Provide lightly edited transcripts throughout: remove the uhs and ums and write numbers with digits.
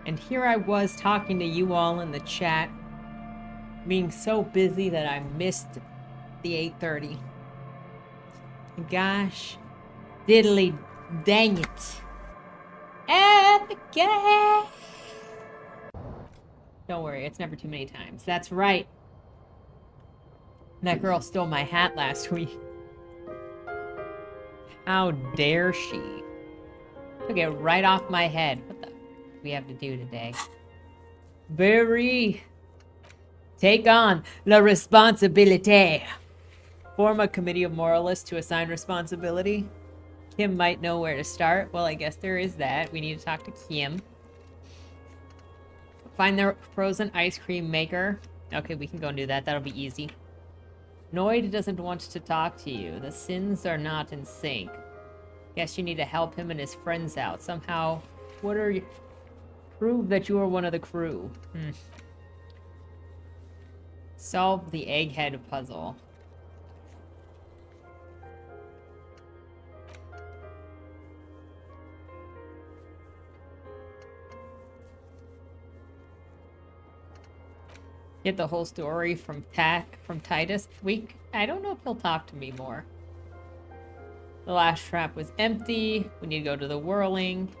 And here I was talking to you all in the chat, being so busy that I missed the 8:30. Gosh, diddly dang it. Abigail! Don't worry, it's never too many times. That's right. That girl stole my hat last week. How dare she? Took it right off my head. What the do we have to do today? Barry, take on la responsibilite. Form a committee of moralists to assign responsibility. Kim might know where to start. Well, I guess there is that. We need to talk to Kim. Find the frozen ice cream maker. Okay, we can go and do that. That'll be easy. Noid doesn't want to talk to you. The sins are not in sync. Guess you need to help him and his friends out. Somehow, what are you... Prove that you are one of the crew. Solve the egghead puzzle. Get the whole story from Titus. I don't know if he'll talk to me more. The last trap was empty. We need to go to the whirling.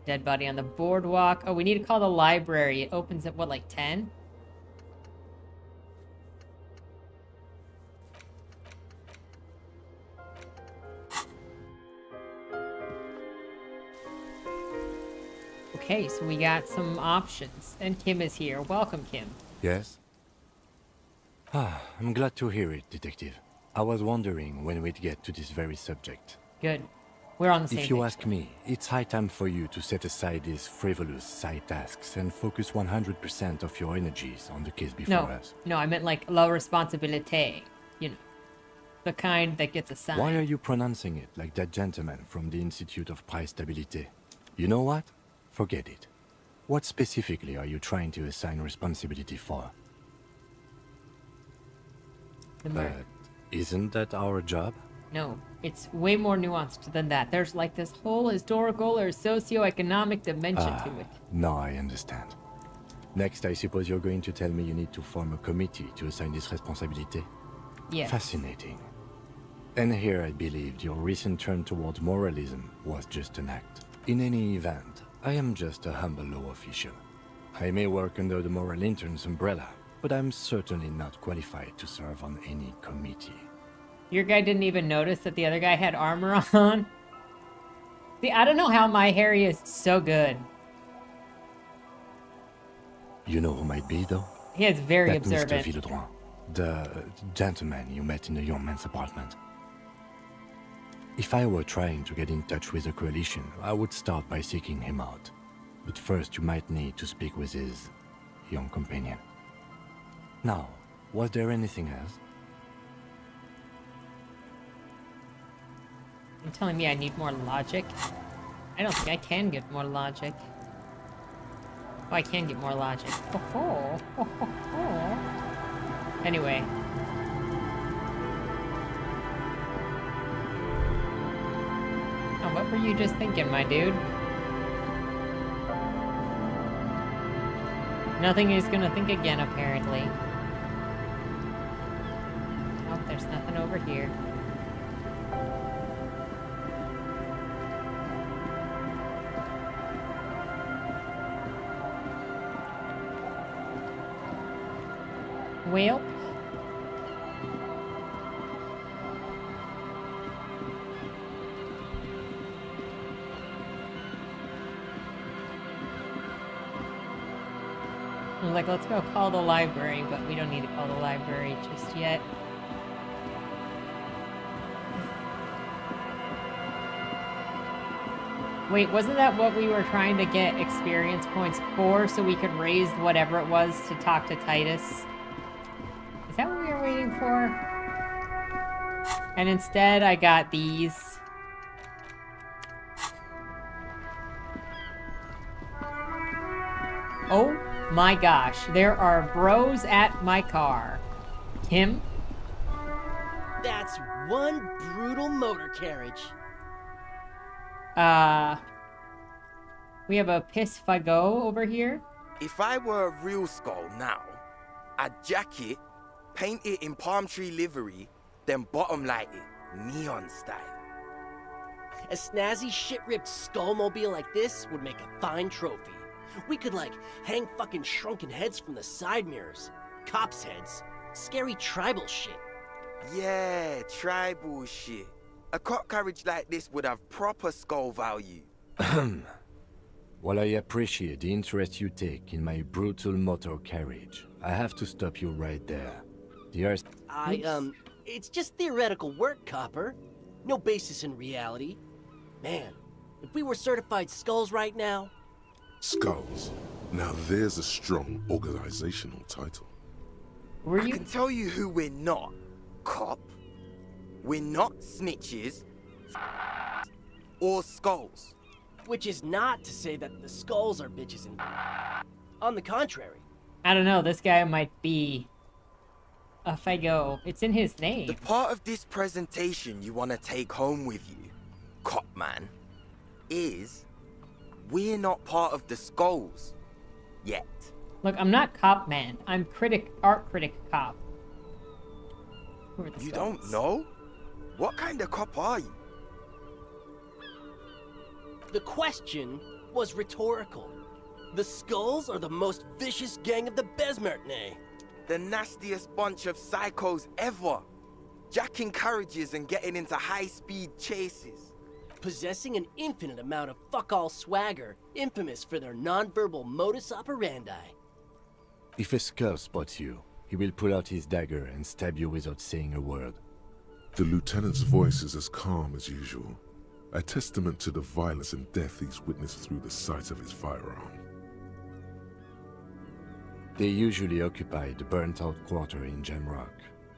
Dead body on the boardwalk. Oh, we need to call the library. It opens at what, like 10? Okay, so we got some options. And Kim is here. Welcome, Kim. Yes? I'm glad to hear it, Detective. I was wondering when we'd get to this very subject. Good. We're on the same If you page. ask me, it's high time for you to set aside these frivolous side tasks and focus 100% of your energies on the case before us. No, I meant like la responsabilité. You know, the kind that gets assigned. Why are you pronouncing it like that gentleman from the Institute of Price Stabilité? You know what? Forget it. What specifically are you trying to assign responsibility for? But isn't that our job? No, it's way more nuanced than that. There's like this whole historical or socio-economic dimension to it. Now I understand. Next, I suppose you're going to tell me you need to form a committee to assign this responsibility? Yes. Fascinating. And here I believed your recent turn toward moralism was just an act. In any event, I am just a humble law official. I may work under the moral intern's umbrella, but I'm certainly not qualified to serve on any committee. Your guy didn't even notice that the other guy had armor on? See, I don't know how my Harry is so good. You know who might be, though? He is very That observant. Mr. Villedroit, the gentleman you met in the young man's apartment. If I were trying to get in touch with the coalition, I would start by seeking him out. But first you might need to speak with his young companion. Now, was there anything else? You're telling me I need more logic? I don't think I can get more logic. Oh, I can get more logic. Oh, ho, ho, ho. Anyway. Oh, what were you just thinking, my dude? Nothing he's gonna think again, apparently. Oh, there's nothing over here. Well, I was like, let's go call the library, but we don't need to call the library just yet. Wait, wasn't that what we were trying to get experience points for, so we could raise whatever it was to talk to Titus? Is that what we were waiting for? And instead, I got these. Oh my gosh, there are bros at my car. Kim? That's one brutal motor carriage. We have a Piss Fagot over here. If I were a real skull now, I'd jack it, paint it in palm tree livery, then bottom light it, neon style. A snazzy shit-ripped skullmobile like this would make a fine trophy. We could, like, hang fucking shrunken heads from the side mirrors. Cops' heads. Scary tribal shit. Yeah, tribal shit. A cop carriage like this would have proper skull value. While I appreciate the interest you take in my brutal motor carriage, I have to stop you right there. It's just theoretical work, Copper. No basis in reality. Man, if we were certified skulls right now... Skulls. Now there's a strong organizational title. Were I you? can tell you who we're not, cop. We're not snitches or skulls. Which is not to say that the skulls are bitches and... On the contrary. I don't know. This guy might be a Fagot. It's in his name. The part of this presentation you want to take home with you, cop man, is we're not part of the skulls yet. Look, I'm not cop man. I'm art critic cop. Who are the You skulls? don't know? What kind of cop are you? The question was rhetorical. The skulls are the most vicious gang of the Besmertne. The nastiest bunch of psychos ever. Jacking carriages and getting into high-speed chases. Possessing an infinite amount of fuck-all swagger, infamous for their non-verbal modus operandi. If a skull spots you, he will pull out his dagger and stab you without saying a word. The lieutenant's voice is as calm as usual, a testament to the violence and death he's witnessed through the sight of his firearm. They usually occupy the burnt-out quarter in Jamrock,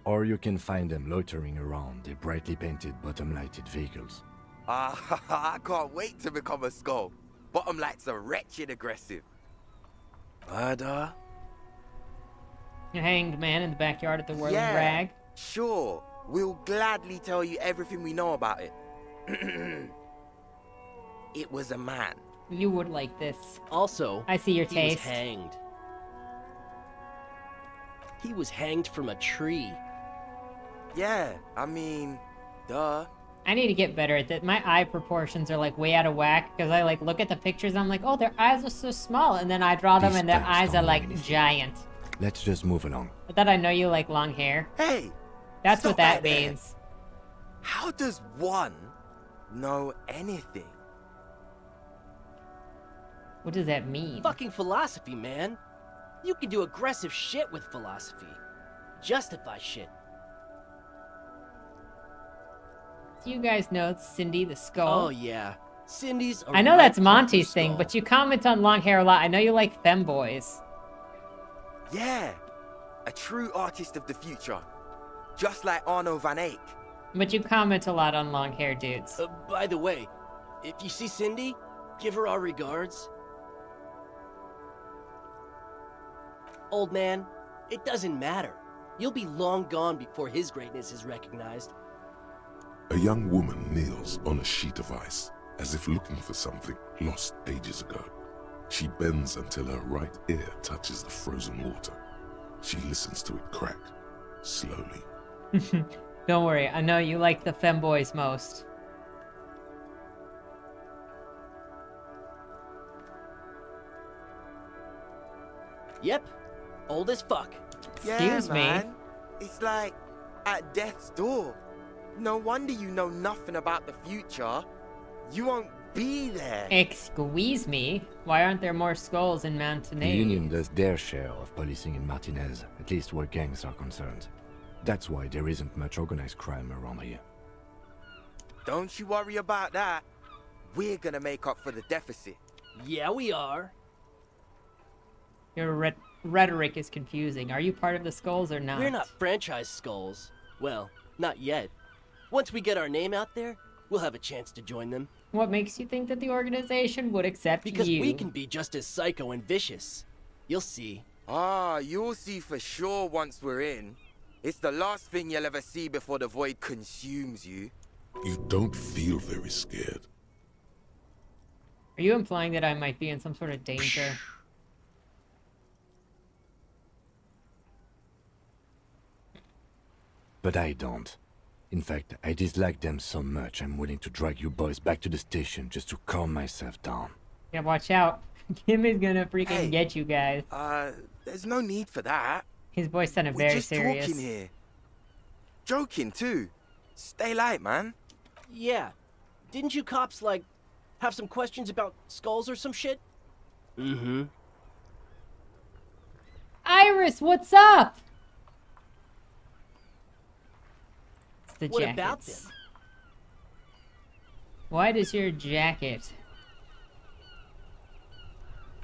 or you can find them loitering around their brightly painted bottom-lighted vehicles. I can't wait to become a skull. Bottom lights are wretched aggressive. Murder? A hanged man in the backyard at the whirling Yeah, rag. sure. We'll gladly tell you everything we know about it. It was a man. You would like this. Also, I see your he taste. was hanged. He was hanged from a tree. Yeah, I mean, duh. I need to get better at that. My eye proportions are like way out of whack because I like look at the pictures and I'm like, oh, their eyes are so small, and then I draw them These and their facts eyes don't are mean like anything. giant. Let's just move along. I thought I know you like long hair. Hey! That's stop what that right there. means. How does one know anything? What does that mean? Fucking philosophy, man. You can do aggressive shit with philosophy. Justify shit. Do you guys know Cindy the Skull? Oh yeah. Cindy's a I know right that's type of Monty's thing, skull. but you comment on long hair a lot. I know you like femboys. Yeah, a true artist of the future. Just like Arno van Eyck. But you comment a lot on long hair dudes. By the way, if you see Cindy, give her our regards. Old man, it doesn't matter. You'll be long gone before his greatness is recognized. A young woman kneels on a sheet of ice, as if looking for something lost ages ago. She bends until her right ear touches the frozen water. She listens to it crack, slowly. Don't worry, I know you like the femboys most. Yep, old as fuck. Excuse yeah, me. man. It's like at death's door. No wonder you know nothing about the future. You won't be there. Excuse me? Why aren't there more skulls in The Montenegro? Union does their share of policing in Martinez, at least where gangs are concerned. That's why there isn't much organized crime around here. Don't you worry about that. We're gonna make up for the deficit. Yeah, we are. Your rhetoric is confusing. Are you part of the skulls or not? We're not franchise skulls. Well, not yet. Once we get our name out there, we'll have a chance to join them. What makes you think that the organization would accept Because you? we can be just as psycho and vicious. You'll see. Ah, you'll see for sure once we're in. It's the last thing you'll ever see before the void consumes you. You don't feel very scared. Are you implying that I might be in some sort of danger? But I don't. In fact, I dislike them so much I'm willing to drag you boys back to the station just to calm myself down. Yeah, watch out. Kim is gonna freaking Hey, get you guys. There's no need for that. His voice sounded We're very just serious. talking here. Joking too. Stay light, man. Yeah. Didn't you cops, like, have some questions about skulls or some shit? Mm-hmm. Iris, what's up? It's the What jackets. about them? Why does your jacket?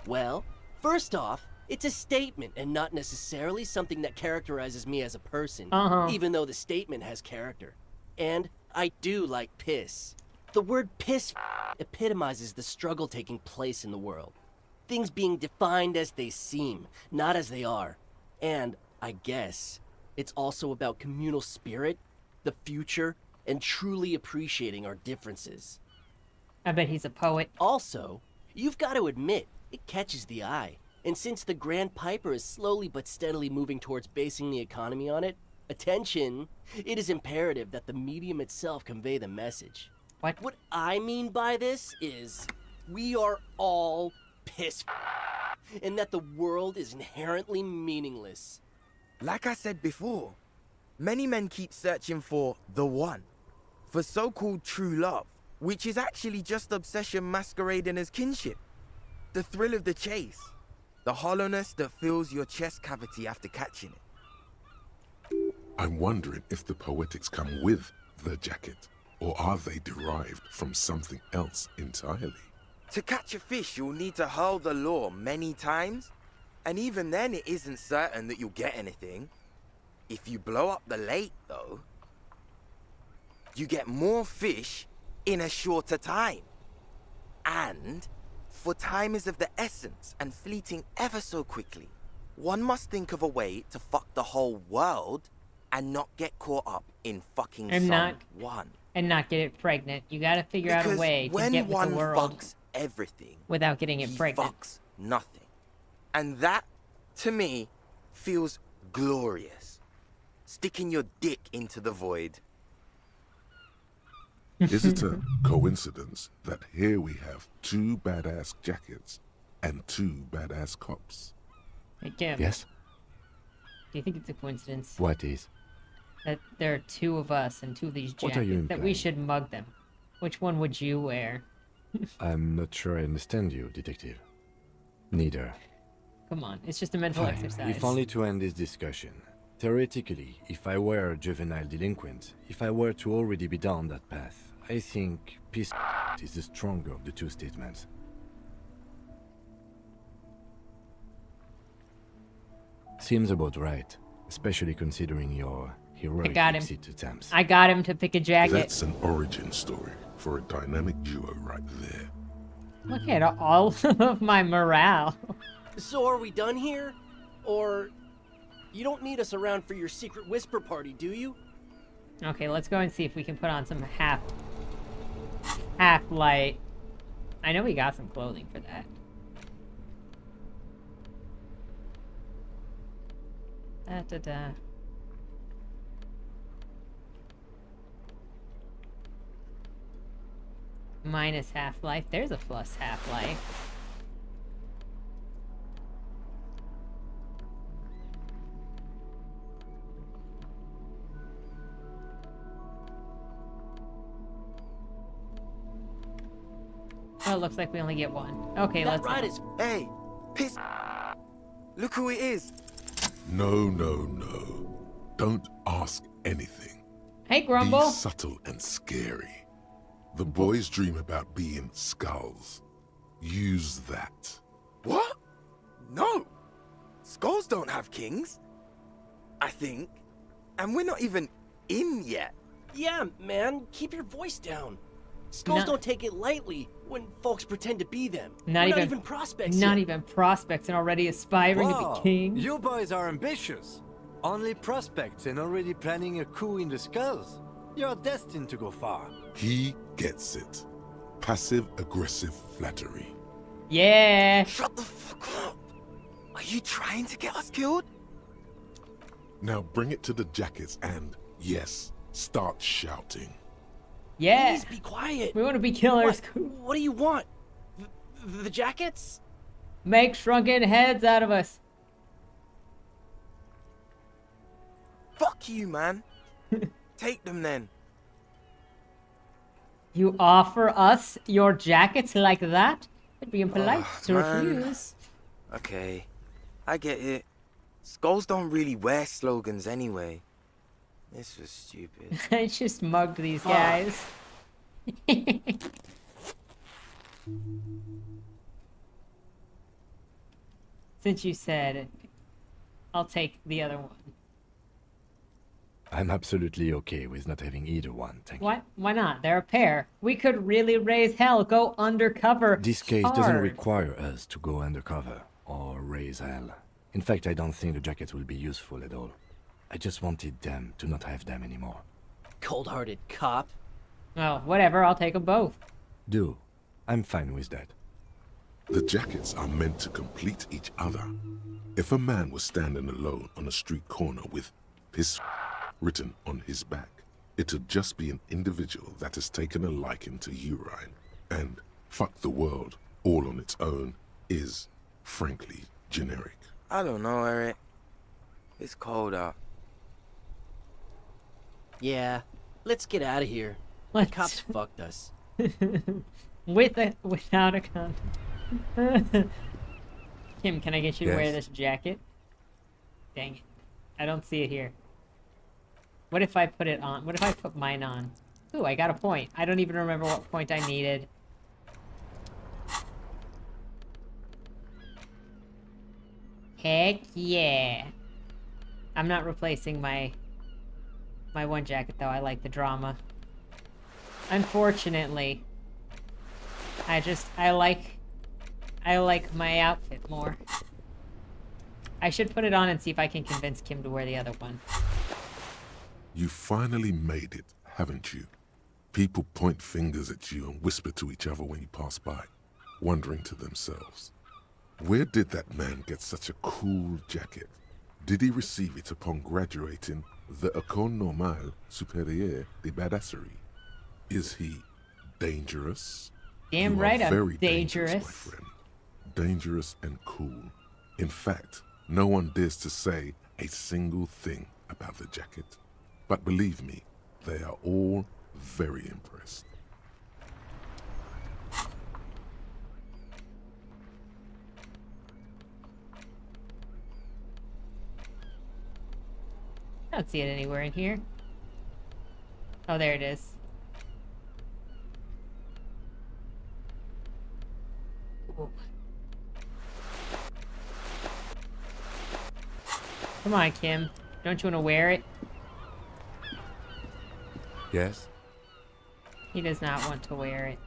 Well, first off, it's a statement and not necessarily something that characterizes me as a person, even though the statement has character. And I do like piss. The word piss epitomizes the struggle taking place in the world. Things being defined as they seem, not as they are. And, I guess, it's also about communal spirit, the future, and truly appreciating our differences. I bet he's a poet. Also, you've got to admit, it catches the eye. And since the Grand Piper is slowly but steadily moving towards basing the economy on it, attention, it is imperative that the medium itself convey the message. What? What I mean by this is, we are all pissed, and that the world is inherently meaningless. Like I said before, many men keep searching for the one, for so-called true love, which is actually just obsession masquerading as kinship. The thrill of the chase, the hollowness that fills your chest cavity after catching it. I'm wondering if the poetics come with the jacket, or are they derived from something else entirely? To catch a fish, you'll need to hurl the lure many times, and even then it isn't certain that you'll get anything. If you blow up the lake, though, you get more fish in a shorter time. And, for time is of the essence and fleeting ever so quickly, one must think of a way to fuck the whole world and not get caught up in fucking someone. And not get it pregnant. You gotta figure out a way to get with the world fucks everything without getting it he pregnant. fucks nothing. And that, to me, feels glorious. Sticking your dick into the void. Is it a coincidence that here we have 2 badass jackets and 2 badass cops? Hey, Kim, Yes? do you think it's a coincidence What is? that there are 2 of us and 2 of these What are you jackets that we implying? should mug them? Which one would you wear? I'm not sure I understand you, detective. Neither. Come on, it's just a mental Fine, exercise. if only to end this discussion. Theoretically, if I were a juvenile delinquent, if I were to already be down that path, I think peace is the stronger of the 2 statements. Seems about right, especially considering your heroic got him. exit attempts. I got him to pick a jacket. That's an origin story for a dynamic duo right there. Look at all of my morale. So are we done here? Or you don't need us around for your secret whisper party, do you? Okay, let's go and see if we can put on some half light. I know we got some clothing for that. Da-da-da. Minus half-life. There's a plus half-life. Oh, it looks like we only get one. Okay, That let's ride go. is Hey, piss. Look who it is. No, no, no. Don't ask anything. Hey, Grumble. Be subtle and scary. The boys dream about being skulls. Use that. What? No. Skulls don't have kings. I think. And we're not even in yet. Yeah, man, keep your voice down. Skulls No- don't take it lightly when folks pretend to be them. Not We're even- prospects Not yet. even prospects and already aspiring to Wow, be king. you boys are ambitious. Only prospects and already planning a coup in the skulls. You're destined to go far. He gets it. Passive-aggressive flattery. Yeah. Shut the fuck up! Are you trying to get us killed? Now bring it to the jackets and, yes, start shouting. Yeah. Please be quiet. We want to be killers. What do you want? The jackets? Make shrunken heads out of us. Fuck you, man. Take them then. You offer us your jackets like that? It'd be impolite to man. refuse. Okay, I get it. Skulls don't really wear slogans anyway. This was stupid. I just mugged these guys. Since you said it, I'll take the other one. I'm absolutely okay with not having either one, thank you. What? Why not? They're a pair. We could really raise hell. Go undercover. This case doesn't hard. require us to go undercover or raise hell. In fact, I don't think the jackets will be useful at all. I just wanted them to not have them anymore. Cold-hearted cop. Oh, whatever. I'll take them both. Do. I'm fine with that. The jackets are meant to complete each other. If a man was standing alone on a street corner with his written on his back, it'd just be an individual that has taken a liking to urine. And fuck the world, all on its own, is, frankly, generic. I don't know, Eric. It's cold out. Yeah, let's get out of here. Let's- Cops fucked us. Without a condom. Kim, can I get you to wear Yes. this jacket? Dang it. I don't see it here. What if I put it on? What if I put mine on? Ooh, I got a point. I don't even remember what point I needed. Heck yeah. I'm not replacing my one jacket though. I like the drama. Unfortunately. I like my outfit more. I should put it on and see if I can convince Kim to wear the other one. You finally made it, haven't you? People point fingers at you and whisper to each other when you pass by, wondering to themselves, where did that man get such a cool jacket? Did he receive it upon graduating the École Normale Supérieure de Badasserie? Is he dangerous? Damn You are right I'm very dangerous. my friend. Dangerous and cool. In fact, no one dares to say a single thing about the jacket. But believe me, they are all very impressed. I don't see it anywhere in here. Oh, there it is. Ooh. Come on, Kim. Don't you want to wear it? Yes? He does not want to wear it.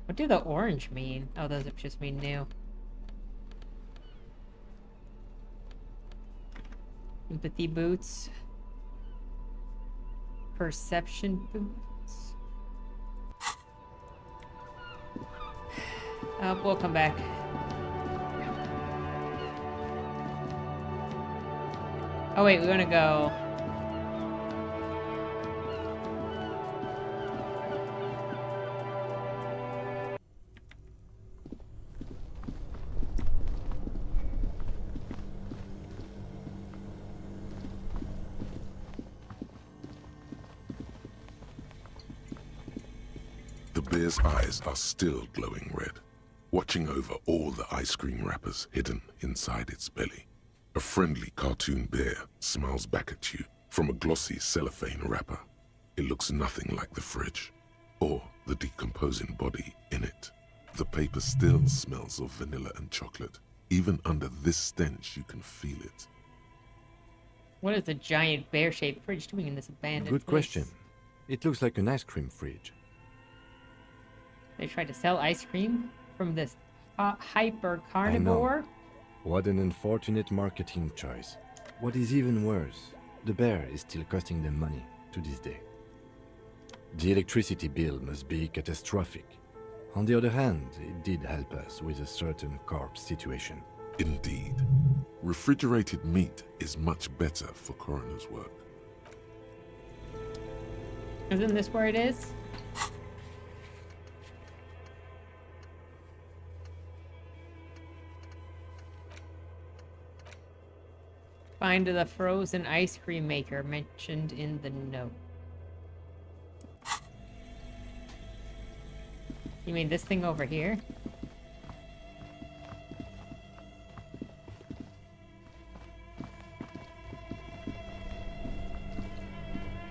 What do the orange mean? Oh, those just mean new. Empathy boots. Perception boots. We'll come back. Oh wait, we want to go. The bear's eyes are still glowing red, watching over all the ice cream wrappers hidden inside its belly. A friendly cartoon bear smiles back at you from a glossy cellophane wrapper. It looks nothing like the fridge, or the decomposing body in it. The paper still smells of vanilla and chocolate. Even under this stench, you can feel it. What is a giant bear-shaped fridge doing in this abandoned Good place? question. It looks like an ice cream fridge. They tried to sell ice cream from this hyper carnivore. What an unfortunate marketing choice. What is even worse, The bear is still costing them money to this day. The electricity bill must be catastrophic. On the other hand, it did help us with a certain corpse situation. Indeed. Refrigerated meat is much better for coroner's work. Isn't this where it is? Find the frozen ice cream maker mentioned in the note. You mean this thing over here?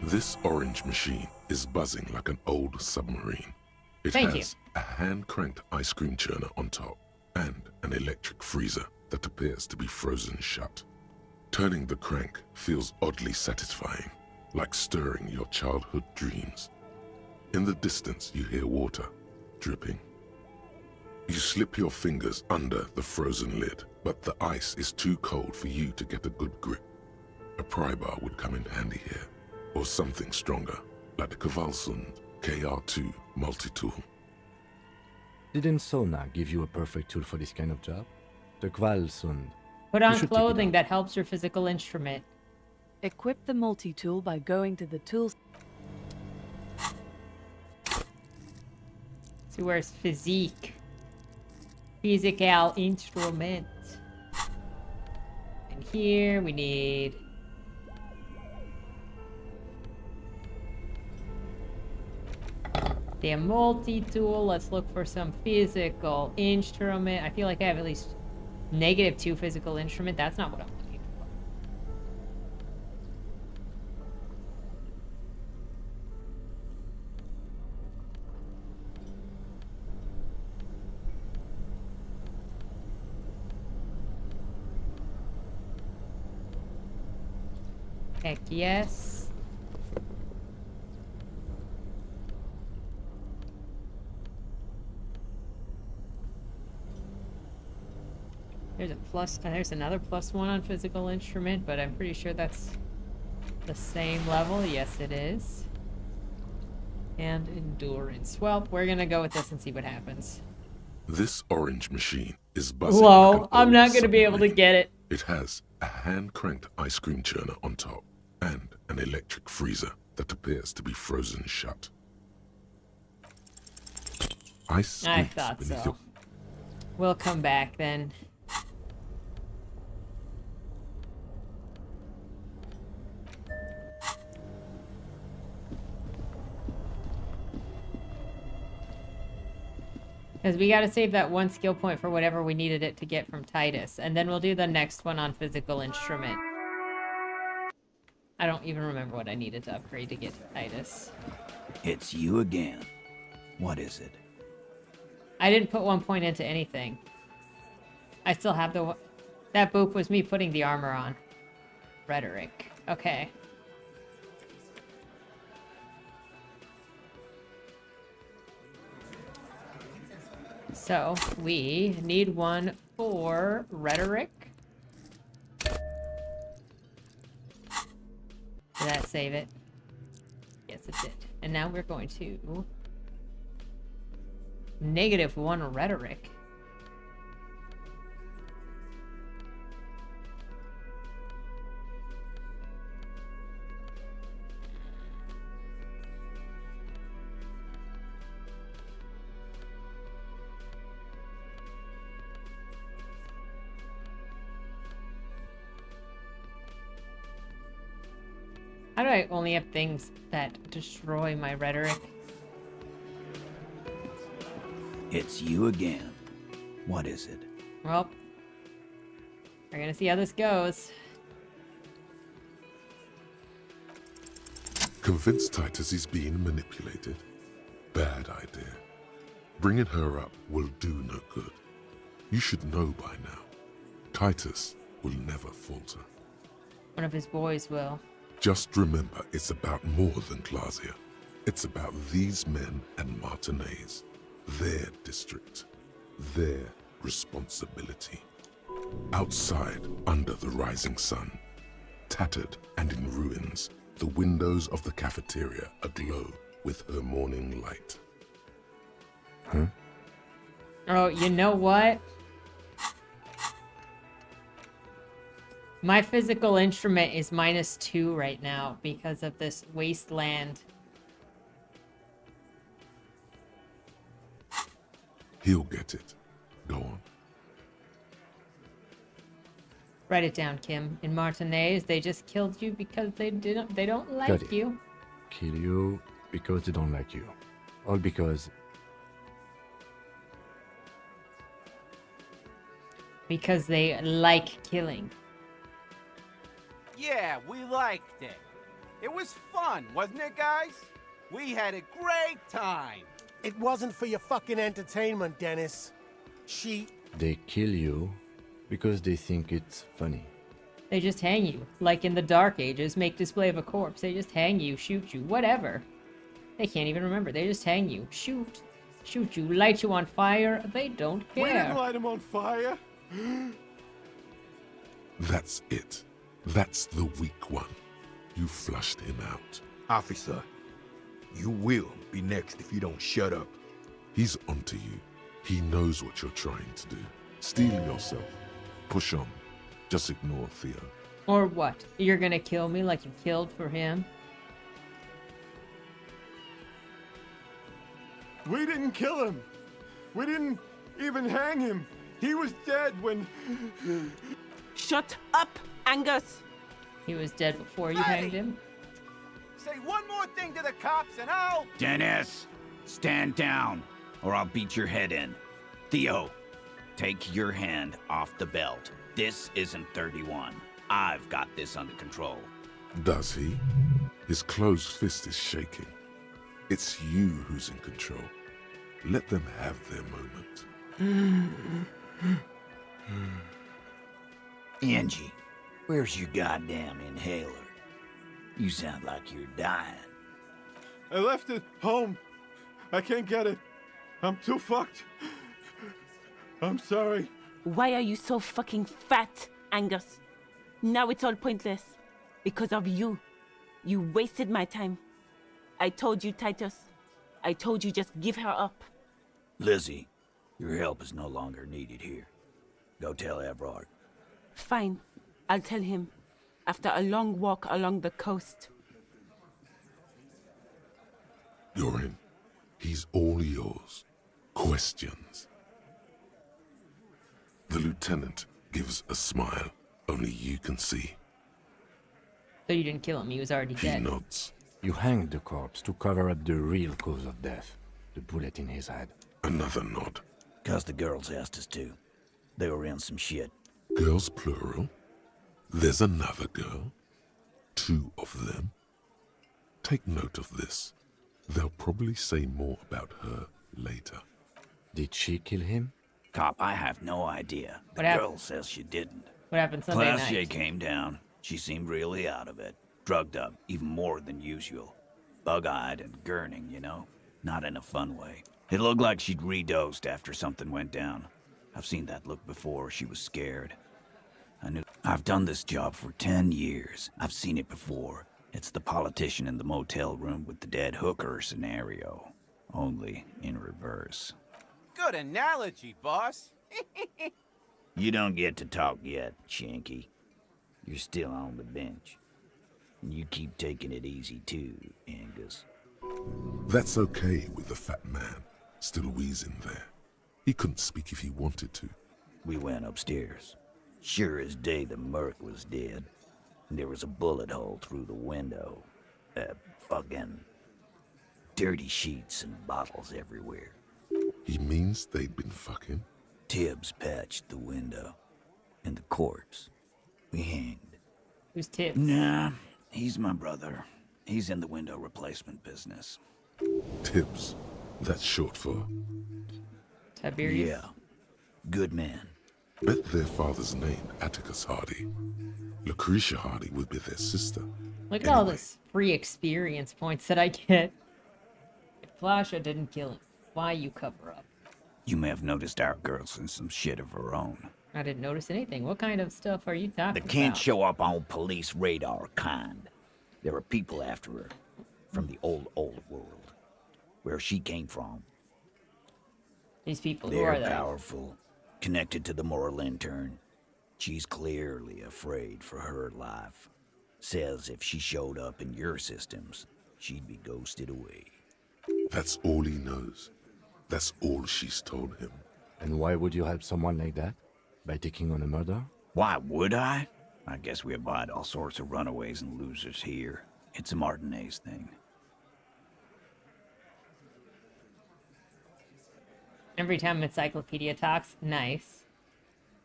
This orange machine is buzzing like an old submarine. It Thank you. has a hand-cranked ice cream churner on top and an electric freezer that appears to be frozen shut. Turning the crank feels oddly satisfying, like stirring your childhood dreams. In the distance, you hear water dripping. You slip your fingers under the frozen lid, but the ice is too cold for you to get a good grip. A pry bar would come in handy here, or something stronger, like the Kvalsund KR2 multi-tool. Didn't Sona give you a perfect tool for this kind of job? The Kvalsund. Put You on should take it clothing out. that helps your physical instrument. Equip the multi-tool by going to the tools. See where's physique? Physical instrument. And here we need the multi-tool. Let's look for some physical instrument. I feel like I have at least -2 physical instrument. That's not what I'm looking for. Heck yes. There's a plus, there's another +1 on physical instrument, but I'm pretty sure that's the same level. Yes, it is. And endurance. Well, we're gonna go with this and see what happens. This orange machine is buzzing Whoa, like an I'm old not gonna be able to submarine. get it. It has a hand-cranked ice cream churner on top and an electric freezer that appears to be frozen shut. Ice I squeaks thought beneath so. your... We'll come back then. Because we gotta save that 1 skill point for whatever we needed it to get from Titus. And then we'll do the next one on physical instrument. I don't even remember what I needed to upgrade to get to Titus. It's you again. What is it? I didn't put 1 point into anything. I still have the... That boop was me putting the armor on. Rhetoric. Okay. So, we need 1 for rhetoric. Did that save it? Yes, it did. And now we're going to... -1 rhetoric. How do I only have things that destroy my rhetoric? It's you again. What is it? Well, we're gonna see how this goes. Convinced Titus is being manipulated? Bad idea. Bringing her up will do no good. You should know by now. Titus will never falter. One of his boys will. Just remember, it's about more than Glasia. It's about these men and Martinez. Their district. Their responsibility. Outside, under the rising sun, Tattered and in ruins, the windows of the cafeteria aglow with her morning light. Huh? Oh, you know what? My physical instrument is -2 right now because of this wasteland. He'll get it. Go on. Write it down, Kim. In Martinez, they just killed you because they don't like Got it. you. Kill you because they don't like you. All because Because they like killing. Yeah, we liked it. It was fun, wasn't it, guys? We had a great time. It wasn't for your fucking entertainment, Dennis. they kill you because they think it's funny. They just hang you. Like in the Dark Ages, make display of a corpse. They just hang you, shoot you, whatever. They can't even remember. They just hang you, shoot you, light you on fire. They don't care. We didn't light him on fire. That's it. That's the weak one. You flushed him out. Officer, you will be next if you don't shut up. He's onto you. He knows what you're trying to do. Steel yourself. Push on. Just ignore Theo. Or what? You're gonna kill me like you killed for him? We didn't kill him. We didn't even hang him. He was dead when... Shut up, Angus! He was dead before you hanged him? Say one more thing to the cops and I'll... Dennis, stand down, or I'll beat your head in. Theo, take your hand off the belt. This isn't 31. I've got this under control. Does he? His closed fist is shaking. It's you who's in control. Let them have their moment. Angie, where's your goddamn inhaler? You sound like you're dying. I left it home. I can't get it. I'm too fucked. I'm sorry. Why are you so fucking fat, Angus? Now it's all pointless. Because of you. You wasted my time. I told you, Titus. I told you just give her up. Lizzie, your help is no longer needed here. Go tell Everard. Fine. I'll tell him. After a long walk along the coast. You're in. He's all yours. Questions. The lieutenant gives a smile only you can see. So you didn't kill him, he was already He dead. nods. You hanged the corpse to cover up the real cause of death, the bullet in his head. Another nod. 'Cause the girls asked us to. They were in some shit. Girls plural. There's another girl. 2 of them. Take note of this. They'll probably say more about her later. Did she kill him? Cop, I have no idea. The What happened? girl says she didn't. What happened Sunday Class J night? came down. She seemed really out of it. Drugged up, even more than usual. Bug-eyed and gurning, you know? Not in a fun way. It looked like she'd redosed after something went down. I've seen that look before. She was scared. I knew. I've done this job for 10 years. I've seen it before. It's the politician in the motel room with the dead hooker scenario. Only in reverse. Good analogy, boss. You don't get to talk yet, Shanky. You're still on the bench. And you keep taking it easy too, Angus. That's okay with the fat man, still wheezing there. He couldn't speak if he wanted to. We went upstairs. Sure as day the Merc was dead. And there was a bullet hole through the window. Fucking dirty sheets and bottles everywhere. He means they'd been fucking. Tibbs patched the window. And the corpse. We hanged. Who's Tibbs? Nah, he's my brother. He's in the window replacement business. Tibbs. That's short for. Tiberius? Yeah. Good man. Bet their father's name, Atticus Hardy. Lucretia Hardy would be their sister. Look at all Anyway. this free experience points that I get. If Flasha didn't kill him, why you cover up? You may have noticed our girl's in some shit of her own. I didn't notice anything. What kind of stuff are you talking That can't about? show up on police radar kind. There are people after her from the old world, where she came from. These people, who They're are they? powerful, connected to the moral intern. She's clearly afraid for her life. Says if she showed up in your systems, she'd be ghosted away. That's all he knows. That's all she's told him. And why would you help someone like that? By taking on a murder? Why would I? I guess we abide all sorts of runaways and losers here. It's a Martinez thing. Every time Encyclopedia talks, nice.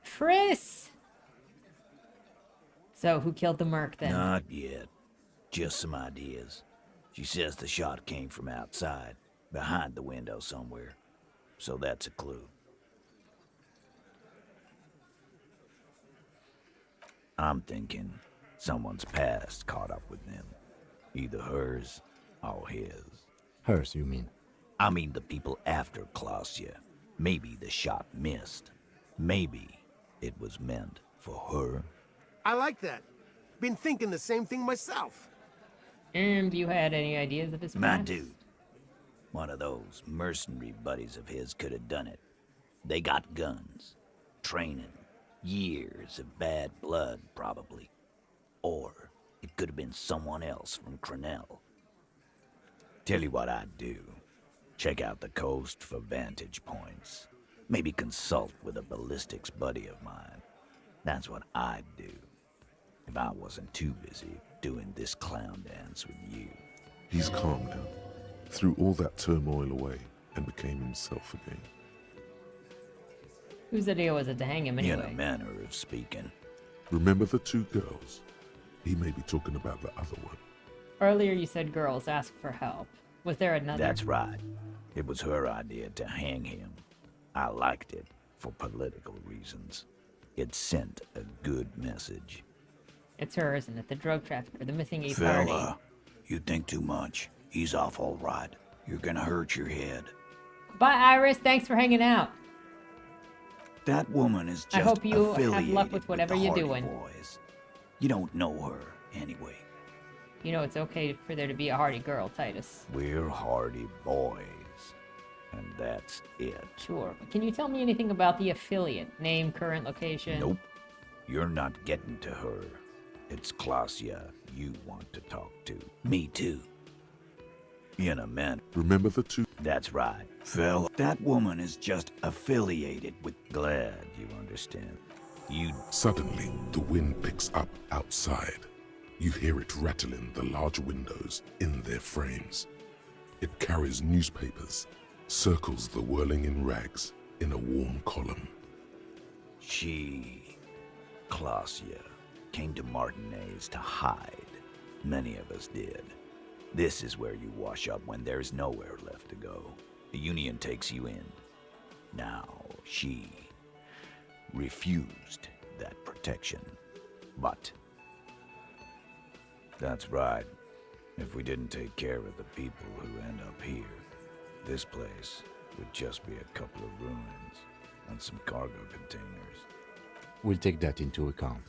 Tris! So, who killed the merc then? Not yet. Just some ideas. She says the shot came from outside, behind the window somewhere. So that's a clue. I'm thinking someone's past caught up with them. Either hers or his. Hers, you mean? I mean the people after Klausya. Maybe the shot missed. Maybe it was meant for her. I like that. Been thinking the same thing myself. And you had any ideas of his My past? dude. One of those mercenary buddies of his could have done it. They got guns. Training. Years of bad blood, probably. Or it could have been someone else from Crenell. Tell you what I'd do. Check out the coast for vantage points. Maybe consult with a ballistics buddy of mine. That's what I'd do. If I wasn't too busy doing this clown dance with you. He's calmed now, threw all that turmoil away, and became himself again. Whose idea was it to hang him anyway? In a manner of speaking. Remember the two girls? He may be talking about the other one. Earlier you said girls ask for help. Was there another? That's right. It was her idea to hang him. I liked it for political reasons. It sent a good message. It's her, isn't it? The drug trafficker, the missing Ace Hardy. Fella, you think too much. He's off all right. You're gonna hurt your head. Bye, Iris. Thanks for hanging out. That woman is just I hope you have affiliated luck with whatever the you're Hardy doing. Boys. You don't know her anyway. You know it's okay for there to be a Hardy girl, Titus. We're Hardy boys. And that's it. Sure. Can you tell me anything about the affiliate? Name, current location? Nope. You're not getting to her. It's Klausya you want to talk to. Me too. In a man. Remember the two? That's right. Fella, that woman is just affiliated with... Glad you understand. You... Suddenly, the wind picks up outside. You hear it rattling the large windows in their frames. It carries newspapers, circles the whirling in rags in a warm column. She... Klausya came to Martinez to hide. Many of us did. This is where you wash up when there's nowhere left to go. The Union takes you in. Now, she refused that protection. But that's right. If we didn't take care of the people who end up here, this place would just be a couple of ruins and some cargo containers. We'll take that into account.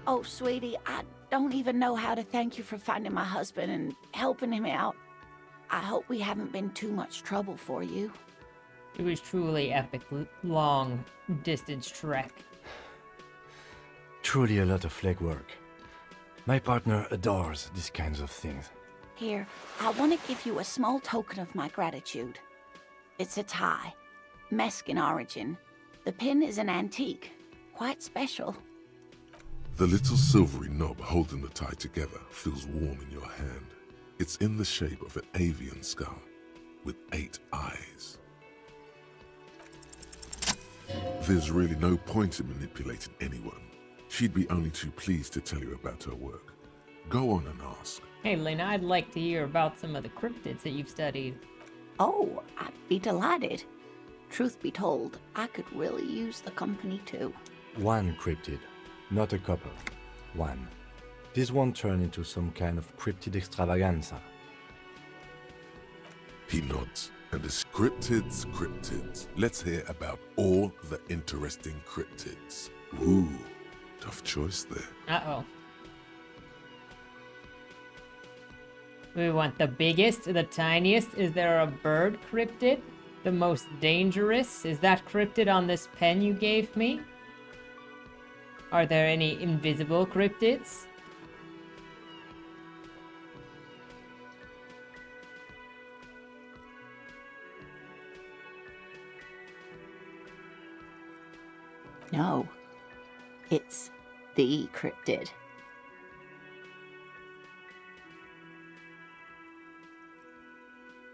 Oh, sweetie, I don't even know how to thank you for finding my husband and helping him out. I hope we haven't been too much trouble for you. It was truly epic, long distance trek. Truly a lot of legwork. My partner adores these kinds of things. Here, I want to give you a small token of my gratitude. It's a tie, Meskin origin. The pin is an antique, quite special. The little silvery knob holding the tie together feels warm in your hand. It's in the shape of an avian skull with 8 eyes. There's really no point in manipulating anyone. She'd be only too pleased to tell you about her work. Go on and ask. Hey, Lena, I'd like to hear about some of the cryptids that you've studied. Oh, I'd be delighted. Truth be told, I could really use the company too. One cryptid, not a couple. One. This won't turn into some kind of cryptid extravaganza. He nods. And as cryptids, let's hear about all the interesting cryptids. Ooh, tough choice there. Uh-oh. We want the biggest, the tiniest. Is there a bird cryptid? The most dangerous? Is that cryptid on this pen you gave me? Are there any invisible cryptids? No, it's the cryptid.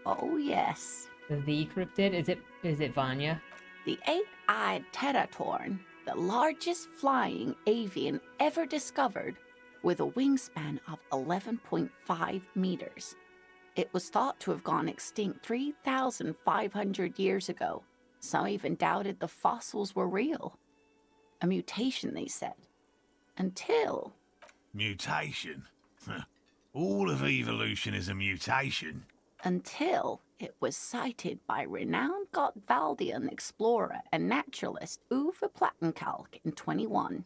Oh, yes. The cryptid? Is it Vanya? The eight-eyed Teratorn, the largest flying avian ever discovered, with a wingspan of 11.5 meters. It was thought to have gone extinct 3,500 years ago. Some even doubted the fossils were real. A mutation, they said. Until... Mutation? All of evolution is a mutation. Until it was cited by renowned Gotvaldian explorer and naturalist Uwe Plattenkalk in 21.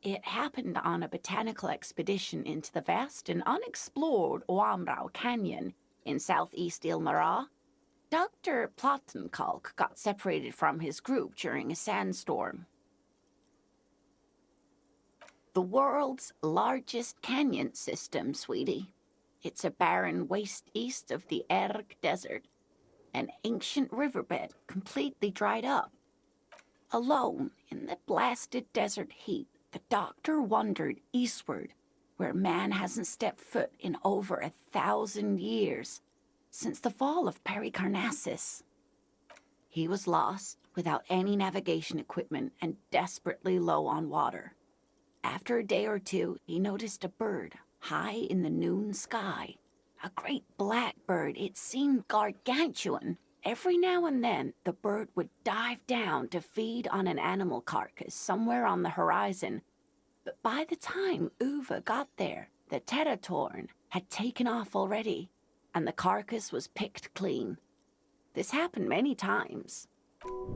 It happened on a botanical expedition into the vast and unexplored Oamrau Canyon in southeast Ilmara. Dr. Plattenkalk got separated from his group during a sandstorm. The world's largest canyon system, sweetie. It's a barren waste east of the Erg Desert, an ancient riverbed completely dried up. Alone in the blasted desert heat, the doctor wandered eastward, where man hasn't stepped foot in over 1,000 years, since the fall of Pericarnassus. He was lost, without any navigation equipment and desperately low on water. After a day or two, he noticed a bird high in the noon sky. A great black bird. It seemed gargantuan. Every now and then, the bird would dive down to feed on an animal carcass somewhere on the horizon. But by the time Uwe got there, the Teratorn had taken off already, and the carcass was picked clean. This happened many times.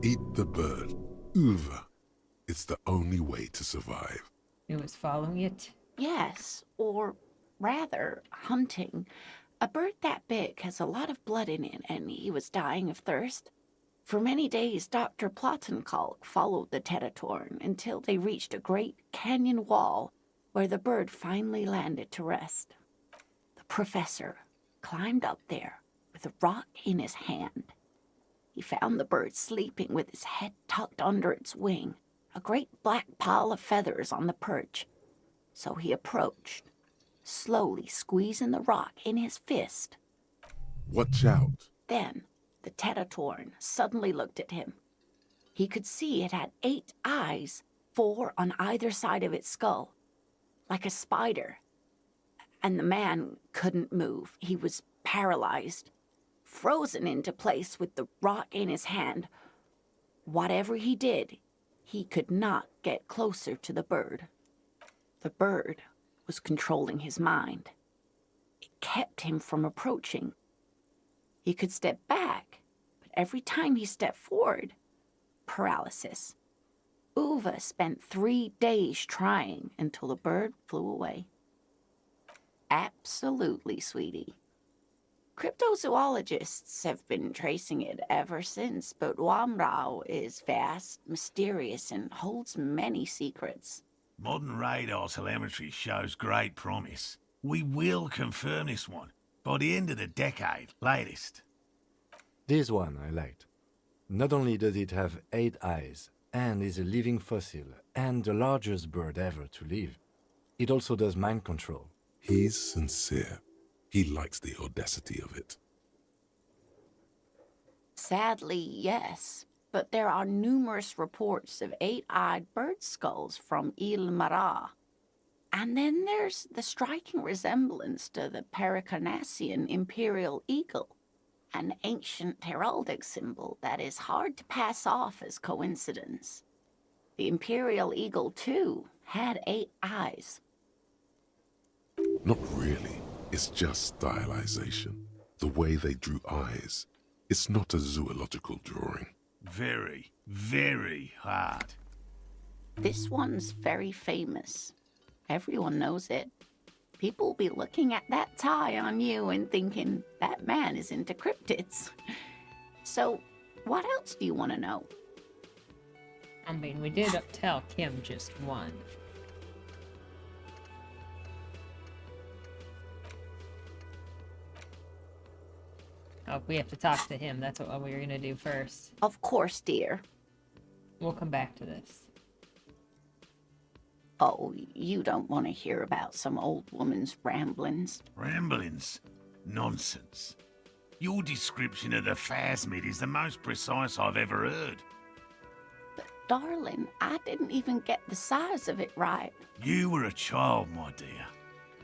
Eat the bird. Uwe. It's the only way to survive. It was following it? Yes, or rather, hunting. A bird that big has a lot of blood in it, and he was dying of thirst. For many days, Dr. Plattenkalk followed the Teratorn until they reached a great canyon wall where the bird finally landed to rest. The professor climbed up there with a rock in his hand. He found the bird sleeping with his head tucked under its wing, a great black pile of feathers on the perch. So he approached, slowly squeezing the rock in his fist. Watch out. Then the Teratorn suddenly looked at him. He could see it had 8 eyes, 4 on either side of its skull, like a spider. And the man couldn't move. He was paralyzed, frozen into place with the rock in his hand. Whatever he did, he could not get closer to the bird. The bird was controlling his mind. It kept him from approaching. He could step back, but every time he stepped forward, paralysis. Uwe spent 3 days trying until the bird flew away. Absolutely, sweetie. Cryptozoologists have been tracing it ever since, but Wamrao is vast, mysterious, and holds many secrets. Modern radar telemetry shows great promise. We will confirm this one by the end of the decade, latest. This one I liked. Not only does it have 8 eyes, and is a living fossil, and the largest bird ever to live, it also does mind control. He's sincere. He likes the audacity of it. Sadly, yes, but there are numerous reports of 8-eyed bird skulls from Ilmara. And then there's the striking resemblance to the Pericarnassian imperial eagle, an ancient heraldic symbol that is hard to pass off as coincidence. The imperial eagle, too, had 8 eyes. Not really. It's just stylization. The way they drew eyes. It's not a zoological drawing. Very, very hard. This one's very famous. Everyone knows it. People will be looking at that tie on you and thinking, that man is into cryptids. So, what else do you want to know? I mean, we did tell Kim just one. Oh, we have to talk to him. That's what we were gonna do first. Of course, dear. We'll come back to this. Oh, you don't want to hear about some old woman's ramblings. Ramblings? Nonsense. Your description of the phasmid is the most precise I've ever heard. But, darling, I didn't even get the size of it right. You were a child, my dear.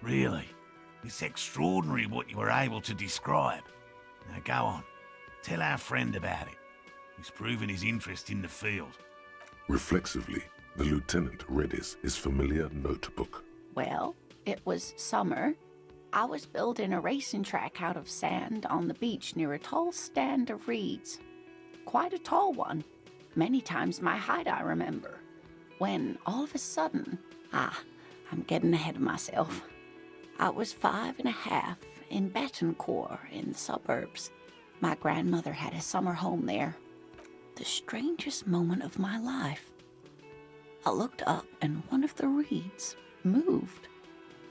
Really. It's extraordinary what you were able to describe. Now go on. Tell our friend about it. He's proven his interest in the field. Reflexively, the lieutenant read his familiar notebook. Well, it was summer. I was building a racing track out of sand on the beach near a tall stand of reeds. Quite a tall one. Many times my height, I remember. When, all of a sudden... I'm getting ahead of myself. I was 5.5 in Betancourt in the suburbs. My grandmother had a summer home there. The strangest moment of my life. I looked up and one of the reeds moved.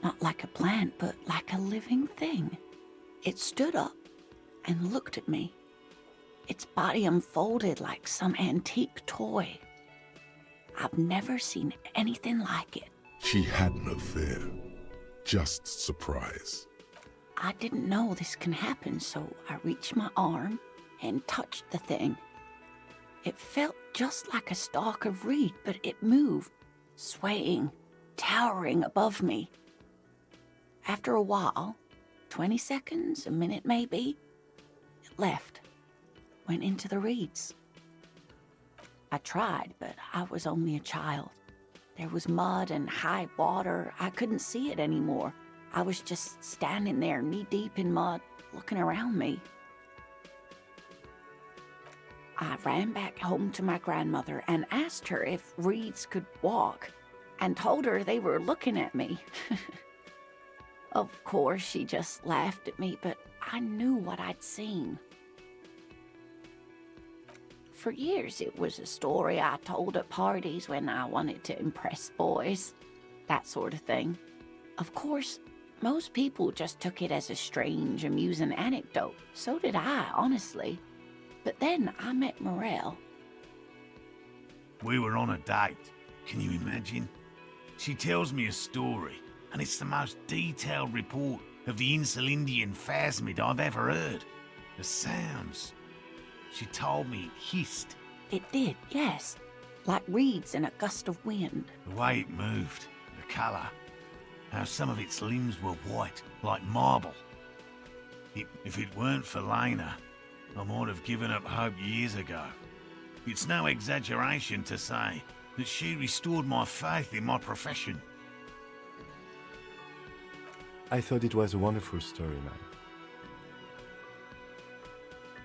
Not like a plant, but like a living thing. It stood up and looked at me. Its body unfolded like some antique toy. I've never seen anything like it. She had no fear, just surprise. I didn't know this can happen, so I reached my arm and touched the thing. It felt just like a stalk of reed, but it moved, swaying, towering above me. After a while, 20 seconds, a minute maybe, it left, went into the reeds. I tried, but I was only a child. There was mud and high water. I couldn't see it anymore. I was just standing there knee-deep in mud, looking around me. I ran back home to my grandmother and asked her if reeds could walk, and told her they were looking at me. Of course, she just laughed at me, but I knew what I'd seen. For years, it was a story I told at parties when I wanted to impress boys, that sort of thing. Of course, most people just took it as a strange, amusing anecdote. So did I, honestly. But then I met Morel. We were on a date. Can you imagine? She tells me a story, and it's the most detailed report of the Insulindian phasmid I've ever heard. The sounds. She told me it hissed. It did, yes. Like reeds in a gust of wind. The way it moved, the colour. How some of its limbs were white, like marble. If it weren't for Lena, I might have given up hope years ago. It's no exaggeration to say that she restored my faith in my profession. I thought it was a wonderful story, man.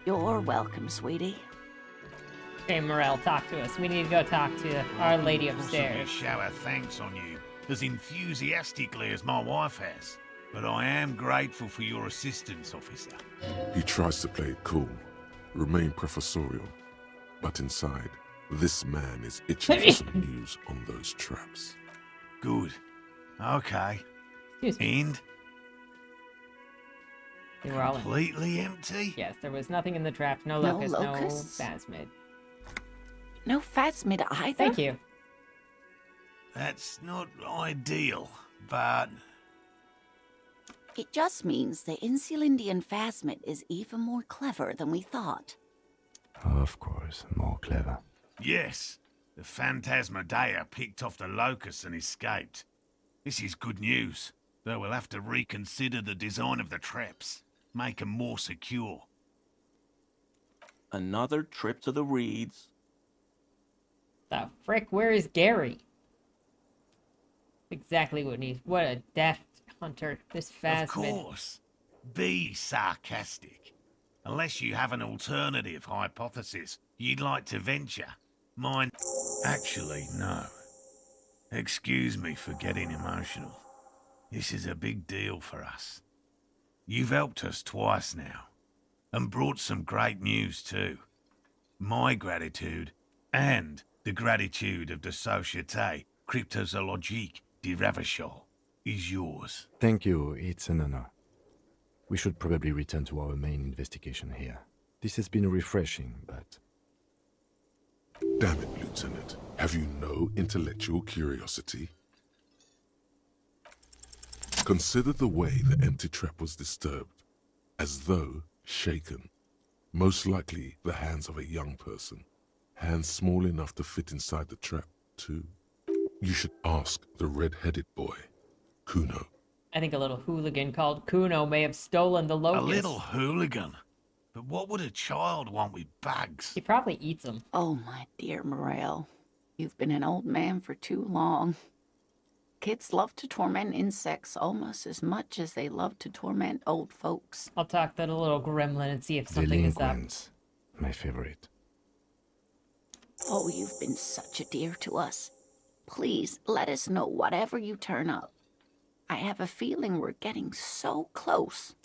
You're welcome, sweetie. Okay, Morel, talk to us. We need to go talk to Our Lady upstairs. Shower thanks on you as enthusiastically as my wife has. But I am grateful for your assistance, officer. He tries to play it cool, remain professorial, but inside, this man is itching for some news on those traps. Good. Okay. Excuse me. And? They were all Completely empty? Yes, there was nothing in the trap. No No locust, locusts? no phasmid. No phasmid either? Thank you. That's not ideal, but... It just means the Insulindian phasmid is even more clever than we thought. Of course, more clever. Yes, the Phantasmadeia picked off the locusts and escaped. This is good news, though we'll have to reconsider the design of the traps, make them more secure. Another trip to the reeds. The frick, where is Gary? Exactly what needs. What a deft hunter. This Of Phasmid. course. Be sarcastic. Unless you have an alternative hypothesis you'd like to venture. Mine... Actually, no. Excuse me for getting emotional. This is a big deal for us. You've helped us twice now, and brought some great news too. My gratitude, and the gratitude of the Société Cryptozoologique de Ravachol, is yours. Thank you, it's an honor. We should probably return to our main investigation here. This has been refreshing, but... Damn it, Lieutenant. Have you no intellectual curiosity? Consider the way the empty trap was disturbed, as though shaken. Most likely the hands of a young person. Hands small enough to fit inside the trap, too. You should ask the red-headed boy, Kuno. I think a little hooligan called Kuno may have stolen the A locust. little hooligan? But what would a child want with bags? He probably eats them. Oh, my dear Morel. You've been an old man for too long. Kids love to torment insects almost as much as they love to torment old folks. I'll talk to the little gremlin and see if something is up. Delinquents, my favorite. Oh, you've been such a dear to us. Please, let us know whatever you turn up. I have a feeling we're getting so close.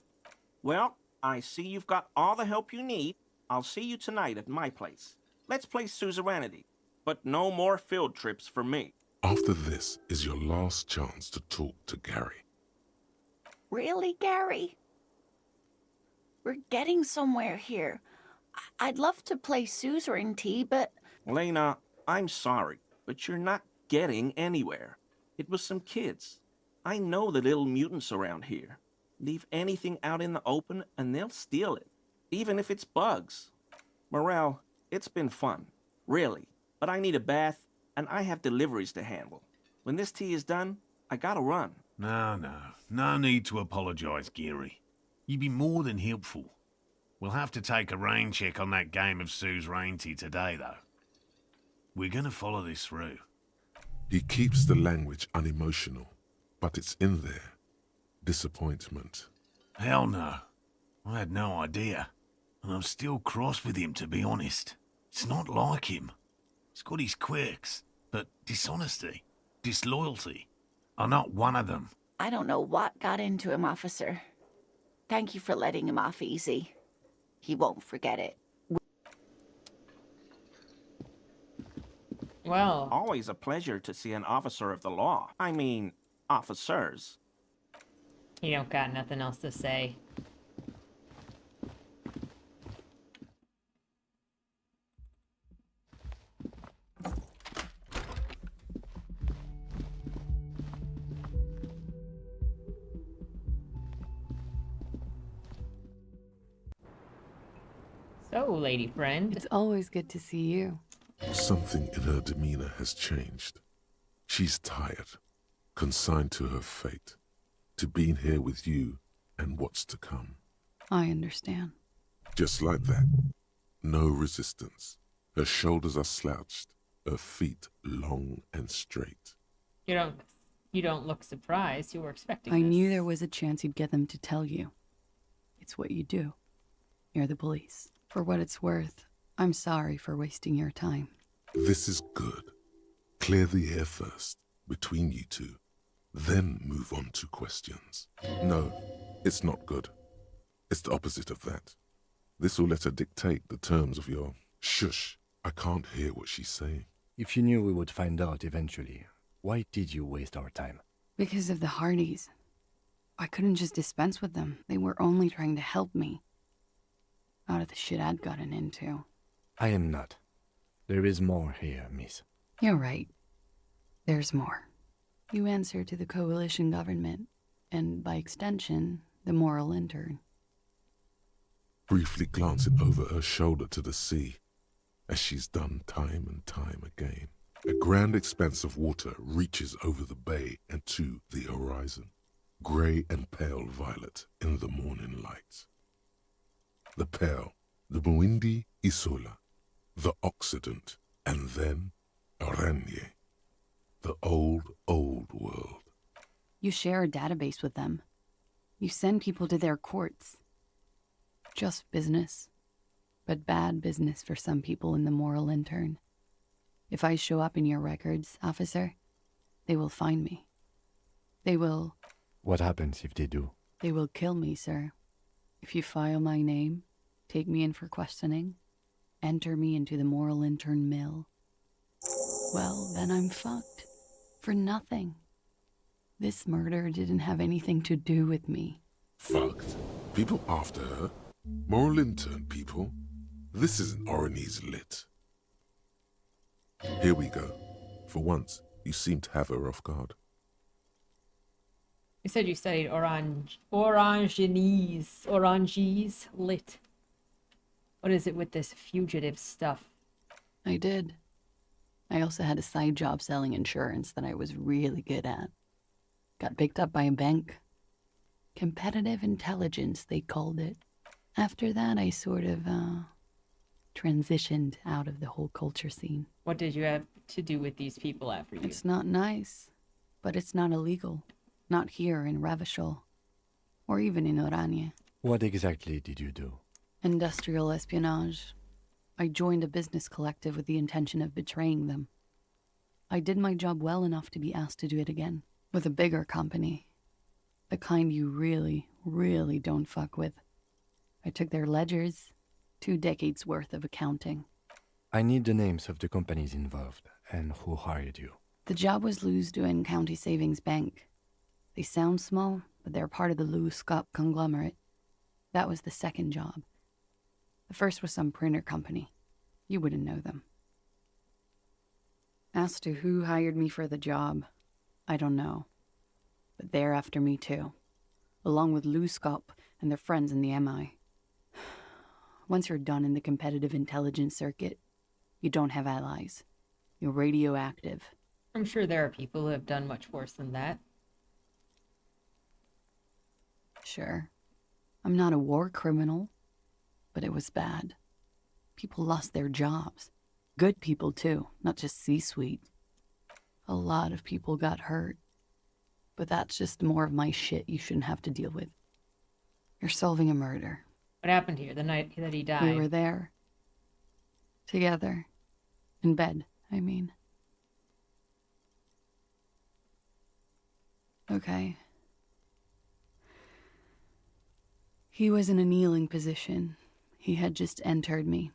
Well, I see you've got all the help you need. I'll see you tonight at my place. Let's play suzerainty, but no more field trips for me. After this is your last chance to talk to Gary. Really, Gary? We're getting somewhere here. I'd love to play suzerainty, but... Lena, I'm sorry, but you're not getting anywhere. It was some kids. I know the little mutants around here. Leave anything out in the open and they'll steal it, even if it's bugs. Morel, it's been fun, really, but I need a bath and I have deliveries to handle. When this tea is done, I gotta run. No need to apologize, Geary. You'd be more than helpful. We'll have to take a rain check on that game of suzerainty today, though. We're gonna follow this through. He keeps the language unemotional, but it's in there. Disappointment. Hell no. I had no idea. And I'm still cross with him, to be honest. It's not like him. He's got his quirks, but dishonesty, disloyalty are not one of them. I don't know what got into him, officer. Thank you for letting him off easy. He won't forget it. Well... Always a pleasure to see an officer of the law. I mean, officers. You don't got nothing else to say. So, lady friend. It's always good to see you. Something in her demeanor has changed. She's tired, consigned to her fate, to being here with you and what's to come. I understand. Just like that. No resistance. Her shoulders are slouched, her feet long and straight. You don't look surprised. You were expecting I this. knew there was a chance you'd get them to tell you. It's what you do. You're the police. For what it's worth, I'm sorry for wasting your time. This is good. Clear the air first, between you two. Then move on to questions. No, it's not good. It's the opposite of that. This will let her dictate the terms of your... Shush, I can't hear what she's saying. If you knew we would find out eventually, why did you waste our time? Because of the Hardys. I couldn't just dispense with them. They were only trying to help me. Out of the shit I'd gotten into. I am not. There is more here, miss. You're right. There's more. You answer to the coalition government, and by extension, the moral intern. Briefly glancing over her shoulder to the sea, as she's done time and time again. A grand expanse of water reaches over the bay and to the horizon, grey and pale violet in the morning light. The pale, the Muindi Isola, the Occident, and then Oranje. The old, old world. You share a database with them. You send people to their courts. Just business. But bad business for some people in the moral intern. If I show up in your records, officer, they will find me. They will... What happens if they do? They will kill me, sir. If you file my name, take me in for questioning, enter me into the moral intern mill, well, then I'm fucked. For nothing. This murder didn't have anything to do with me. Fucked. People after her? Moral intern people? This isn't Oranese lit. Here we go. For once, you seem to have her off guard. You said you studied Oranges lit. What is it with this fugitive stuff? I did. I also had a side job selling insurance that I was really good at. Got picked up by a bank. Competitive intelligence, they called it. After that, I sort of, transitioned out of the whole culture scene. What did you have to do with these people after you? It's not nice, but it's not illegal. Not here in Ravishol, or even in Oranje. What exactly did you do? Industrial espionage. I joined a business collective with the intention of betraying them. I did my job well enough to be asked to do it again, with a bigger company. The kind you really, really don't fuck with. I took their ledgers, 2 decades worth of accounting. I need the names of the companies involved and who hired you. The job was Louisduin County Savings Bank. They sound small, but they're part of the Louis Scott conglomerate. That was the second job. The first was some printer company. You wouldn't know them. As to who hired me for the job, I don't know. But they're after me too, along with Louis Scott and their friends in the MI. Once you're done in the competitive intelligence circuit, you don't have allies. You're radioactive. I'm sure there are people who have done much worse than that. Sure. I'm not a war criminal, but it was bad. People lost their jobs. Good people, too, not just C-suite. A lot of people got hurt. But that's just more of my shit you shouldn't have to deal with. You're solving a murder. What happened here the night that he died? We were there. Together. In bed, I mean. Okay. He was in a kneeling position. He had just entered me.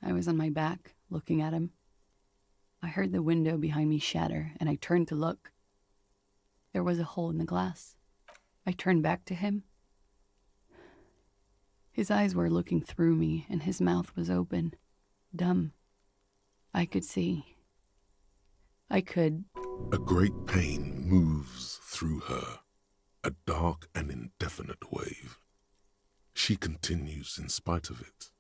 I was on my back, looking at him. I heard the window behind me shatter, and I turned to look. There was a hole in the glass. I turned back to him. His eyes were looking through me, and his mouth was open. Dumb. I could see. I could... A great pain moves through her, a dark and indefinite wave. She continues in spite of it.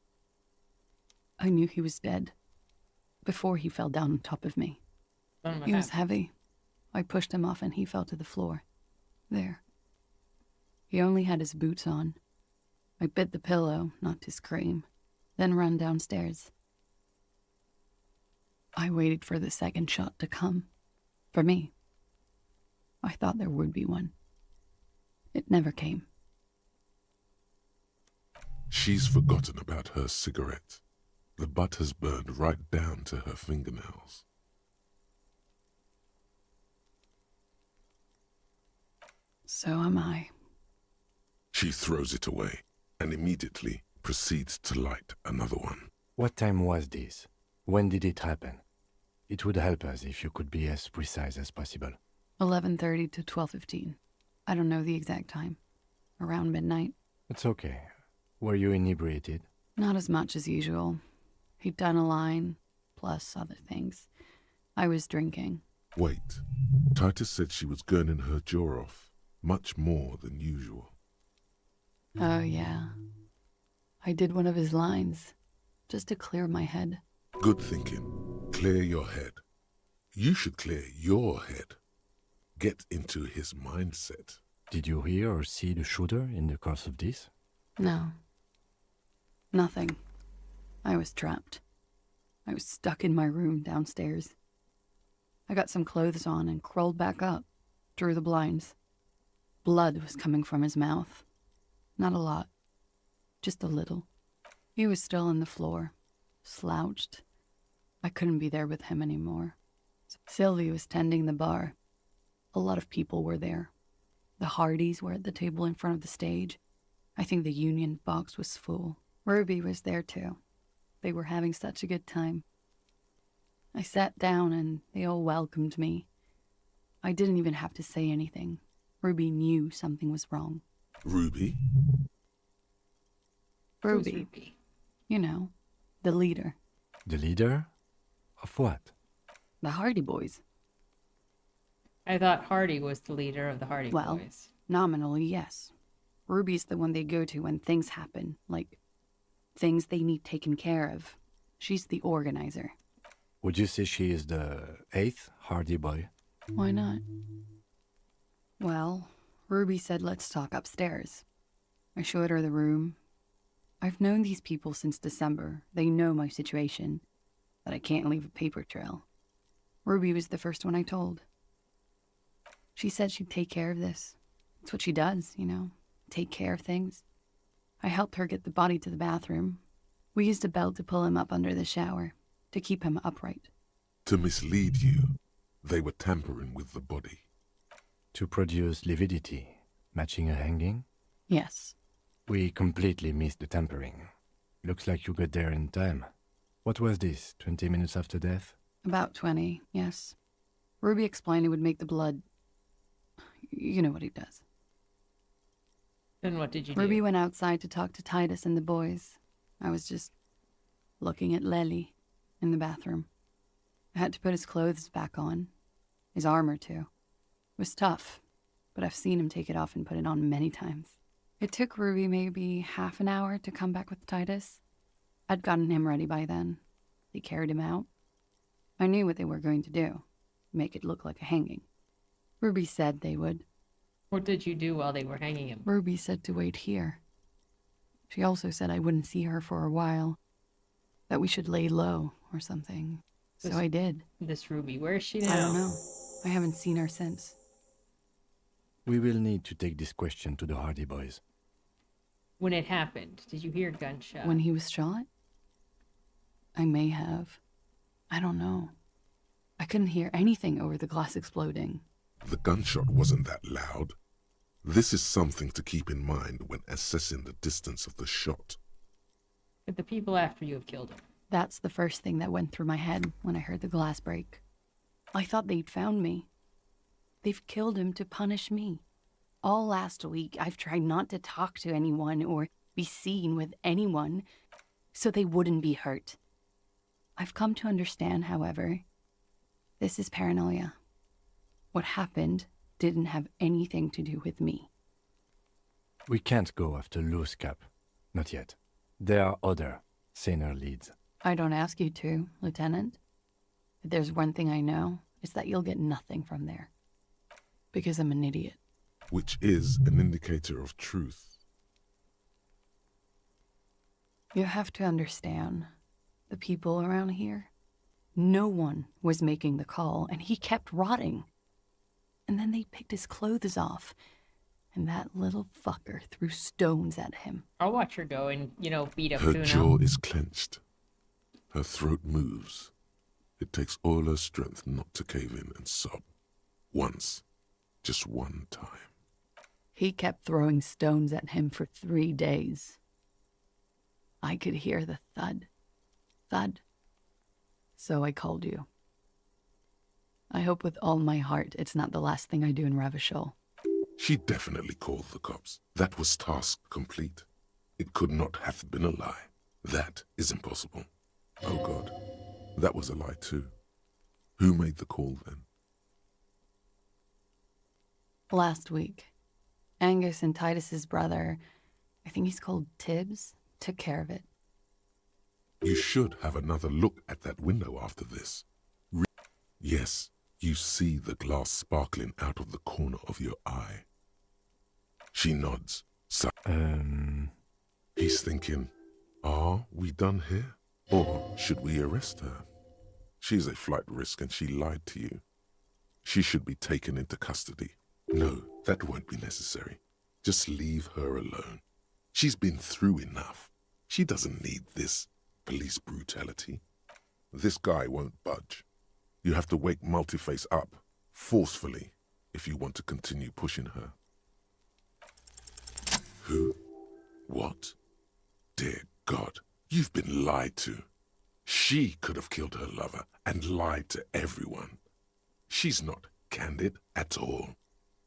I knew he was dead. Before he fell down on top of me. He was heavy. I pushed him off and he fell to the floor. There. He only had his boots on. I bit the pillow, not to scream, then ran downstairs. I waited for the second shot to come. For me. I thought there would be one. It never came. She's forgotten about her cigarette. The butt has burned right down to her fingernails. So am I. She throws it away and immediately proceeds to light another one. What time was this? When did it happen? It would help us if you could be as precise as possible. 11:30 to 12:15. I don't know the exact time. Around midnight. It's okay. Were you inebriated? Not as much as usual. He'd done a line, plus other things. I was drinking. Wait. Titus said she was gurning her jaw off, much more than usual. Oh, yeah. I did one of his lines, just to clear my head. Good thinking. Clear your head. You should clear your head. Get into his mindset. Did you hear or see the shooter in the course of this? No. Nothing. I was trapped. I was stuck in my room downstairs. I got some clothes on and crawled back up, drew the blinds. Blood was coming from his mouth. Not a lot, just a little. He was still on the floor, slouched. I couldn't be there with him anymore. Sylvie was tending the bar. A lot of people were there. The Hardys were at the table in front of the stage. I think the Union box was full. Ruby was there too. They were having such a good time. I sat down and they all welcomed me. I didn't even have to say anything. Ruby knew something was wrong. Ruby? Ruby. You know, the leader. The leader? Of what? The Hardy Boys. I thought Hardy was the leader of the Hardy Well, Boys. nominally, yes. Ruby's the one they go to when things happen, like things they need taken care of. She's the organizer. Would you say she is the 8th Hardy Boy? Why not? Well, Ruby said let's talk upstairs. I showed her the room. I've known these people since December. They know my situation, that I can't leave a paper trail. Ruby was the first one I told. She said she'd take care of this. It's what she does, you know, take care of things. I helped her get the body to the bathroom. We used a belt to pull him up under the shower, to keep him upright. To mislead you, they were tampering with the body. To produce lividity, matching a hanging? Yes. We completely missed the tampering. Looks like you got there in time. What was this, 20 minutes after death? About 20, yes. Ruby explained it would make the blood... You know what he does. Then what did you Ruby do? went outside to talk to Titus and the boys. I was just looking at Lely in the bathroom. I had to put his clothes back on. His armor, too. It was tough, but I've seen him take it off and put it on many times. It took Ruby maybe half an hour to come back with Titus. I'd gotten him ready by then. They carried him out. I knew what they were going to do. Make it look like a hanging. Ruby said they would. What did you do while they were hanging him? Ruby said to wait here. She also said I wouldn't see her for a while. That we should lay low or something. So I did. This Ruby, where is she now? I don't know. I haven't seen her since. We will need to take this question to the Hardy Boys. When it happened, did you hear a gunshot? When he was shot? I may have. I don't know. I couldn't hear anything over the glass exploding. The gunshot wasn't that loud. This is something to keep in mind when assessing the distance of the shot. But the people after you have killed him. That's the first thing that went through my head when I heard the glass break. I thought they'd found me. They've killed him to punish me. All last week, I've tried not to talk to anyone or be seen with anyone so they wouldn't be hurt. I've come to understand, however, this is paranoia. What happened didn't have anything to do with me. We can't go after Loose Cap. Not yet. There are other, saner leads. I don't ask you to, Lieutenant. If there's one thing I know, it's that you'll get nothing from there. Because I'm an idiot. Which is an indicator of truth. You have to understand, the people around here, no one was making the call, and he kept rotting. And then they picked his clothes off, and that little fucker threw stones at him. I'll watch her go and, beat up Her Kuno. jaw is clenched. Her throat moves. It takes all her strength not to cave in and sob. Once. Just one time. He kept throwing stones at him for 3 days. I could hear the thud. Thud. So I called you. I hope with all my heart it's not the last thing I do in Ravishol. She definitely called the cops. That was task complete. It could not have been a lie. That is impossible. Oh God, that was a lie too. Who made the call then? Last week, Angus and Titus's brother, I think he's called Tibbs, took care of it. You should have another look at that window after this. Yes, you see the glass sparkling out of the corner of your eye. She nods. He's thinking, are we done here? Or should we arrest her? She's a flight risk and she lied to you. She should be taken into custody. No, that won't be necessary. Just leave her alone. She's been through enough. She doesn't need this police brutality. This guy won't budge. You have to wake Multiface up, forcefully, if you want to continue pushing her. Who? What? Dear God, you've been lied to. She could have killed her lover and lied to everyone. She's not candid at all.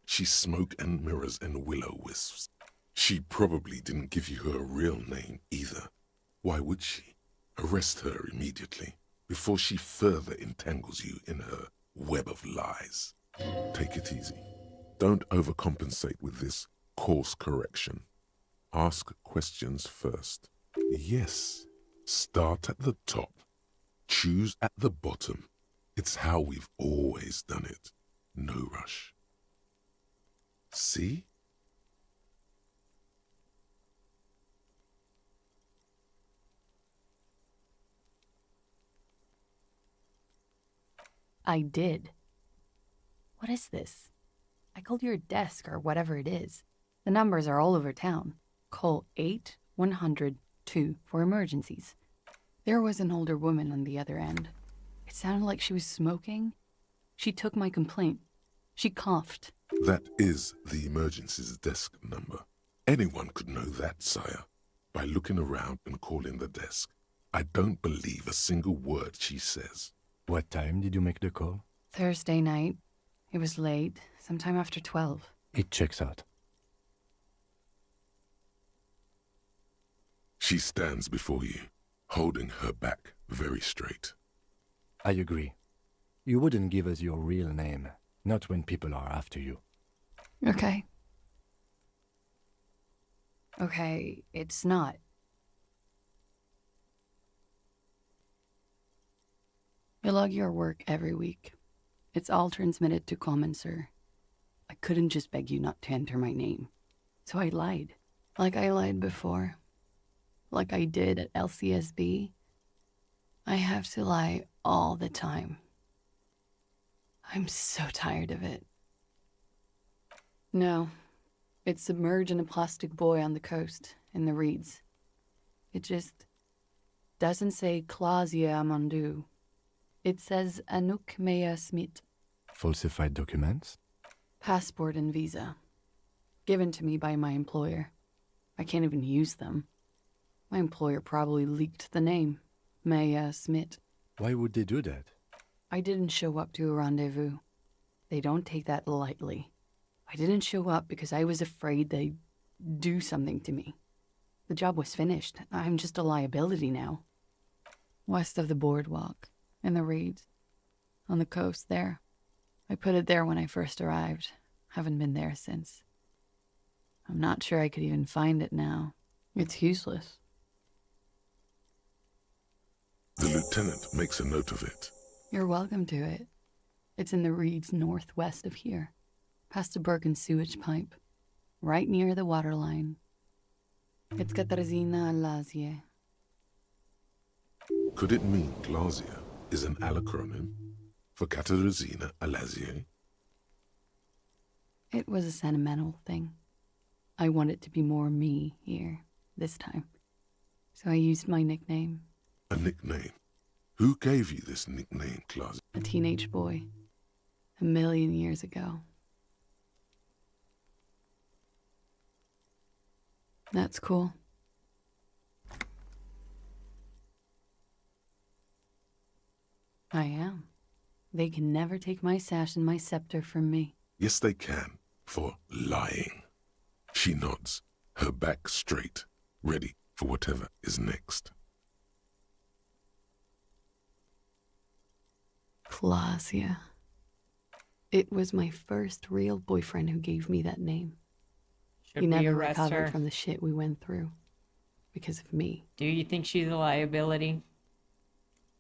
She's smoke and mirrors and will-o-wisps. She probably didn't give you her real name either. Why would she? Arrest her immediately, before she further entangles you in her web of lies. Take it easy. Don't overcompensate with this course correction. Ask questions first. Yes, start at the top. Choose at the bottom. It's how we've always done it. No rush. See? I did. What is this? I called your desk or whatever it is. The numbers are all over town. Call 8-100-2 for emergencies. There was an older woman on the other end. It sounded like she was smoking. She took my complaint. She coughed. That is the emergencies desk number. Anyone could know that, sire, by looking around and calling the desk. I don't believe a single word she says. What time did you make the call? Thursday night. It was late, sometime after 12. It checks out. She stands before you, holding her back very straight. I agree. You wouldn't give us your real name, not when people are after you. Okay. Okay, it's not. You log your work every week. It's all transmitted to Common, sir. I couldn't just beg you not to enter my name. So I lied. Like I lied before. Like I did at LCSB. I have to lie all the time. I'm so tired of it. No. It's submerged in a plastic buoy on the coast, in the reeds. It just doesn't say Clausia Amandu. It says Anouk Mea Smith. Falsified documents? Passport and visa. Given to me by my employer. I can't even use them. My employer probably leaked the name. Mea Smith. Why would they do that? I didn't show up to a rendezvous. They don't take that lightly. I didn't show up because I was afraid they'd do something to me. The job was finished. I'm just a liability now. West of the boardwalk, in the reeds, on the coast there. I put it there when I first arrived. Haven't been there since. I'm not sure I could even find it now. It's useless. The lieutenant makes a note of it. You're welcome to it. It's in the reeds northwest of here, past a broken sewage pipe, right near the waterline. It's Katarzyna Alazie. Could it mean Clausia is an alacronym for Katarzyna Alazie? It was a sentimental thing. I wanted to be more me here, this time. So I used my nickname. A nickname? Who gave you this nickname, Clausia? A teenage boy. 1,000,000 years ago. That's cool. I am. They can never take my sash and my scepter from me. Yes, they can, for lying. She nods, her back straight, ready for whatever is next. Clausia. It was my first real boyfriend who gave me that name. Should He we never arrest recovered her? from the shit we went through. Because of me. Do you think she's a liability?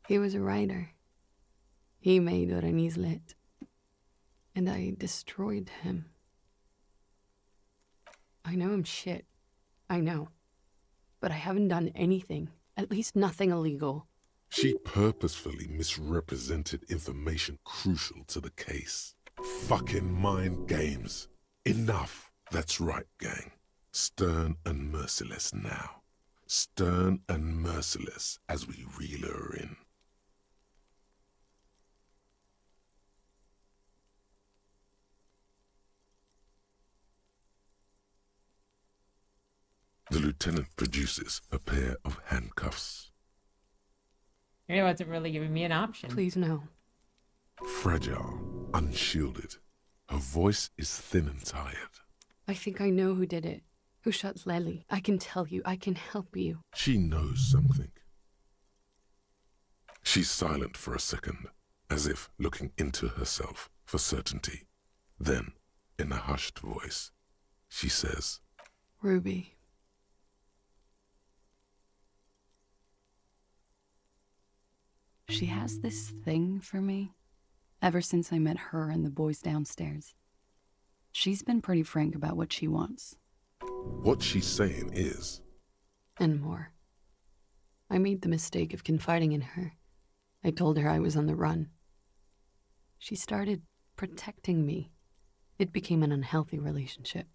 He was a writer. He made Orenislet. And I destroyed him. I know I'm shit. I know. But I haven't done anything. At least nothing illegal. She purposefully misrepresented information crucial to the case. fucking mind games. Enough. That's right, gang. Stern and merciless now. Stern and merciless as we reel her in. The lieutenant produces a pair of handcuffs. He wasn't really giving me an option. Please, no. Fragile, unshielded. Her voice is thin and tired. I think I know who did it. Who shot Lely. I can tell you. I can help you. She knows something. She's silent for a second, as if looking into herself for certainty. Then, in a hushed voice, she says, Ruby. She has this thing for me, ever since I met her and the boys downstairs. She's been pretty frank about what she wants. What she's saying is... And more. I made the mistake of confiding in her. I told her I was on the run. She started protecting me. It became an unhealthy relationship.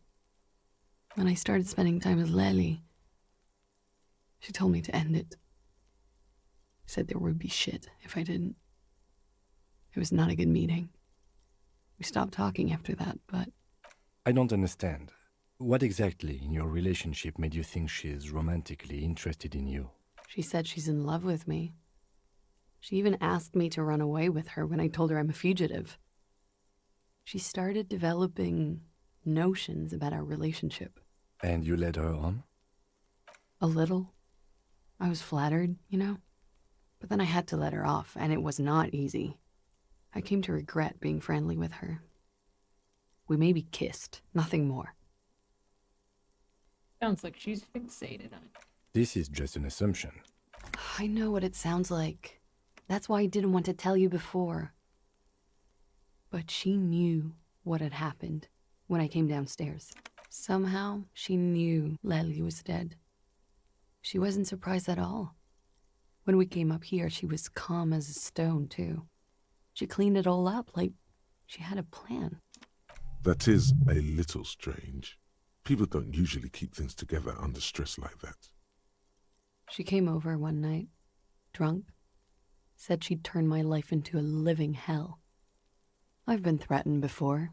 When I started spending time with Lely, she told me to end it. Said there would be shit if I didn't. It was not a good meeting. We stopped talking after that, but... I don't understand. What exactly in your relationship made you think she is romantically interested in you? She said she's in love with me. She even asked me to run away with her when I told her I'm a fugitive. She started developing notions about our relationship. And you led her on? A little. I was flattered, you know? But then I had to let her off, and it was not easy. I came to regret being friendly with her. We maybe kissed, nothing more. Sounds like she's fixated on it. This is just an assumption. I know what it sounds like. That's why I didn't want to tell you before. But she knew what had happened when I came downstairs. Somehow, she knew Lely was dead. She wasn't surprised at all. When we came up here, she was calm as a stone, too. She cleaned it all up like she had a plan. That is a little strange. People don't usually keep things together under stress like that. She came over one night, drunk, said she'd turn my life into a living hell. I've been threatened before,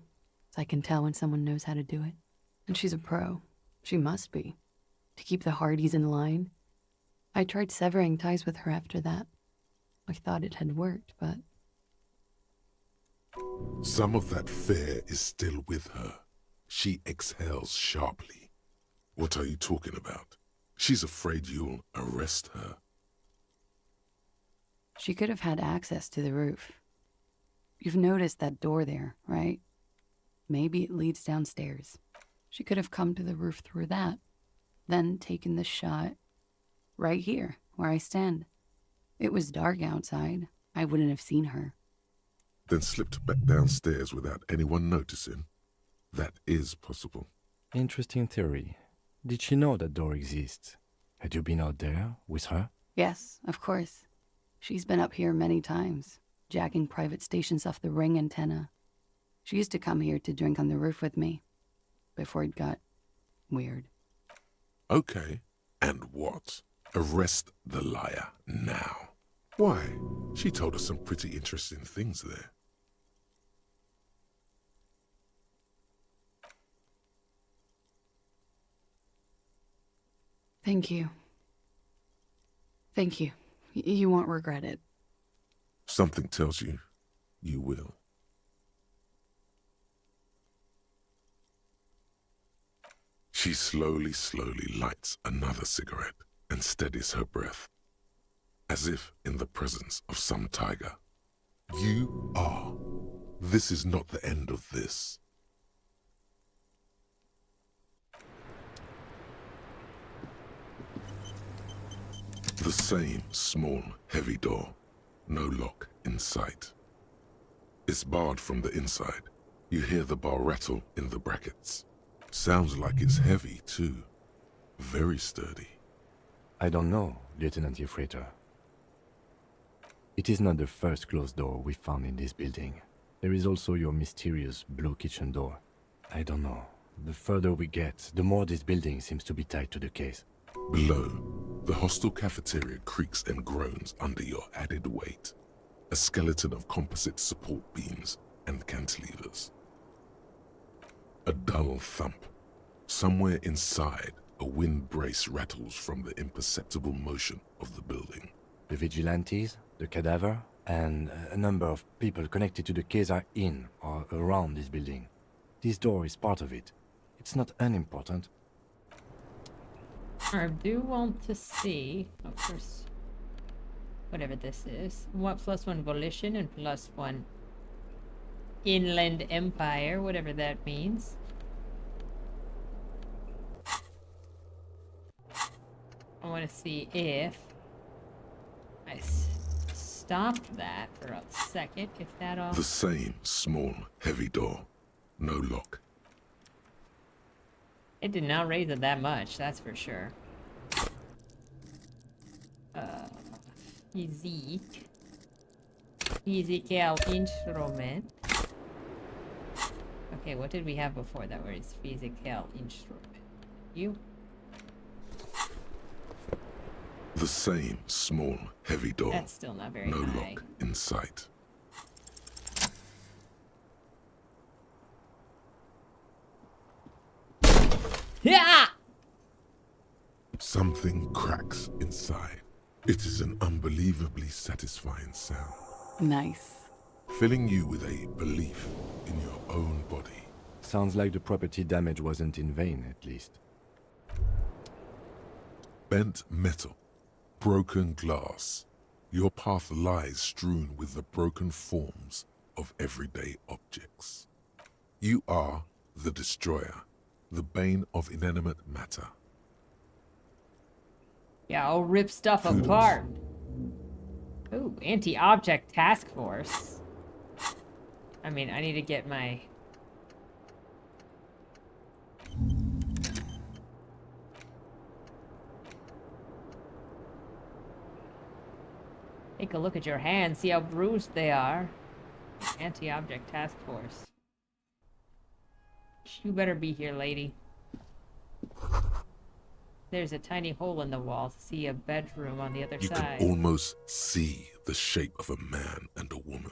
so I can tell when someone knows how to do it. And she's a pro. She must be. To keep the Hardys in line. I tried severing ties with her after that. I thought it had worked, but... Some of that fear is still with her. She exhales sharply. What are you talking about? She's afraid you'll arrest her. She could have had access to the roof. You've noticed that door there, right? Maybe it leads downstairs. She could have come to the roof through that, then taken the shot right here, where I stand. It was dark outside. I wouldn't have seen her. Then slipped back downstairs without anyone noticing. That is possible. Interesting theory. Did she know that door exists? Had you been out there with her? Yes, of course. She's been up here many times, jacking private stations off the ring antenna. She used to come here to drink on the roof with me, before it got weird. Okay, and what? Arrest the liar now. Why? She told us some pretty interesting things there. Thank you. Thank you. You won't regret it. Something tells you, you will. She slowly lights another cigarette and steadies her breath, as if in the presence of some tiger. You are. This is not the end of this. The same small, heavy door. No lock in sight. It's barred from the inside. You hear the bar rattle in the brackets. Sounds like it's heavy, too. Very sturdy. I don't know, Lieutenant Yefreiter. It is not the first closed door we found in this building. There is also your mysterious blue kitchen door. I don't know. The further we get, the more this building seems to be tied to the case. Below, the hostel cafeteria creaks and groans under your added weight. A skeleton of composite support beams and cantilevers. A dull thump. Somewhere inside, a wind brace rattles from the imperceptible motion of the building. The vigilantes, the cadaver, and a number of people connected to the case are in or around this building. This door is part of it. It's not unimportant. I do want to see, of course, whatever this is. What +1 volition and +1 inland empire, whatever that means. I want to see if I stopped that for a second, if that all... The same small, heavy door. No lock. It did not raise it that much, that's for sure. Physical instrument. Okay, what did we have before that was physical instrument? You? The same small, heavy door. That's still not very no high. lock in sight. Yeah! Something cracks inside. It is an unbelievably satisfying sound, Nice. filling you with a belief in your own body. Sounds like the property damage wasn't in vain, at least. Bent metal, broken glass. Your path lies strewn with the broken forms of everyday objects. You are the destroyer, the bane of inanimate matter. Yeah, I'll rip stuff apart. Ooh, anti-object task force. I mean, I need to get my... Take a look at your hands, see how bruised they are. Anti-object task force. You better be here, lady. There's a tiny hole in the wall to see a bedroom on the other You side. can almost see the shape of a man and a woman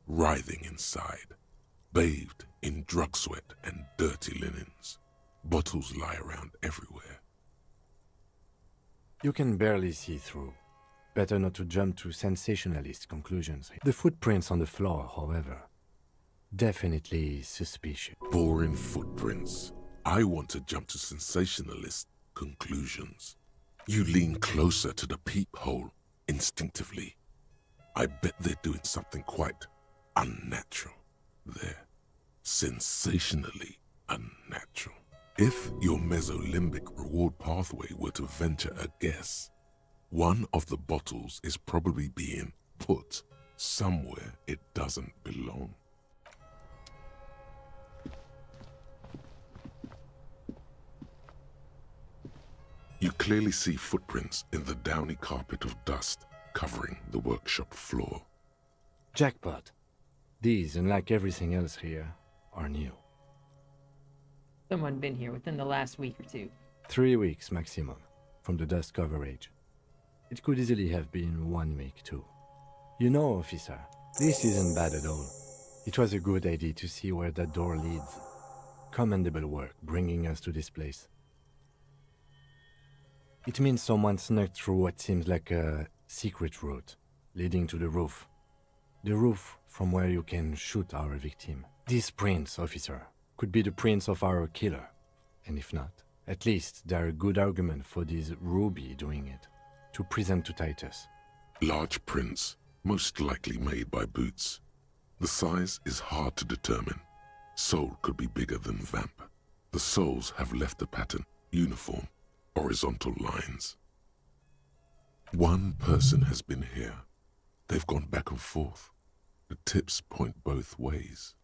writhing inside, bathed in drug sweat and dirty linens. Bottles lie around everywhere. You can barely see through. Better not to jump to sensationalist conclusions. The footprints on the floor, however, definitely suspicious. Boring footprints. I want to jump to sensationalist conclusions. You lean closer to the peephole instinctively. I bet they're doing something quite unnatural there. Sensationally unnatural. If your mesolimbic reward pathway were to venture a guess, one of the bottles is probably being put somewhere it doesn't belong. You clearly see footprints in the downy carpet of dust covering the workshop floor. Jackpot. These, unlike everything else here, are new. Someone been here within the last week or two. 3 weeks maximum, from the dust coverage. It could easily have been 1 week too. You know, officer, this isn't bad at all. It was a good idea to see where that door leads. Commendable work bringing us to this place. It means someone snuck through what seems like a secret route, leading to the roof. The roof from where you can shoot our victim. These prints, officer, could be the prints of our killer. And if not, at least they're a good argument for this Ruby doing it, to present to Titus. Large prints, most likely made by boots. The size is hard to determine. Sole could be bigger than vamp. The soles have left a pattern, uniform, horizontal lines. One person has been here. They've gone back and forth. The tips point both ways.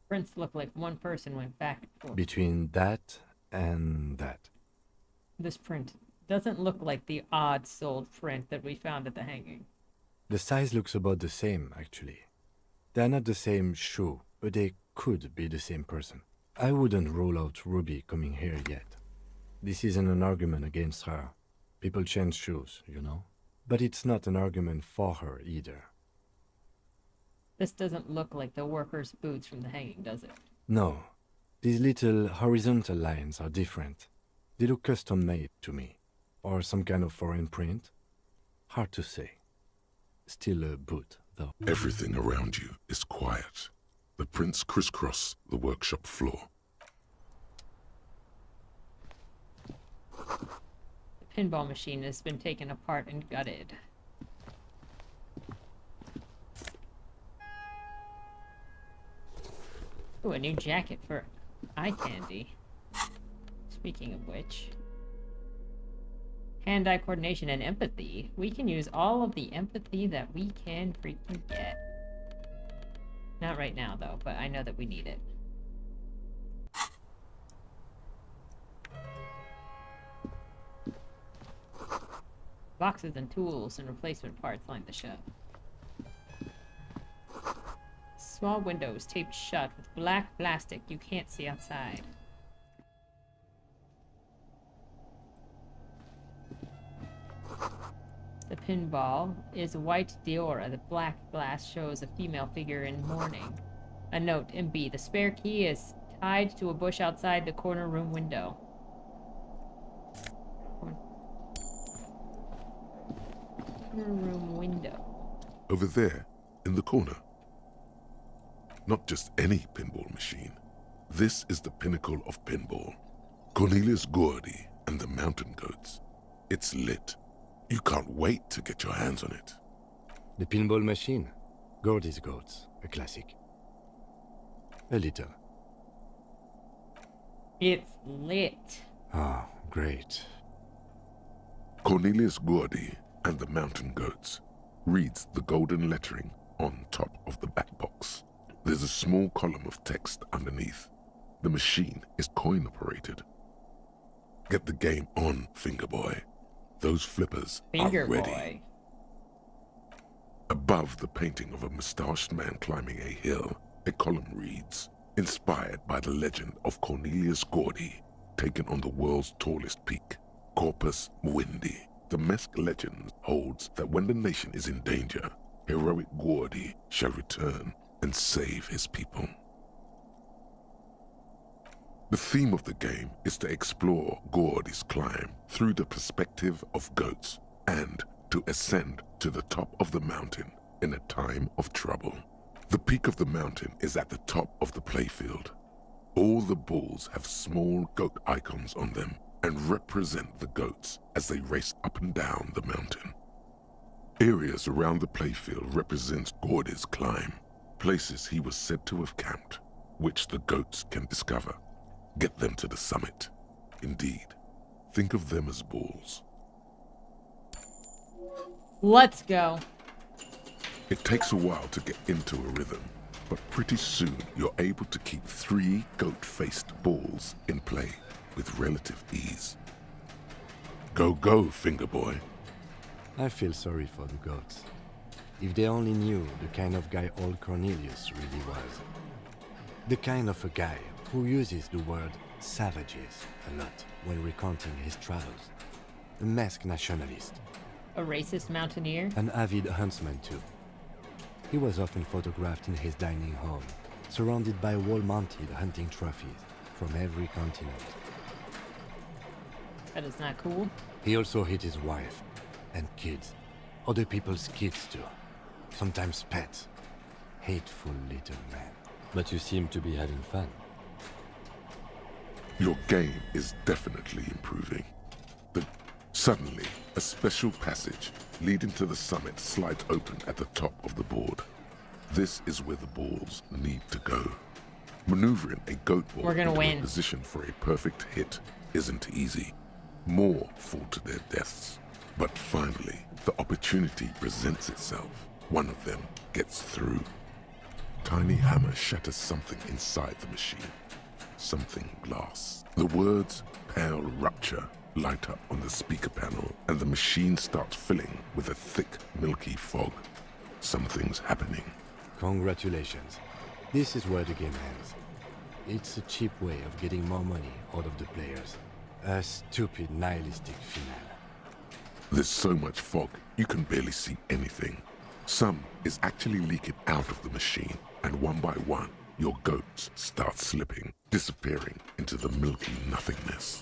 Prints look like one person went back and forth. Between that and that. This print doesn't look like the odd-soled print that we found at the hanging. The size looks about the same, actually. They're not the same shoe, but they could be the same person. I wouldn't rule out Ruby coming here yet. This isn't an argument against her. People change shoes, you know? But it's not an argument for her either. This doesn't look like the worker's boots from the hanging, does it? No. These little horizontal lines are different. They look custom-made to me. Or some kind of foreign print. Hard to say. Still a boot, though. Everything around you is quiet. The prints crisscross the workshop floor. The pinball machine has been taken apart and gutted. Ooh, a new jacket for eye candy. Speaking of which... hand-eye coordination and empathy. We can use all of the empathy that we can freaking get. Not right now, though, but I know that we need it. Boxes and tools and replacement parts line the shelf. Small windows taped shut with black plastic you can't see outside. The pinball is white Diora. The black glass shows a female figure in mourning. A note, MB. The spare key is tied to a bush outside the corner room window. Corner room window. Over there, in the corner. Not just any pinball machine. This is the pinnacle of pinball. Cornelius Gordy and the Mountain Goats. It's lit. You can't wait to get your hands on it. The pinball machine. Gordy's Goats. A classic. A little. It's lit. Ah, great. Cornelius Gordy and the Mountain Goats reads the golden lettering on top of the back box. There's a small column of text underneath. The machine is coin-operated. Get the game on, Finger Boy. Those flippers Finger are ready. Boy. Above the painting of a mustached man climbing a hill, a column reads, inspired by the legend of Cornelius Gordy, taken on the world's tallest peak, Corpus Muindi. The Mesk legend holds that when the nation is in danger, heroic Gordy shall return and save his people. The theme of the game is to explore Gordy's climb through the perspective of goats and to ascend to the top of the mountain in a time of trouble. The peak of the mountain is at the top of the playfield. All the balls have small goat icons on them and represent the goats as they race up and down the mountain. Areas around the playfield represent Gordy's climb, places he was said to have camped, which the goats can discover. Get them to the summit. Indeed, think of them as balls. Let's go. It takes a while to get into a rhythm, but pretty soon you're able to keep 3 goat-faced balls in play with relative ease. Go, go, Finger Boy. I feel sorry for the goats. If they only knew the kind of guy old Cornelius really was. The kind of a guy who uses the word savages a lot when recounting his travels. A masked nationalist. A racist mountaineer? An avid huntsman too. He was often photographed in his dining hall, surrounded by wall-mounted hunting trophies from every continent. That is not cool. He also hit his wife and kids. Other people's kids too. Sometimes pets. Hateful little man. But you seem to be having fun. Your game is definitely improving. Suddenly, a special passage leading to the summit slides open at the top of the board. This is where the balls need to go. Maneuvering a goat ball into a position for a perfect hit isn't easy. More fall to their deaths. But finally, the opportunity presents itself. One of them gets through. Tiny hammer shatters something inside the machine. Something glass. The words "pale rupture" light up on the speaker panel, and the machine starts filling with a thick, milky fog. Something's happening. Congratulations. This is where the game ends. It's a cheap way of getting more money out of the players. A stupid, nihilistic finale. There's so much fog, you can barely see anything. Some is actually leaking out of the machine, and one by one, your goats start slipping, disappearing into the milky nothingness.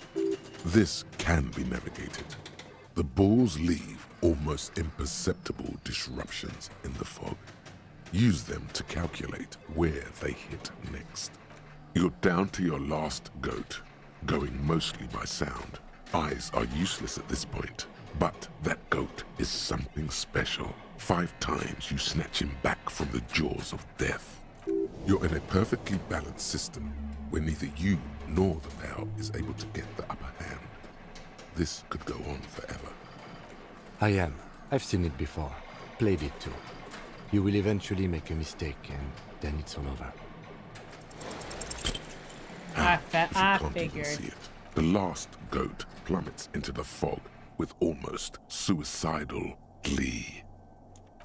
This can be navigated. The balls leave almost imperceptible disruptions in the fog. Use them to calculate where they hit next. You're down to your last goat, going mostly by sound. Eyes are useless at this point, but that goat is something special. 5 times you snatch him back from the jaws of death. You're in a perfectly balanced system where neither you nor the bow is able to get the upper hand. This could go on forever. I am. I've seen it before. Played it too. You will eventually make a mistake and then it's all over. I If you can't even figured. see it, the last goat plummets into the fog with almost suicidal glee.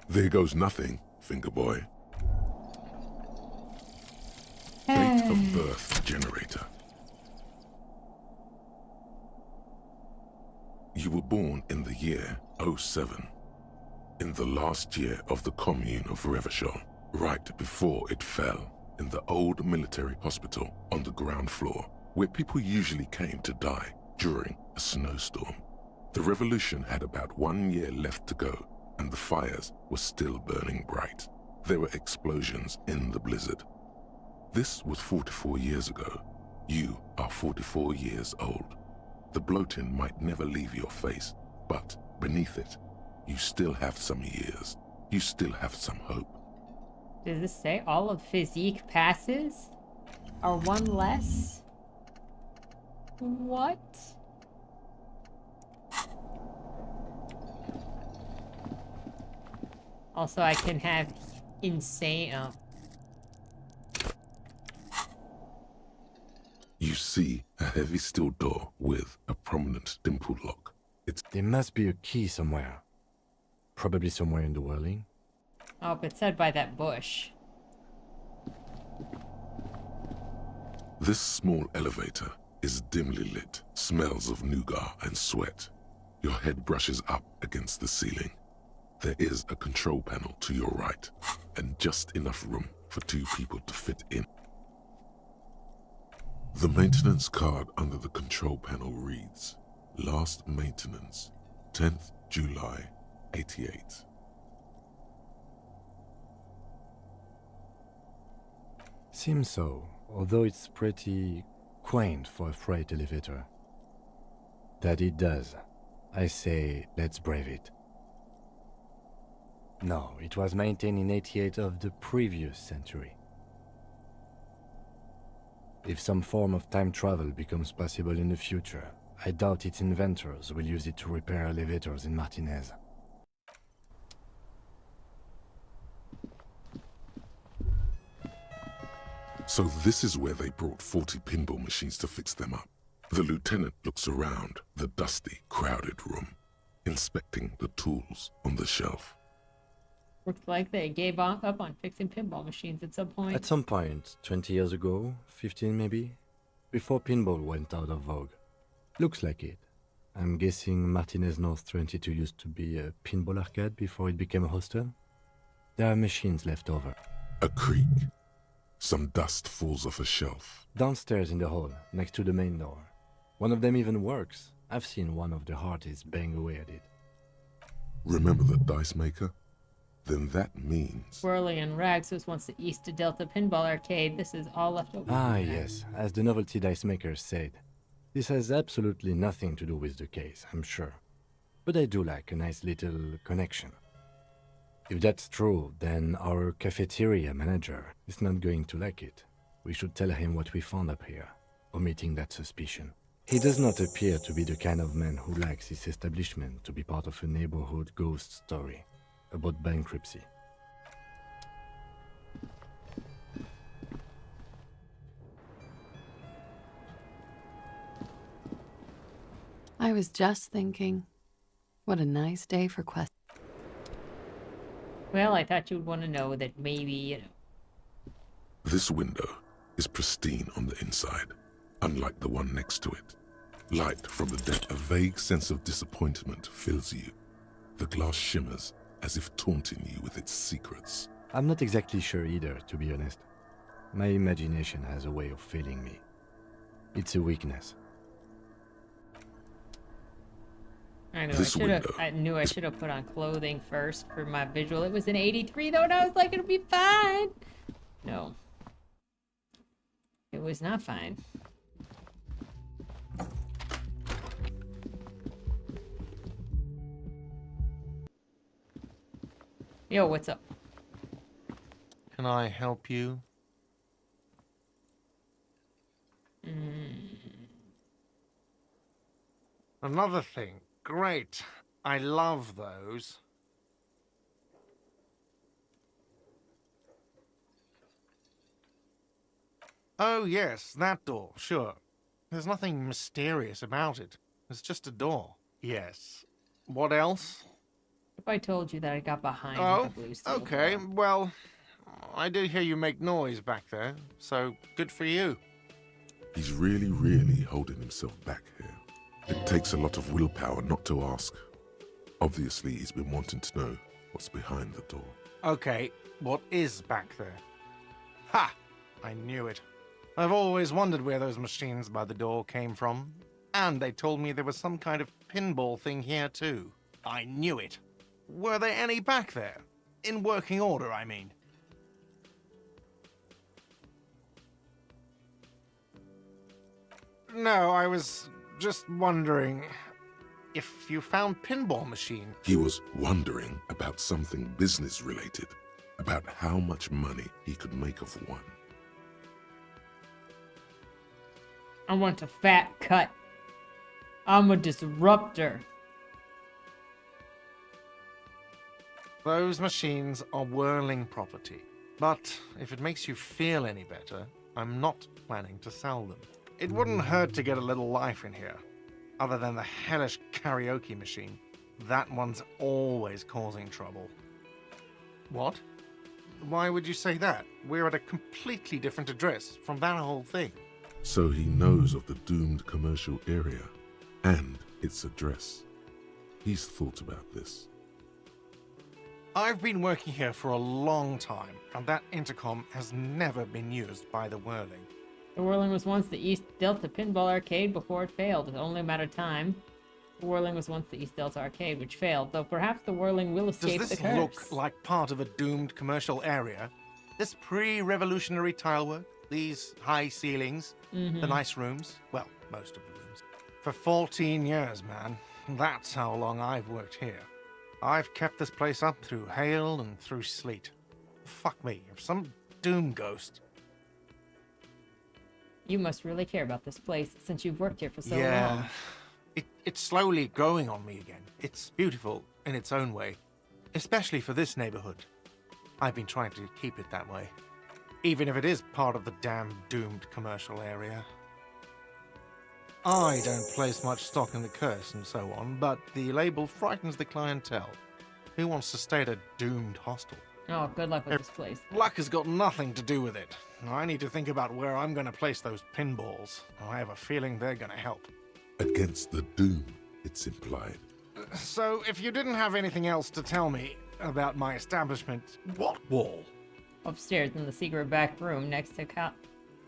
There goes nothing, finger boy. Date of birth generator. You were born in the year 07, in the last year of the commune of Revachol, right before it fell, in the old military hospital on the ground floor, where people usually came to die during a snowstorm. The revolution had about 1 year left to go, and the fires were still burning bright. There were explosions in the blizzard. This was 44 years ago. You are 44 years old. The bloating might never leave your face, but beneath it, you still have some years. You still have some hope. Does this say all of physique passes? Or one less? What? Also, I can have insane... You see a heavy steel door with a prominent dimple lock. There must be a key somewhere. Probably somewhere in the whirling. Oh, but said by that bush. This small elevator is dimly lit, smells of nougat and sweat. Your head brushes up against the ceiling. There is a control panel to your right, and just enough room for 2 people to fit in. The maintenance card under the control panel reads, Last maintenance, 10th July, 88. Seems so, although it's pretty quaint for a freight elevator. That it does. I say, let's brave it. No, it was maintained in 88 of the previous century. If some form of time travel becomes possible in the future, I doubt its inventors will use it to repair elevators in Martinez. So this is where they brought 40 pinball machines to fix them up. The lieutenant looks around the dusty, crowded room, inspecting the tools on the shelf. Looked like they gave up on fixing pinball machines at some point. At some point, 20 years ago, 15 maybe, before pinball went out of vogue. Looks like it. I'm guessing Martinez North 22 used to be a pinball arcade before it became a hostel. There are machines left over. A creak. Some dust falls off a shelf. Downstairs in the hall, next to the main door. One of them even works. I've seen one of the hearties bang away at it. Remember the dice maker? Then that means... Whirly and Rags was once the East Delta Pinball Arcade. This is all left over. Ah, yes, as the novelty dice makers said. This has absolutely nothing to do with the case, I'm sure. But I do like a nice little connection. If that's true, then our cafeteria manager is not going to like it. We should tell him what we found up here, omitting that suspicion. He does not appear to be the kind of man who likes his establishment to be part of a neighborhood ghost story about bankruptcy. I was just thinking, what a nice day for quest. Well, I thought you'd want to know that maybe, you know. This window is pristine on the inside, unlike the one next to it. Light from the deck, a vague sense of disappointment fills you. The glass shimmers as if taunting you with its secrets. I'm not exactly sure either, to be honest. My imagination has a way of failing me. It's a weakness. I know. This window I knew I should have put on clothing first for my visual. It was an 83 though, and I was like, it'll be fine. No. It was not fine. Yo, what's up? Can I help you? Another thing. Great. I love those. Oh, yes, that door, sure. There's nothing mysterious about it. It's just a door. Yes. What else? If I told you that I got behind Oh, the blue steel okay. door. Well, I did hear you make noise back there, so good for you. He's really holding himself back here. It takes a lot of willpower not to ask. Obviously, he's been wanting to know what's behind the door. Okay, what is back there? Ha! I knew it. I've always wondered where those machines by the door came from. And they told me there was some kind of pinball thing here too. I knew it. Were there any back there? In working order, I mean. No, I was just wondering if you found pinball machine. He was wondering about something business-related, about how much money he could make of one. I want a fat cut. I'm a disruptor. Those machines are whirling property. But if it makes you feel any better, I'm not planning to sell them. It wouldn't hurt to get a little life in here. Other than the hellish karaoke machine. That one's always causing trouble. What? Why would you say that? We're at a completely different address from that whole thing. So he knows of the doomed commercial area and its address. He's thought about this. I've been working here for a long time, and that intercom has never been used by the Whirling. The Whirling was once the East Delta Pinball Arcade before it failed. It was only a matter of time. The Whirling was once the East Delta Arcade, which failed, though perhaps the Whirling will escape Does the this curse. look like part of a doomed commercial area? This pre-revolutionary tilework, these high ceilings, the nice rooms, well, most of the rooms. For 14 years, man. That's how long I've worked here. I've kept this place up through hail and through sleet. Fuck me, if some doom ghost... You must really care about this place, since you've worked here for so long. Yeah, it's slowly growing on me again. It's beautiful in its own way, especially for this neighborhood. I've been trying to keep it that way, even if it is part of the damn doomed commercial area. I don't place much stock in the curse and so on, but the label frightens the clientele. Who wants to stay at a doomed hostel? Oh, good luck with this place. Luck has got nothing to do with it. I need to think about where I'm going to place those pinballs. I have a feeling they're going to help. Against the doom, it's implied. So, if you didn't have anything else to tell me about my establishment, what wall? Upstairs in the secret back room next to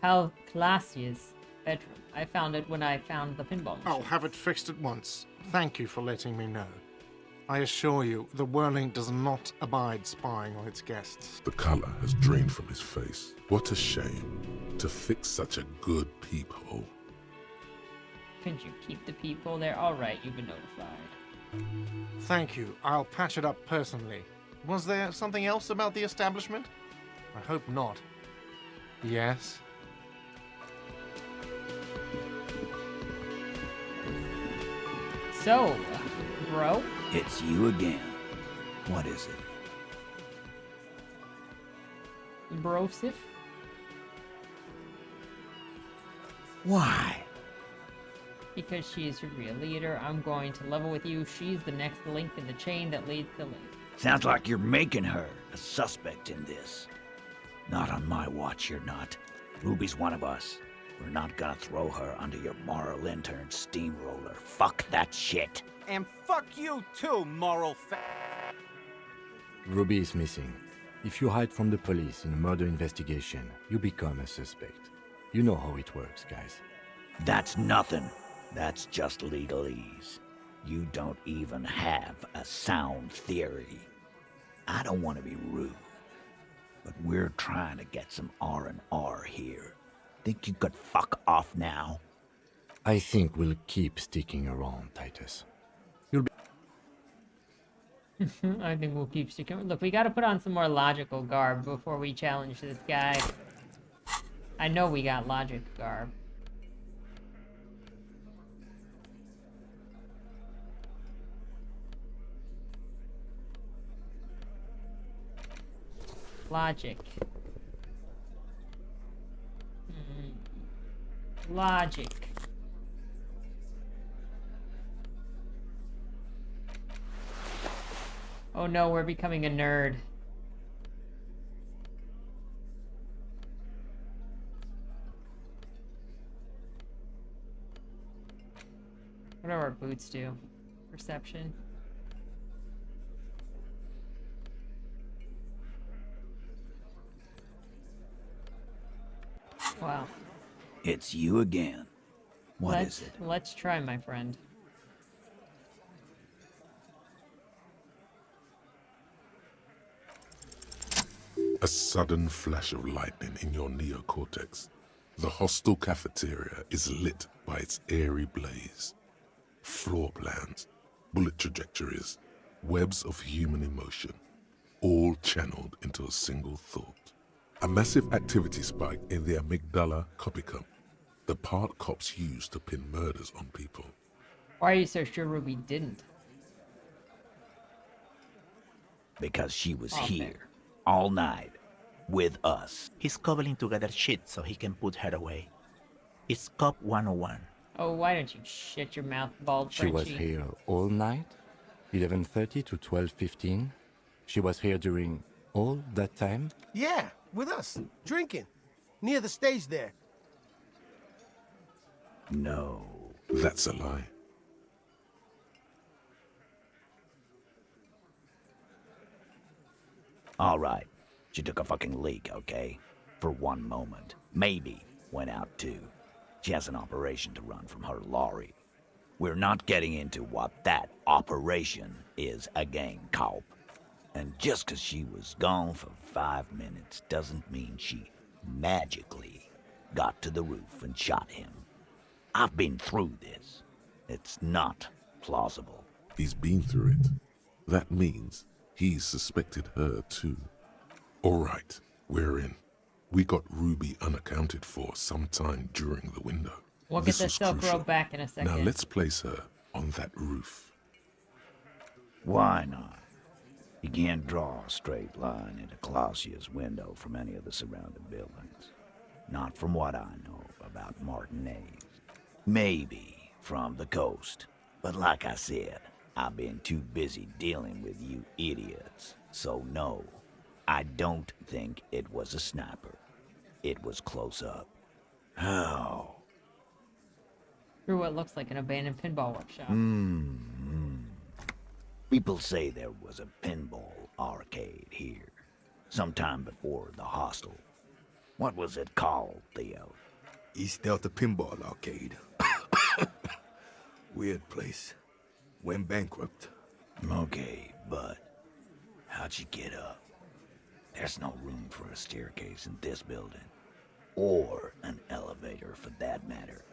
Hal Classia's bedroom. I found it when I found the pinball machine. I'll have it fixed at once. Thank you for letting me know. I assure you, the Whirling does not abide spying on its guests. The color has drained from his face. What a shame to fix such a good peephole. Couldn't you keep the people there? All right, you've been notified. Thank you. I'll patch it up personally. Was there something else about the establishment? I hope not. Yes? So, bro? It's you again. What is it? Brosif? Why? Because she is your real leader, I'm going to level with you. She's the next link in the chain that leads to Link. Sounds like you're making her a suspect in this. Not on my watch, you're not. Ruby's one of us. We're not gonna throw her under your moral intern steamroller. Fuck that shit. And fuck you too, moral Ruby is missing. If you hide from the police in a murder investigation, you become a suspect. You know how it works, guys. That's nothing. That's just legalese. You don't even have a sound theory. I don't want to be rude, but we're trying to get some R&R here. Think you could fuck off now? I think we'll keep sticking around, Titus. You'll be... I think we'll keep sticking. Look, we gotta put on some more logical garb before we challenge this guy. I know we got logic garb. Logic. Logic. Oh no, we're becoming a nerd. What do our boots do? Perception. Wow. It's you again. What is it? Let's try, my friend. A sudden flash of lightning in your neocortex. The hostel cafeteria is lit by its airy blaze. Floor plans, bullet trajectories, webs of human emotion, all channeled into a single thought. A massive activity spike in the amygdala copicum, the part cops use to pin murders on people. Why are you so sure Ruby didn't? Because she was here, all night, with us. He's cobbling together shit so he can put her away. It's Cop 101. Oh, why don't you shut your mouth, bald She Frenchie? was here all night? 11:30 to 12:15? She was here during all that time? Yeah, with us, drinking, near the stage there. No. That's a lie. All right. She took a fucking leak, okay? For one moment. Maybe went out too. She has an operation to run from her lorry. We're not getting into what that operation is again, Cop. And just 'cause she was gone for 5 minutes doesn't mean she magically got to the roof and shot him. I've been through this. It's not plausible. He's been through it. That means he's suspected her too. All right, we're in. We got Ruby unaccounted for sometime during the window. We'll get This the was Silk crucial. Road back in a second. Now let's place her on that roof. Why not? You can't draw a straight line into Clausia's window from any of the surrounding buildings. Not from what I know about Martinez. Maybe from the coast. But like I said, I've been too busy dealing with you idiots. So no, I don't think it was a sniper. It was close up. How? Through what looks like an abandoned pinball workshop. People say there was a pinball arcade here, sometime before the hostel. What was it called, Theo? East Delta Pinball Arcade. Weird place. Went bankrupt. Okay, but how'd you get up? There's no room for a staircase in this building. Or an elevator, for that matter.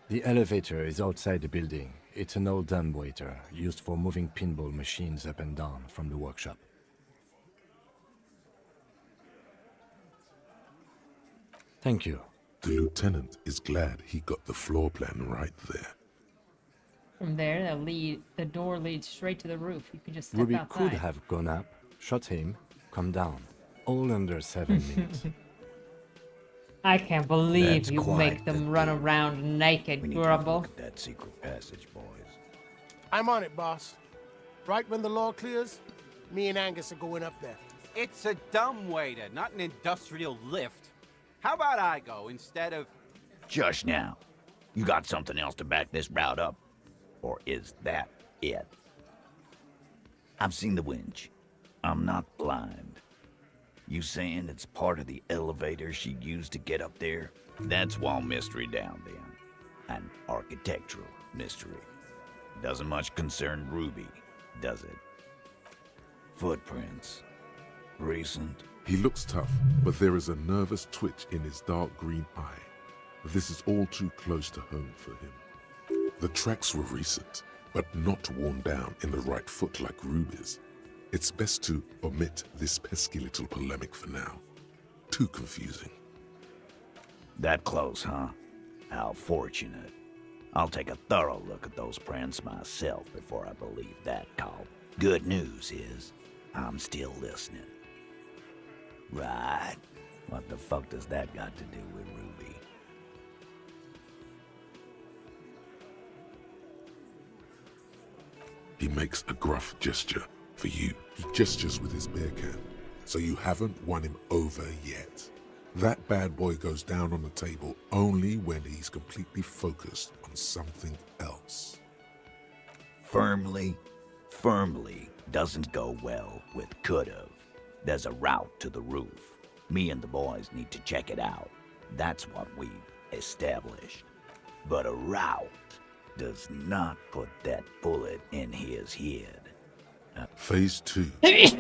The elevator is outside the building. It's an old dumbwaiter used for moving pinball machines up and down from the workshop. Thank you. The lieutenant is glad he got the floor plan right there. From there, the door leads straight to the roof. You can just step Ruby outside. could have gone up, shot him, come down. All under 7 minutes. I can't believe That's you quite make them run around naked, We need to Grubble. look at that secret passage, boys. I'm on it, boss. Right when the law clears, Me and Angus are going up there. It's a dumbwaiter, not an industrial lift. How about I go instead of... Just now. You got something else to back this route up? Or is that it? I've seen the winch. I'm not blind. You saying it's part of the elevator she used to get up there? That's wall mystery down then. An architectural mystery. Doesn't much concern Ruby, does it? Footprints. Recent. He looks tough, but there is a nervous twitch in his dark green eye. This is all too close to home for him. The tracks were recent, but not worn down in the right foot like Ruby's. It's best to omit this pesky little polemic for now. Too confusing. That close, huh? How fortunate. I'll take a thorough look at those prints myself before I believe that call. Good news is, I'm still listening. Right. What the fuck does that got to do with Ruby? He makes a gruff gesture. For you, he gestures with his beer can. So you haven't won him over yet. That bad boy goes down on the table only when he's completely focused on something else. Firmly doesn't go well with could've. There's a route to the roof. Me and the boys need to check it out. That's what we've established. But a route does not put that bullet in his head. Phase 2,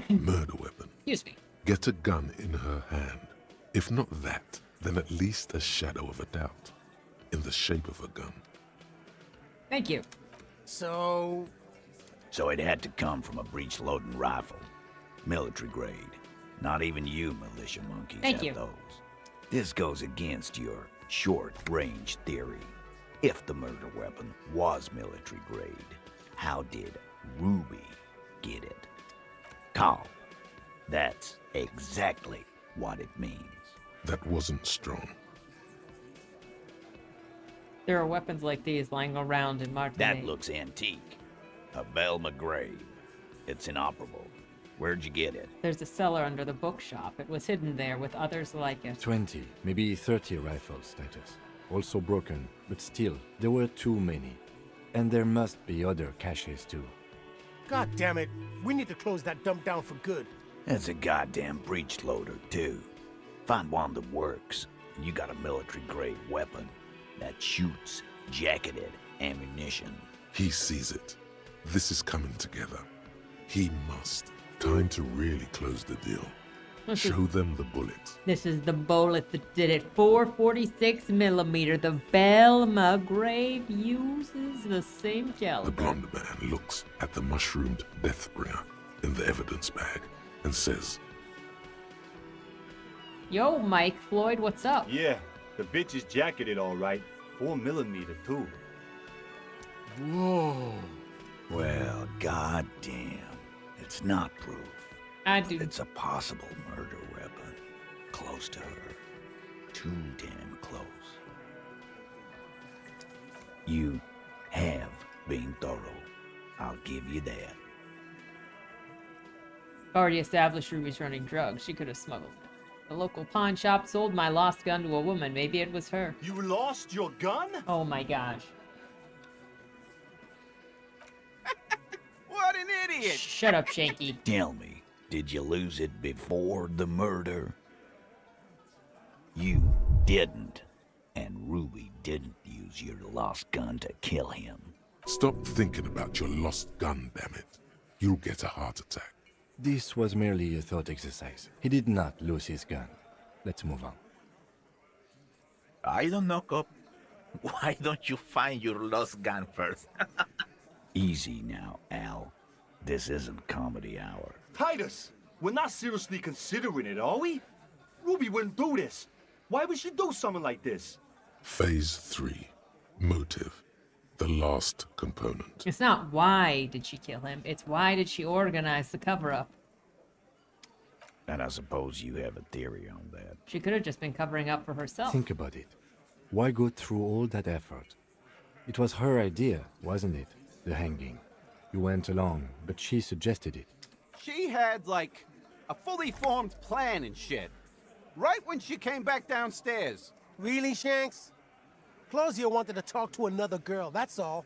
murder weapon. Excuse me. Get a gun in her hand. If not that, then at least a shadow of a doubt. In the shape of a gun. Thank you. So it had to come from a breech-loading rifle. Military grade. Not even you militia monkeys Thank have you. those. This goes against your short-range theory. If the murder weapon was military grade, how did Ruby get it? Call. That's exactly what it means. That wasn't strong. There are weapons like these lying around in Martinique. That looks antique. A Velma grave. It's inoperable. Where'd you get it? There's a cellar under the bookshop. It was hidden there with others like it. 20, maybe 30 rifles, Titus. Also broken, but still, there were too many. And there must be other caches too. God damn it. We need to close that dump down for good. That's a goddamn breech loader, too. Find one that works, and you got a military-grade weapon that shoots jacketed ammunition. He sees it. This is coming together. He must. Time to really close the deal. Show them the bullet. This is the bullet that did it. 446 millimeter. The Velma grave uses the same caliber. The blonde man looks at the mushroomed deathbringer in the evidence bag and says, Yo, Mike Floyd, what's up? Yeah, the bitch is jacketed all right. 4 millimeter too. Whoa. Well, goddamn. It's not proof. It's a possible murder weapon. Close to her. Too damn close. You have been thorough. I'll give you that. Already established Ruby's running drugs. She could have smuggled it. The local pawn shop sold my lost gun to a woman. Maybe it was her. You lost your gun? Oh my gosh. What an idiot! Shut up, Shanky. Tell me, did you lose it before the murder? You didn't. And Ruby didn't use your lost gun to kill him. Stop thinking about your lost gun, damn it. You'll get a heart attack. This was merely a thought exercise. He did not lose his gun. Let's move on. I don't know, Cop. Why don't you find your lost gun first? Easy now, Al. This isn't comedy hour. Titus, we're not seriously considering it, are we? Ruby wouldn't do this. Why would she do something like this? Phase 3. Motive. The last component. It's not why did she kill him. It's why did she organize the cover-up. And I suppose you have a theory on that. She could have just been covering up for herself. Think about it. Why go through all that effort? It was her idea, wasn't it? The hanging. You went along, but she suggested it. She had, like, a fully formed plan and shit. Right when she came back downstairs. Really, Shanks? Claudia wanted to talk to another girl, that's all.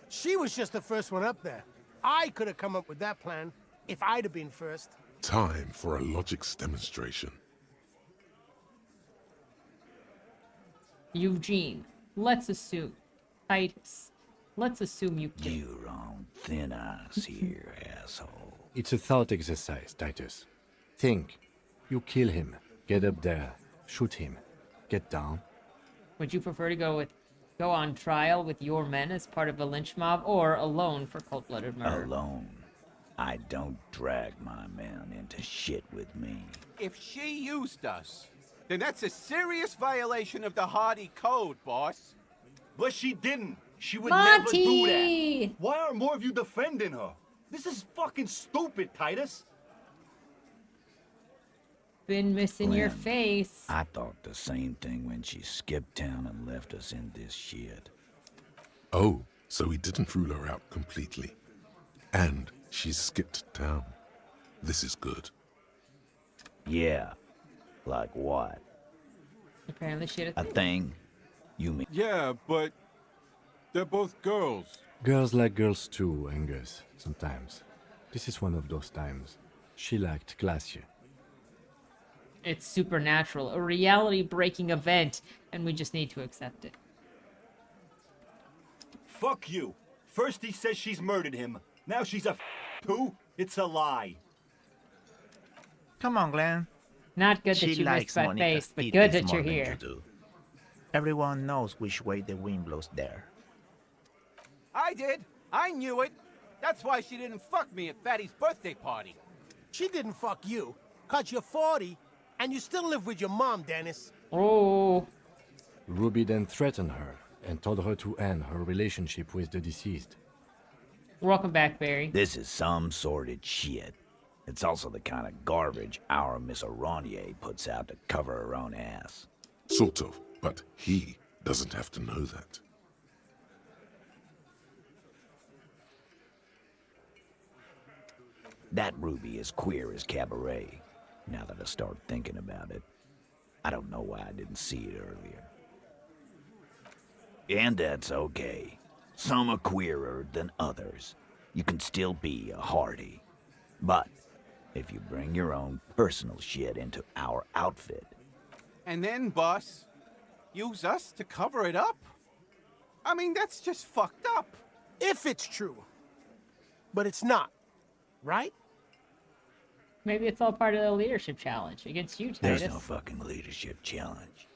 She was just the first one up there. I could have come up with that plan if I'd have been first. Time for a logics demonstration. Eugene, let's assume. Titus, let's assume you killed. You're on thin ice here, asshole. It's a thought exercise, Titus. Think. You kill him. Get up there. Shoot him. Get down. Would you prefer to go on trial with your men as part of a lynch mob, or alone for cold-blooded murder? Alone. I don't drag my men into shit with me. If she used us, then that's a serious violation of the Hardy Code, boss. But she didn't. She would Monty! never do that. Why aren't more of you defending her? This is fucking stupid, Titus. Been missing your Glenn, face. I thought the same thing when she skipped town and left us in this shit. Oh, so he didn't rule her out completely. And she skipped town. This is good. Yeah. Like what? Apparently she had A thing? You mean? Yeah, but they're both girls. Girls like girls too, Angus, sometimes. This is one of those times. She liked Glacier. It's supernatural, a reality-breaking event, and we just need to accept it. Fuck you. First he says she's murdered him. Now she's a too? It's a lie. Come on, Glenn. Not good that She you missed likes my Monica's face, but titties good that more you're than here. you do. Everyone knows which way the wind blows there. I did. I knew it. That's why she didn't fuck me at Fatty's birthday party. She didn't fuck you, 'cause you're 40, and you still live with your mom, Dennis. Oh. Ruby then threatened her and told her to end her relationship with the deceased. Welcome back, Barry. This is some sordid shit. It's also the kind of garbage our Miss Aronier puts out to cover her own ass. Sort of, but he doesn't have to know that. That Ruby is queer as cabaret, now that I start thinking about it. I don't know why I didn't see it earlier. And that's okay. Some are queerer than others. You can still be a Hardy. But if you bring your own personal shit into our outfit... And then, boss, use us to cover it up? I mean, that's just fucked up. If it's true. But it's not. Right? Maybe it's all part of the leadership challenge against you, Titus. There's no fucking leadership challenge.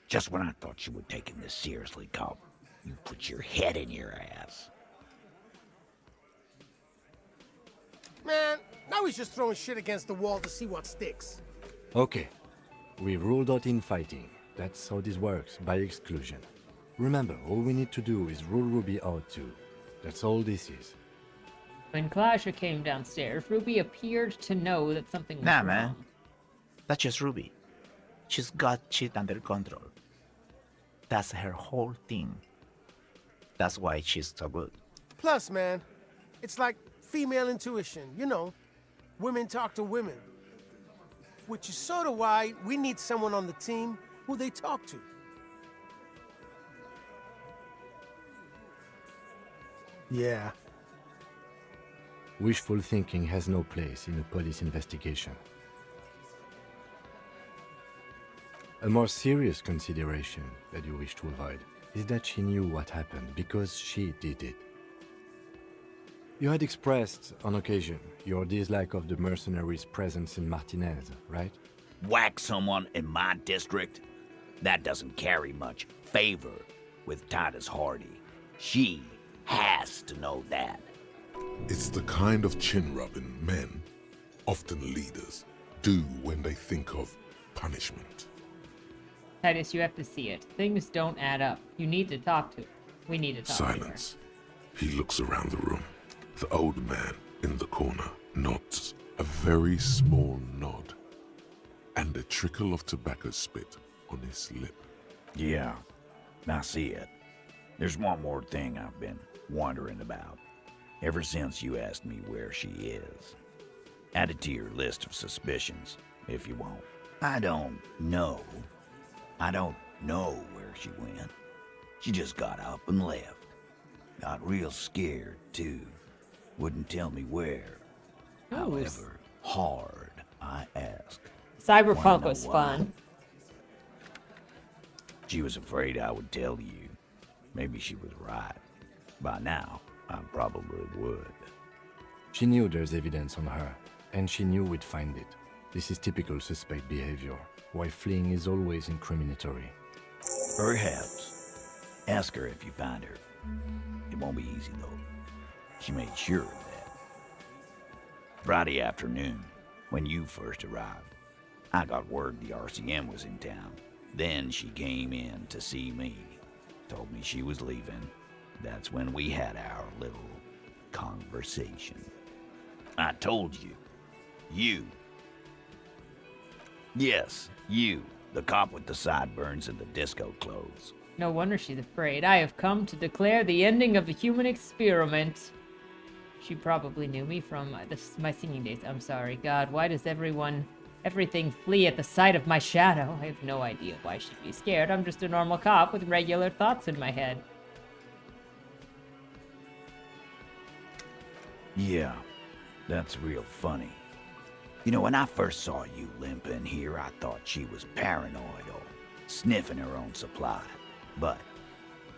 Just when I thought you were taking this seriously, Cop, you put your head in your ass. Man, now he's just throwing shit against the wall to see what sticks. Okay. We ruled out infighting. That's how this works, by exclusion. Remember, all we need to do is rule Ruby out too. That's all this is. When Clasha came downstairs, Ruby appeared to know that something was Nah, wrong. man. That's just Ruby. She's got shit under control. That's her whole thing. That's why she's so good. Plus, man, it's like female intuition, you know. Women talk to women. Which is sort of why we need someone on the team who they talk to. Yeah. Wishful thinking has no place in a police investigation. A more serious consideration that you wish to avoid is that she knew what happened because she did it. You had expressed, on occasion, your dislike of the mercenaries' presence in Martinez, right? Whack someone in my district? That doesn't carry much favor with Titus Hardy. She has to know that. It's the kind of chin-rubbing men, often leaders, do when they think of punishment. Titus, you have to see it. Things don't add up. You need to talk to her. We need to talk to her. Silence. He looks around the room. The old man in the corner nods, a very small nod, and a trickle of tobacco spit on his lip. Yeah, I see it. There's one more thing I've been wondering about, ever since you asked me where she is. Add it to your list of suspicions, if you want. I don't know. I don't know where she went. She just got up and left. Got real scared, too. Wouldn't tell me where. However hard I asked. Cyberpunk was fun. She was afraid I would tell you. Maybe she was right. By now, I probably would. She knew there's evidence on her, and she knew we'd find it. This is typical suspect behavior, why fleeing is always incriminatory. Perhaps. Ask her if you find her. It won't be easy, though. She made sure of that. Friday afternoon, when you first arrived, I got word the RCM was in town. Then she came in to see me. Told me she was leaving. That's when we had our little conversation. I told you. You. Yes, you. The cop with the sideburns and the disco clothes. No wonder she's afraid. I have come to declare the ending of the human experiment. She probably knew me from my singing days. I'm sorry. God, why does everything flee at the sight of my shadow? I have no idea why she'd be scared. I'm just a normal cop with regular thoughts in my head. Yeah, that's real funny. You know, when I first saw you limping here, I thought she was paranoid or sniffing her own supply. But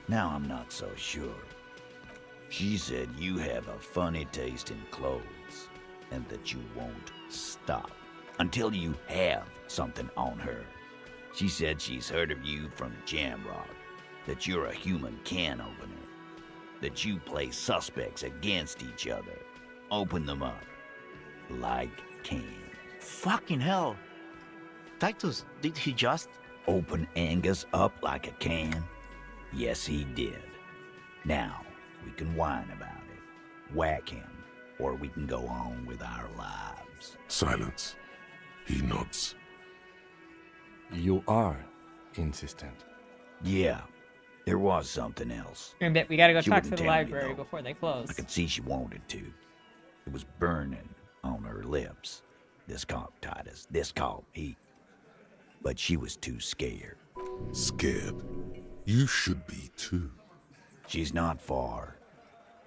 now I'm not so sure. She said you have a funny taste in clothes and that you won't stop until you have something on her. She said she's heard of you from Jamrock, that you're a human can opener, that you play suspects against each other, open them up like cans. Fucking hell. Titus, did he just... Open Angus up like a can? Yes, he did. Now, we can whine about it, whack him, or we can go on with our lives. Silence. He nods. You are insistent. Yeah, there was something else. I bet we gotta go She talk to wouldn't the tell me, library though. before they close. I could see she wanted to. It was burning on her lips. This caught Titus. This caught me. But she was too scared. Scared? You should be too. She's not far.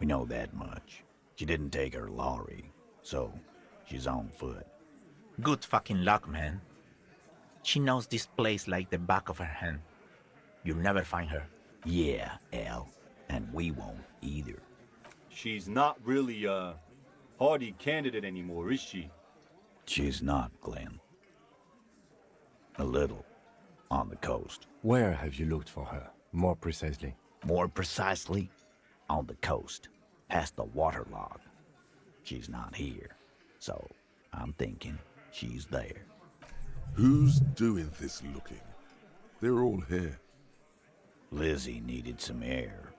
We know that much. She didn't take her lorry, so she's on foot. Good fucking luck, man. She knows this place like the back of her hand. You'll never find her. Yeah, Al. And we won't either. She's not really a hardy candidate anymore, is she? She's not, Glenn. A little. On the coast. Where have you looked for her, more precisely? More precisely, on the coast, past the waterlogged. She's not here, so I'm thinking she's there. Who's doing this looking? They're all here. Lizzie needed some air.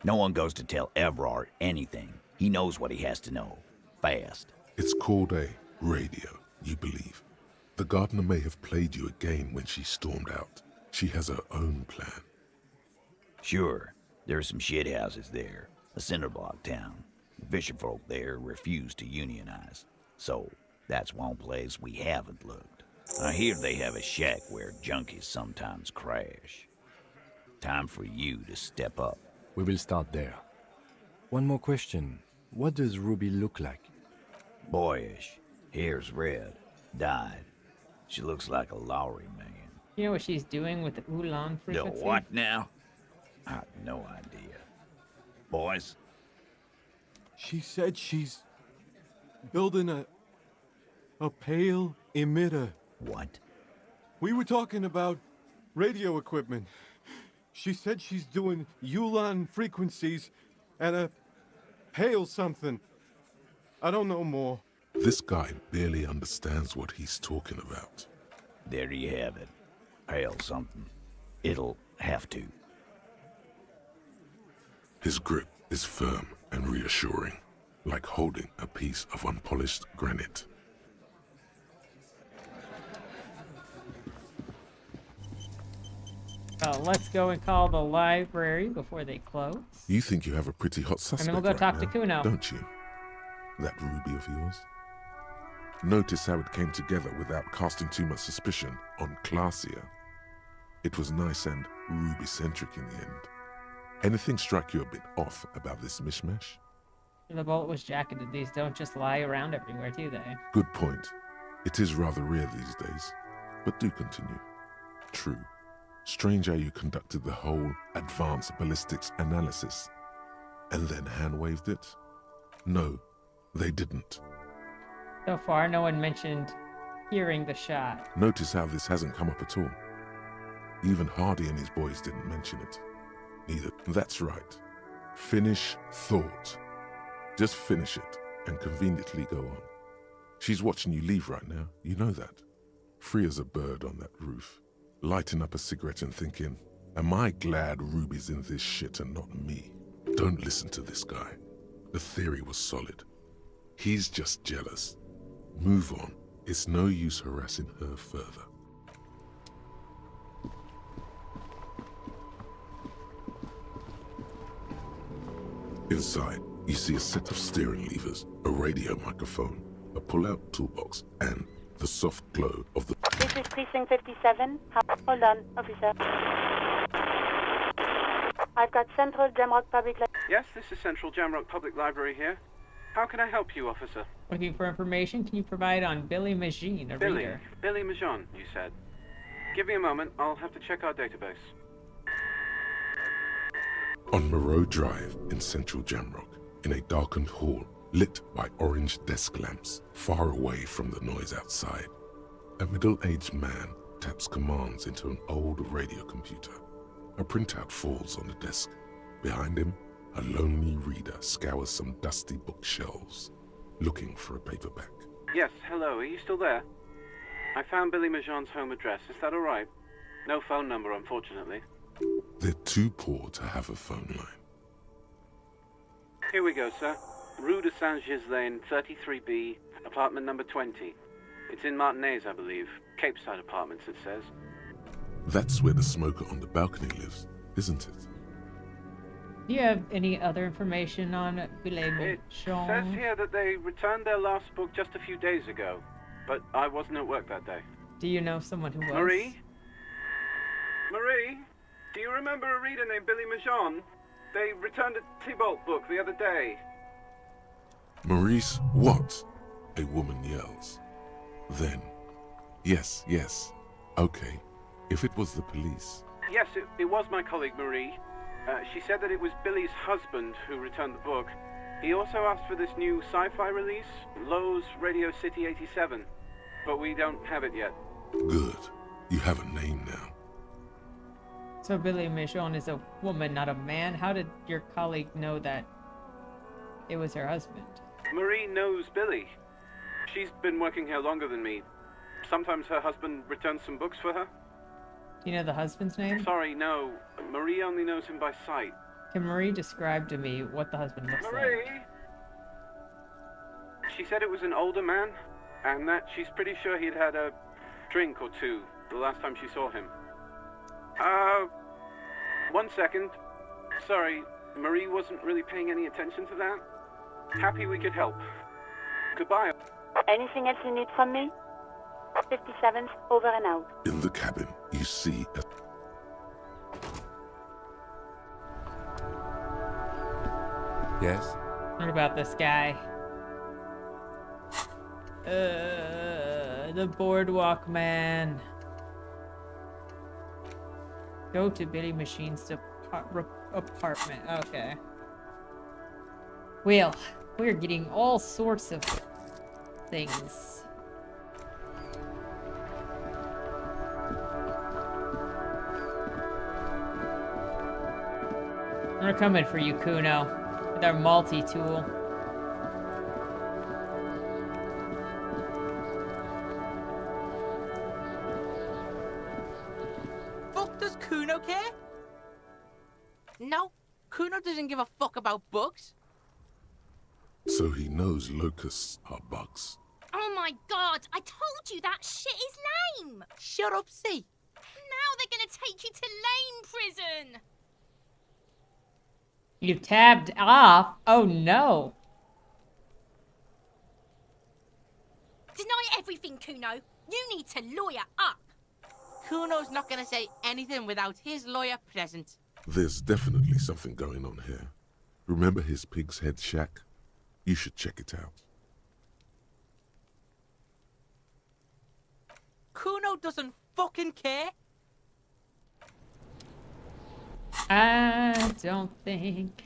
No one goes to tell Evrard anything. He knows what he has to know. Fast. It's called a radio, you believe. The gardener may have played you a game when she stormed out. She has her own plan. Sure, there are some shithouses there. A cinderblock town. Fisherfolk there refuse to unionize. So, that's one place we haven't looked. I hear they have a shack where junkies sometimes crash. Time for you to step up. We will start there. One more question. What does Ruby look like? Boyish. Hair's red. Dyed. She looks like a Lowry man. You know what she's doing with the Ulan The frequency? what now? I have no idea. Boys? She said she's building a pale emitter. What? We were talking about radio equipment. She said she's doing Ulan frequencies and a pale something. I don't know more. This guy barely understands what he's talking about. There you have it. Pale something. It'll have to. His grip is firm and reassuring, like holding a piece of unpolished granite. Well, let's go and call the library before they close. You think you have a pretty hot suspect And then we'll go talk now, to Kuno. don't you? That ruby of yours? Notice how it came together without casting too much suspicion on Clasia. It was nice and ruby-centric in the end. Anything strike you a bit off about this mishmash? The bullet was jacketed. These don't just lie around everywhere, do they? Good point. It is rather rare these days, but do continue. True. Strange how you conducted the whole advanced ballistics analysis and then hand-waved it? No, they didn't. So far, no one mentioned hearing the shot. Notice how this hasn't come up at all. Even Hardy and his boys didn't mention it. Neither. That's right. Finish thought. Just finish it and conveniently go on. She's watching you leave right now. You know that. Free as a bird on that roof. Lighting up a cigarette and thinking, am I glad Ruby's in this shit and not me? Don't listen to this guy. The theory was solid. He's just jealous. Move on. It's no use harassing her further. Inside, you see a set of steering levers, a radio microphone, a pull-out toolbox, and the soft glow of the... This is Precinct 57. Hold on, officer. I've got Central Jamrock Public Library. Yes, this is Central Jamrock Public Library here. How can I help you, officer? Looking for information? Can you provide on Billy Majima, a reader? Billy Majima, you said. Give me a moment. I'll have to check our database. On Moreau Drive in Central Jamrock, in a darkened hall lit by orange desk lamps, far away from the noise outside, a middle-aged man taps commands into an old radio computer. A printout falls on the desk. Behind him, a lonely reader scours some dusty bookshelves, looking for a paperback. Yes, hello. Are you still there? I found Billy Majon's home address. Is that all right? No phone number, unfortunately. They're too poor to have a phone line. Here we go, sir. Rue de Saint-Ghislain, 33B, apartment number 20. It's in Martinez, I believe. Cape Side Apartments, it says. That's where the smoker on the balcony lives, isn't it? Do you have any other information on Billy It Majima? says here that they returned their last book just a few days ago, but I wasn't at work that day. Do you know someone who was? Marie? Marie? Do you remember a reader named Billy Majima? They returned a Tybalt book the other day. Maurice, what? A woman yells. Then, yes, okay. If it was the police. Yes, it was my colleague Marie. She said that it was Billy's husband who returned the book. He also asked for this new sci-fi release, Lowe's Radio City 87, but we don't have it yet. Good. You have a name now. So Billy Majima is a woman, not a man? How did your colleague know that it was her husband? Marie knows Billy. She's been working here longer than me. Sometimes her husband returns some books for her. Do you know the husband's name? Sorry, no. Marie only knows him by sight. Can Marie describe to me what the husband looks Marie! like? She said it was an older man, and that she's pretty sure he'd had a drink or two the last time she saw him. 1 second. Sorry, Marie wasn't really paying any attention to that. Happy we could help. Goodbye. Anything else you need from me? 57th, over and out. In the cabin, you see a... Yes? What about this guy? The boardwalk man. Go to Billy Machine's apartment. Okay. Well, we're getting all sorts of things. We're coming for you, Kuno, with our multi-tool. Fuck, does Kuno care? No, Kuno doesn't give a fuck about books. So he knows locusts are bugs. Oh my god, I told you that shit is lame! Shut up, C. Now they're gonna take you to Lane Prison! You've tabbed off? Oh no. Deny everything, Kuno. You need to lawyer up. Kuno's not gonna say anything without his lawyer present. There's definitely something going on here. Remember his pig's head shack? You should check it out. Kuno doesn't fucking care. I don't think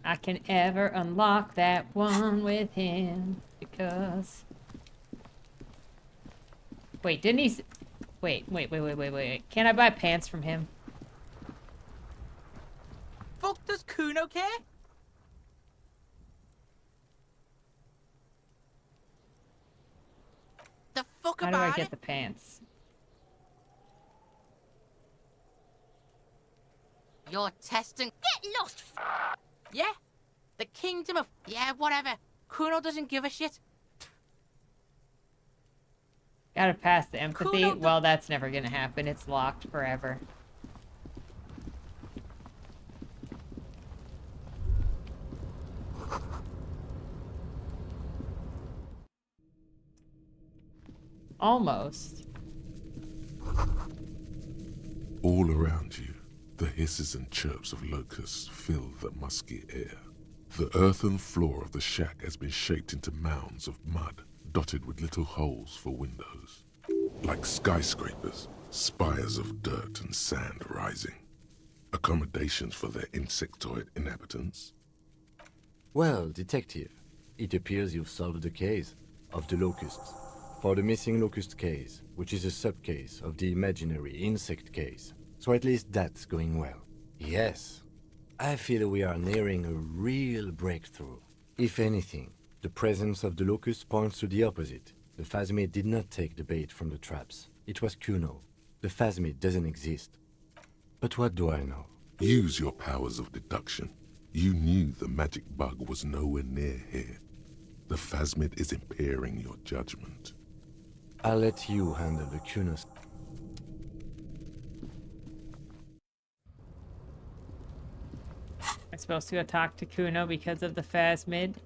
I can ever unlock that one with him because... Wait, didn't he... Wait. Can I buy pants from him? Fuck does Kuno care? The fuck How do I about get it? the pants? You're testing. Get lost! Yeah? The kingdom of... Yeah, whatever. Kuno doesn't give a shit. Gotta pass the empathy? Kuno Well, that's never gonna happen. It's locked forever. Almost. All around you, the hisses and chirps of locusts fill the musky air. The earthen floor of the shack has been shaped into mounds of mud, dotted with little holes for windows. Like skyscrapers, spires of dirt and sand rising. Accommodations for their insectoid inhabitants. Well, detective, it appears you've solved the case of the locusts. For the missing locust case, which is a sub-case of the imaginary insect case. So at least that's going well. Yes, I feel we are nearing a real breakthrough. If anything, the presence of the locust points to the opposite. The phasmid did not take the bait from the traps. It was Kuno. The phasmid doesn't exist. But what do I know? Use your powers of deduction. You knew the magic bug was nowhere near here. The phasmid is impairing your judgment. I'll let you handle the Kunos. I'm supposed to go talk to Kuno because of the phasmid.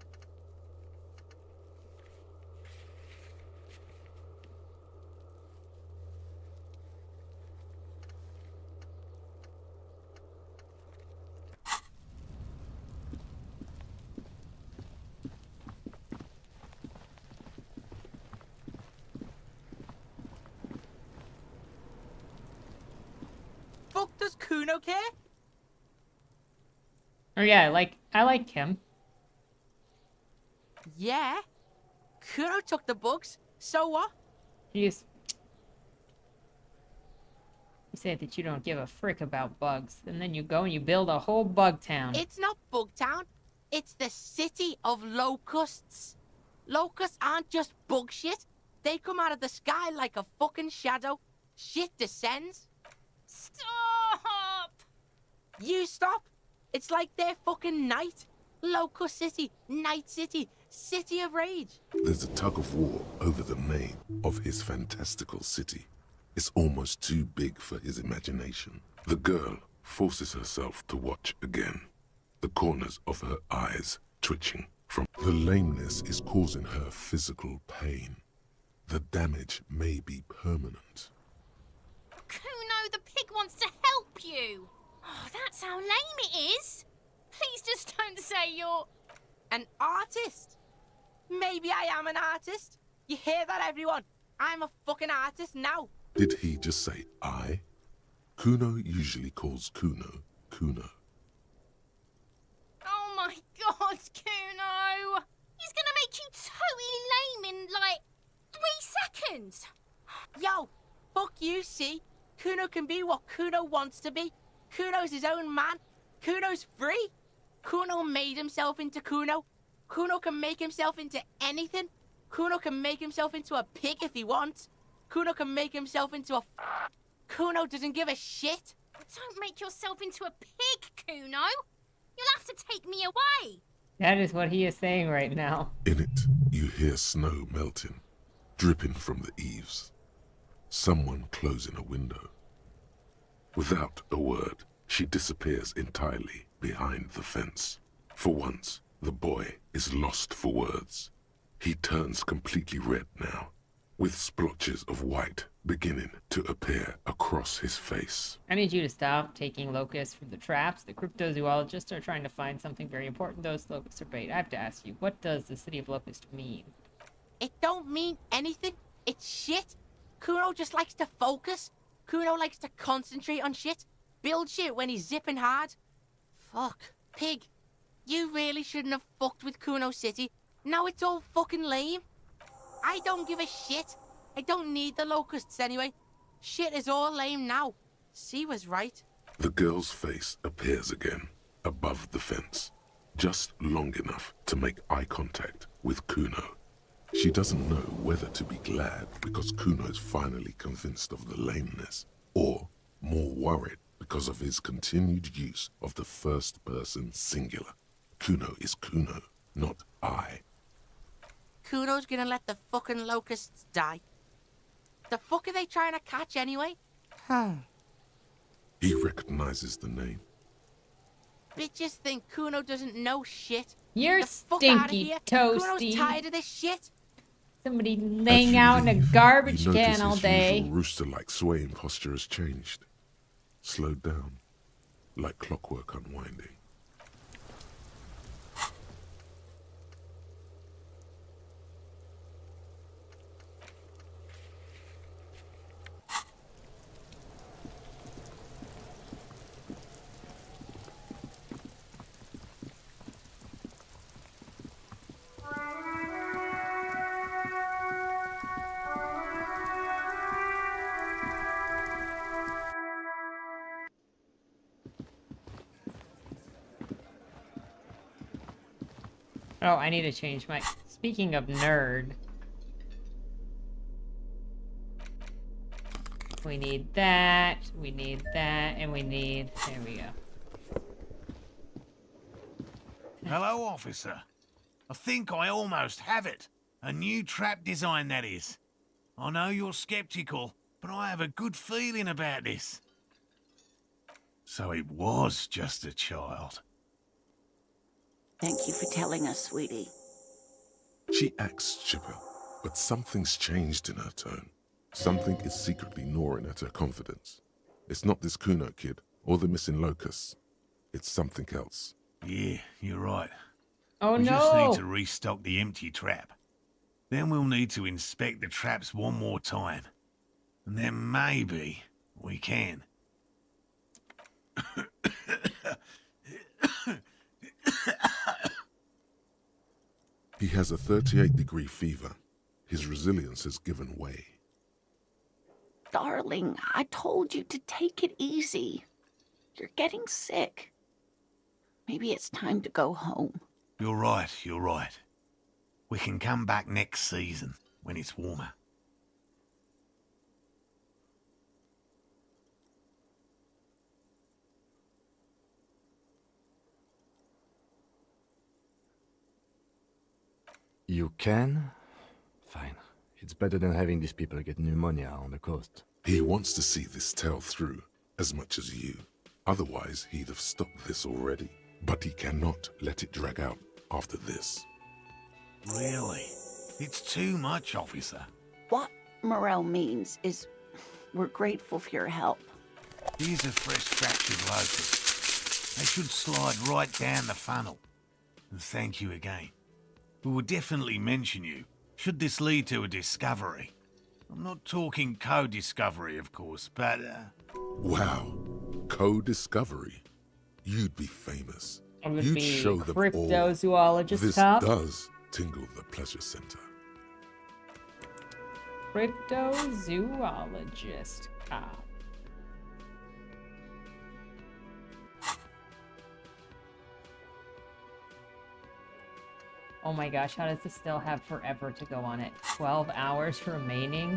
Fuck does Kuno care? Oh yeah, I like him. Yeah. Kuno took the books. So what? You say that you don't give a frick about bugs, and then you go and you build a whole bug town. It's not Bugtown. It's the city of locusts. Locusts aren't just bug shit. They come out of the sky like a fucking shadow. Shit descends. Stop! You stop. It's like they're fucking night. Locust City, Night City, City of Rage. There's a tug of war over the name of his fantastical city. It's almost too big for his imagination. The girl forces herself to watch again. The corners of her eyes twitching from the lameness is causing her physical pain. The damage may be permanent. Kuno, the pig wants to help you. Oh, that's how lame it is. Please just don't say you're... An artist? Maybe I am an artist. You hear that, everyone? I'm a fucking artist now. Did he just say I? Kuno usually calls Kuno, Kuno. Oh my god, Kuno! He's gonna make you totally lame in, like, 3 seconds. Yo, fuck you, see? Kuno can be what Kuno wants to be. Kuno's his own man. Kuno's free. Kuno made himself into Kuno. Kuno can make himself into anything. Kuno can make himself into a pig if he wants. Kuno can make himself into a... Kuno doesn't give a shit. Don't make yourself into a pig, Kuno. You'll have to take me away. That is what he is saying right now. In it, you hear snow melting, dripping from the eaves. Someone closing a window. Without a word, she disappears entirely behind the fence. For once, the boy is lost for words. He turns completely red now, with splotches of white beginning to appear across his face. I need you to stop taking locusts from the traps. The cryptozoologists are trying to find something very important. Those locusts are bait. I have to ask you, what does the city of Locust mean? It don't mean anything. It's shit. Kuno just likes to focus. Kuno likes to concentrate on shit. Build shit when he's zipping hard. Fuck. Pig. You really shouldn't have fucked with Kuno City. Now it's all fucking lame. I don't give a shit. I don't need the locusts anyway. Shit is all lame now. She was right. The girl's face appears again, above the fence, just long enough to make eye contact with Kuno. She doesn't know whether to be glad because Kuno's finally convinced of the lameness, or more worried because of his continued use of the first person singular. Kuno is Kuno, not I. Kuno's gonna let the fucking locusts die. The fuck are they trying to catch anyway? He recognizes the name. Bitches think Kuno doesn't know shit. You're the fuck outta stinky here. toasty. Kuno's tired of this shit. Somebody laying out in a garbage you can notice all his day. usual rooster-like swaying posture has changed. Slowed down, like clockwork unwinding. Oh, I need to change my... Speaking of nerd. We need that, and we need... There we go. Hello, officer. I think I almost have it. A new trap design, that is. I know you're skeptical, but I have a good feeling about this. So it was just a child. Thank you for telling us, sweetie. She acts chipper, but something's changed in her tone. Something is secretly gnawing at her confidence. It's not this Kuno kid, or the missing locusts. It's something else. Yeah, you're right. Oh we no! just need to restock the empty trap. Then we'll need to inspect the traps one more time. And then maybe we can. He has a 38-degree fever. His resilience has given way. Darling, I told you to take it easy. You're getting sick. Maybe it's time to go home. You're right, you're right. We can come back next season, when it's warmer. You can? Fine. It's better than having these people get pneumonia on the coast. He wants to see this tale through, as much as you. Otherwise, he'd have stopped this already. But he cannot let it drag out after this. Really? It's too much, officer. What Morel means is we're grateful for your help. Here's a fresh fractured locust. They should slide right down the funnel. And thank you again. We will definitely mention you, should this lead to a discovery. I'm not talking co-discovery, of course, but, Wow. Co-discovery. You'd be famous. I would You'd be show them all. cryptozoologist This cop. does tingle the pleasure center. Cryptozoologist cop. Oh my gosh, how does this still have forever to go on it? 12 hours remaining?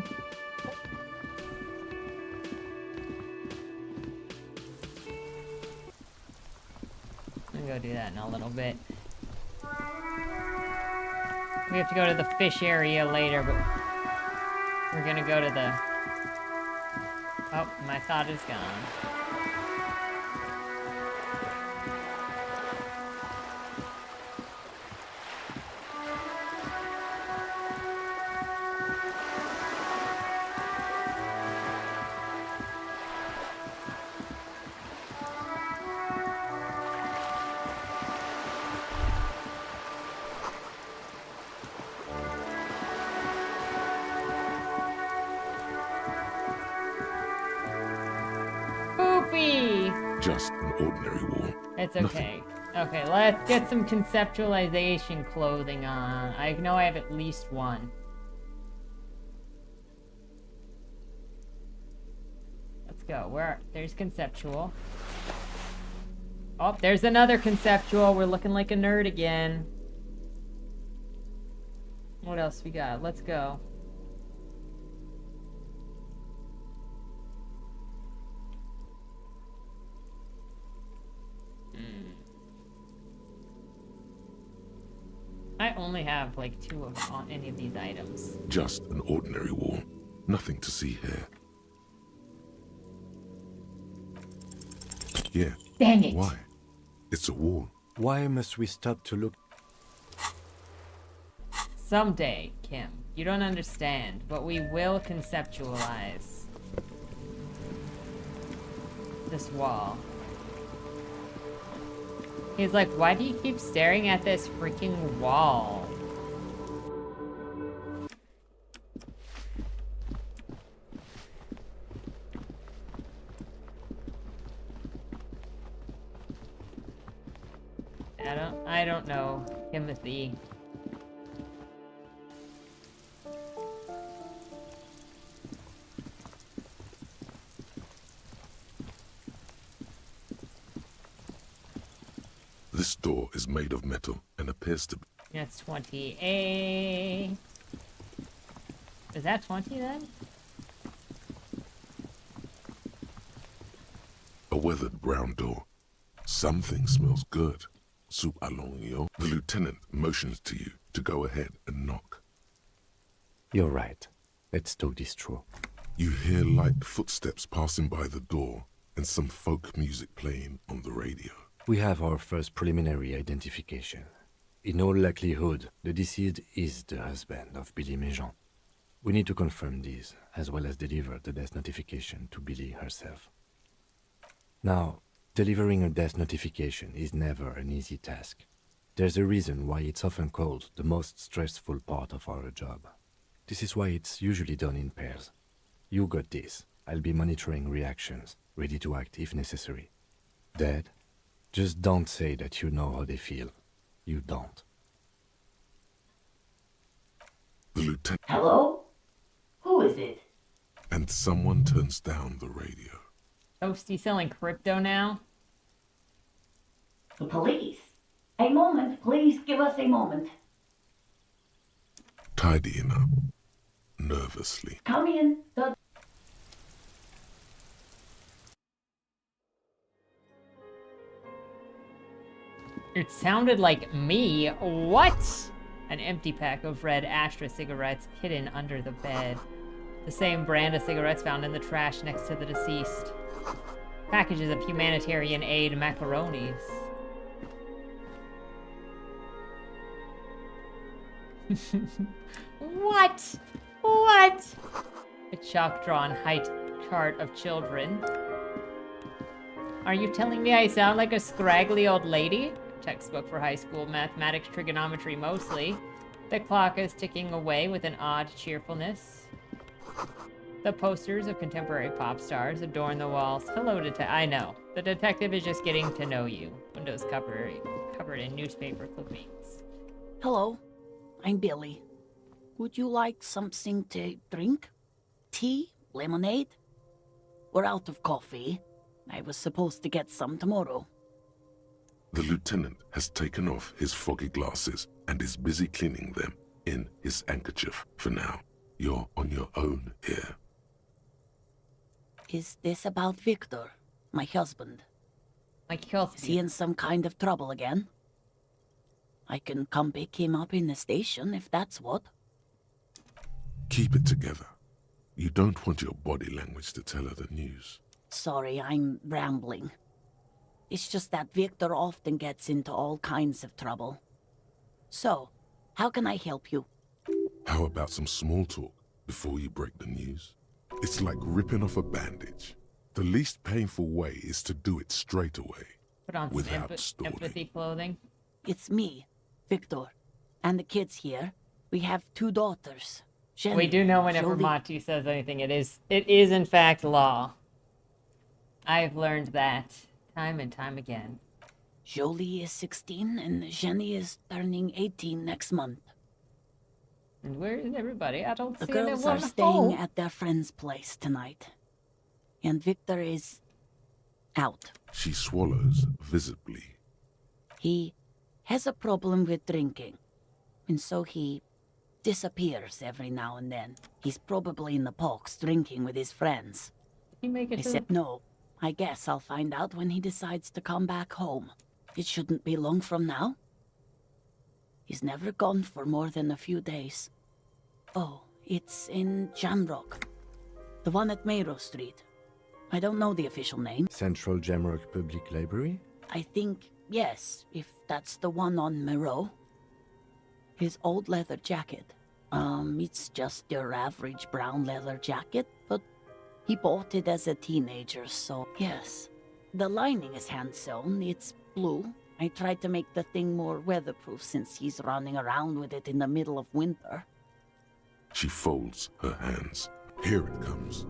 I'm gonna go do that in a little bit. We have to go to the fish area later, but we're gonna go to the Oh, my thought is gone. Just an ordinary wall. It's okay. Okay, let's get some conceptualization clothing on. I know I have at least one. Let's go. There's conceptual. Oh, there's another conceptual. We're looking like a nerd again. What else we got? Let's go. I only have like 2 of on any of these items. Just an ordinary wall. Nothing to see here. Yeah. Dang it. Why? It's a wall. Why must we stop to look? Someday, Kim, you don't understand, but we will conceptualize this wall. He's like, why do you keep staring at this freaking wall? I don't know, Timothy. This door is made of metal and appears to be... That's 20A. Is that 20 then? a weathered brown door. Something smells good. Soup allongio. The lieutenant motions to you to go ahead and knock. You're right. Let's talk this through. You hear light footsteps passing by the door and some folk music playing on the radio. We have our first preliminary identification. In all likelihood, the deceased is the husband of Billy Méjean. We need to confirm this, as well as deliver the death notification to Billy herself. Now, delivering a death notification is never an easy task. There's a reason why it's often called the most stressful part of our job. This is why it's usually done in pairs. You got this. I'll be monitoring reactions, ready to act if necessary. Dead? Just don't say that you know how they feel. You don't. The lieutenant... Hello? Who is it? And someone turns down the radio. Toasty selling crypto now? The police. A moment, please give us a moment. Tidying up. Nervously. Come in. It sounded like me. What? An empty pack of red Astra cigarettes hidden under the bed. The same brand of cigarettes found in the trash next to the deceased. Packages of humanitarian aid macaronis. What? What? A chalk-drawn height chart of children. Are you telling me I sound like a scraggly old lady? Textbook for high school mathematics, trigonometry mostly. The clock is ticking away with an odd cheerfulness. The posters of contemporary pop stars adorn the walls. Hello, I know. The detective is just getting to know you. Windows covered in newspaper clippings. Hello, I'm Billy. Would you like something to drink? Tea? Lemonade? We're out of coffee. I was supposed to get some tomorrow. The lieutenant has taken off his foggy glasses and is busy cleaning them in his handkerchief for now. You're on your own here. Is this about Victor, my husband? My husband? Is he in some kind of trouble again? I can come pick him up in the station if that's what. Keep it together. You don't want your body language to tell her the news. Sorry, I'm rambling. It's just that Victor often gets into all kinds of trouble. So, how can I help you? How about some small talk before you break the news? It's like ripping off a bandage. The least painful way is to do it straight away. Put on some without stalling. empathy clothing. It's me, Victor, and the kids here. We have 2 daughters. Jenny, We do know whenever Jolie. Monty says anything, it is in fact law. I've learned that time and time again. Jolie is 16 and Jenny is turning 18 next month. And where is everybody? I don't The see girls anyone are staying home. at their friend's place tonight. And Victor is out. She swallows visibly. He has a problem with drinking. And so he disappears every now and then. He's probably in the parks drinking with his friends. Did he make it I to said no. I guess I'll find out when he decides to come back home. It shouldn't be long from now. He's never gone for more than a few days. Oh, it's in Jamrock. The one at Mayro Street. I don't know the official name. Central Jamrock Public Library? I think, yes, if that's the one on Mayro. His old leather jacket. It's just your average brown leather jacket, but he bought it as a teenager, so yes. The lining is hand-sewn, it's blue. I tried to make the thing more weatherproof since he's running around with it in the middle of winter. She folds her hands. Here it comes.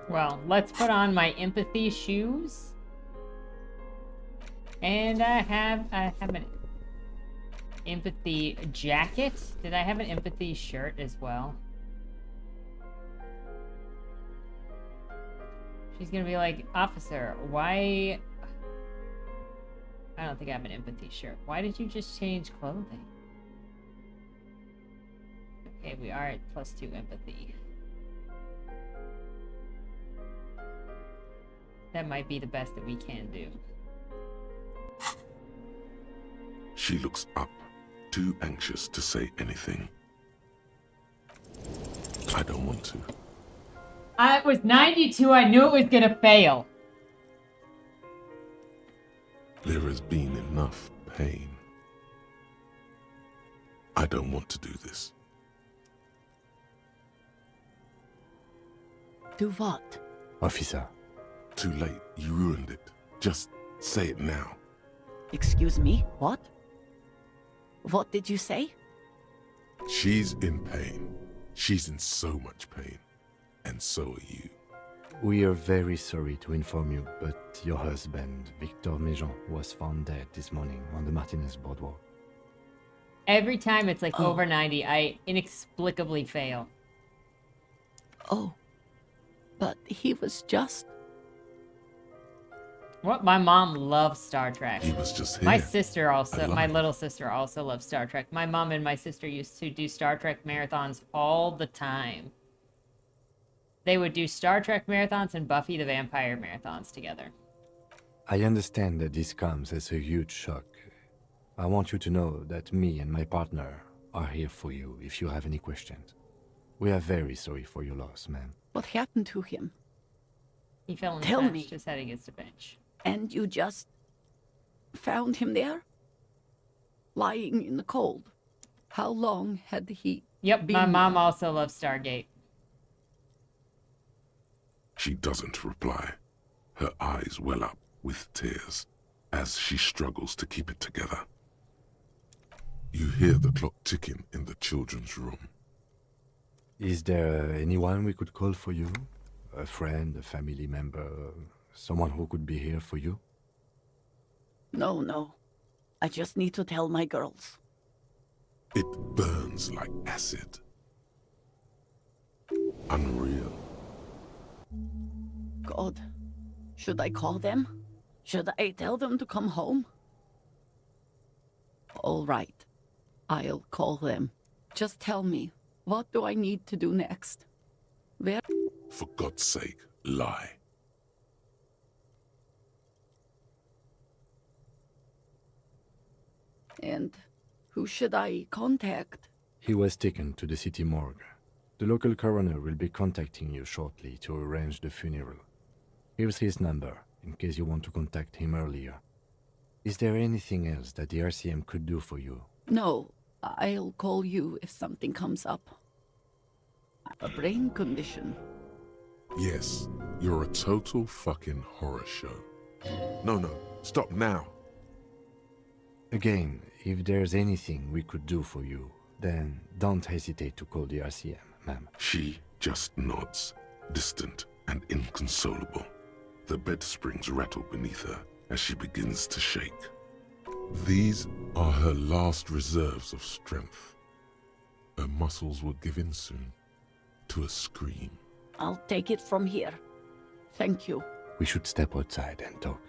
Well, let's put on my empathy shoes. And I have an empathy jacket. Did I have an empathy shirt as well? She's gonna be like, officer, why... I don't think I have an empathy shirt. Why did you just change clothing? Okay, we are at +2 empathy. That might be the best that we can do. She looks up, too anxious to say anything. I don't want to. It was 92. I knew it was gonna fail. There has been enough pain. I don't want to do this. Do what? Officer. Too late. You ruined it. Just say it now. Excuse me, what? What did you say? She's in pain. She's in so much pain. And so are you. We are very sorry to inform you, but your husband, Victor Méjean, was found dead this morning on the Martinez boardwalk. Every time it's like over 90, I inexplicably fail. Oh, but he was just... What? My mom loves Star Trek. He was just here. My sister also, alive. my little sister also loves Star Trek. My mom and my sister used to do Star Trek marathons all the time. They would do Star Trek marathons and Buffy the Vampire marathons together. I understand that this comes as a huge shock. I want you to know that me and my partner are here for you if you have any questions. We are very sorry for your loss, ma'am. What happened to him? He fell in the Tell bench, me. just head against a bench. And you just found him there? Lying in the cold? How long had he Yep, been my mom there? also loves Stargate. She doesn't reply. Her eyes well up with tears as she struggles to keep it together. You hear the clock ticking in the children's room. Is there anyone we could call for you? A friend, a family member, someone who could be here for you? No. I just need to tell my girls. It burns like acid. Unreal. God, should I call them? Should I tell them to come home? All right, I'll call them. Just tell me, what do I need to do next? Where? For God's sake, lie. And who should I contact? He was taken to the city morgue. The local coroner will be contacting you shortly to arrange the funeral. Here's his number, in case you want to contact him earlier. Is there anything else that the RCM could do for you? No, I'll call you if something comes up. I have a brain condition. Yes, you're a total fucking horror show. No, stop now. Again, if there's anything we could do for you, then don't hesitate to call the RCM, ma'am. She just nods, distant and inconsolable. The bed springs rattle beneath her as she begins to shake. These are her last reserves of strength. Her muscles will give in soon to a scream. I'll take it from here. Thank you. We should step outside and talk.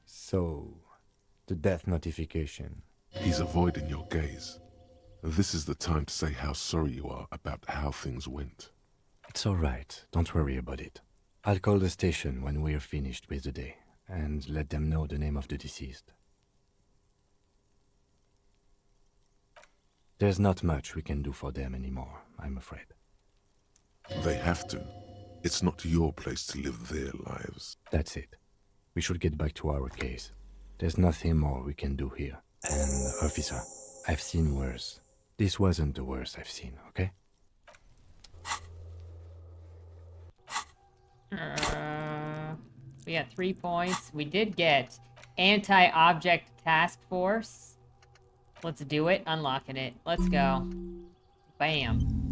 So, the death notification. He's avoiding your gaze. This is the time to say how sorry you are about how things went. It's all right. Don't worry about it. I'll call the station when we're finished with the day and let them know the name of the deceased. There's not much we can do for them anymore, I'm afraid. They have to. It's not your place to live their lives. That's it. We should get back to our case. There's nothing more we can do here. And, officer, I've seen worse. This wasn't the worst I've seen, okay? We got 3 points. We did get Anti-Object Task Force. Let's do it. Unlocking it. Let's go. Bam.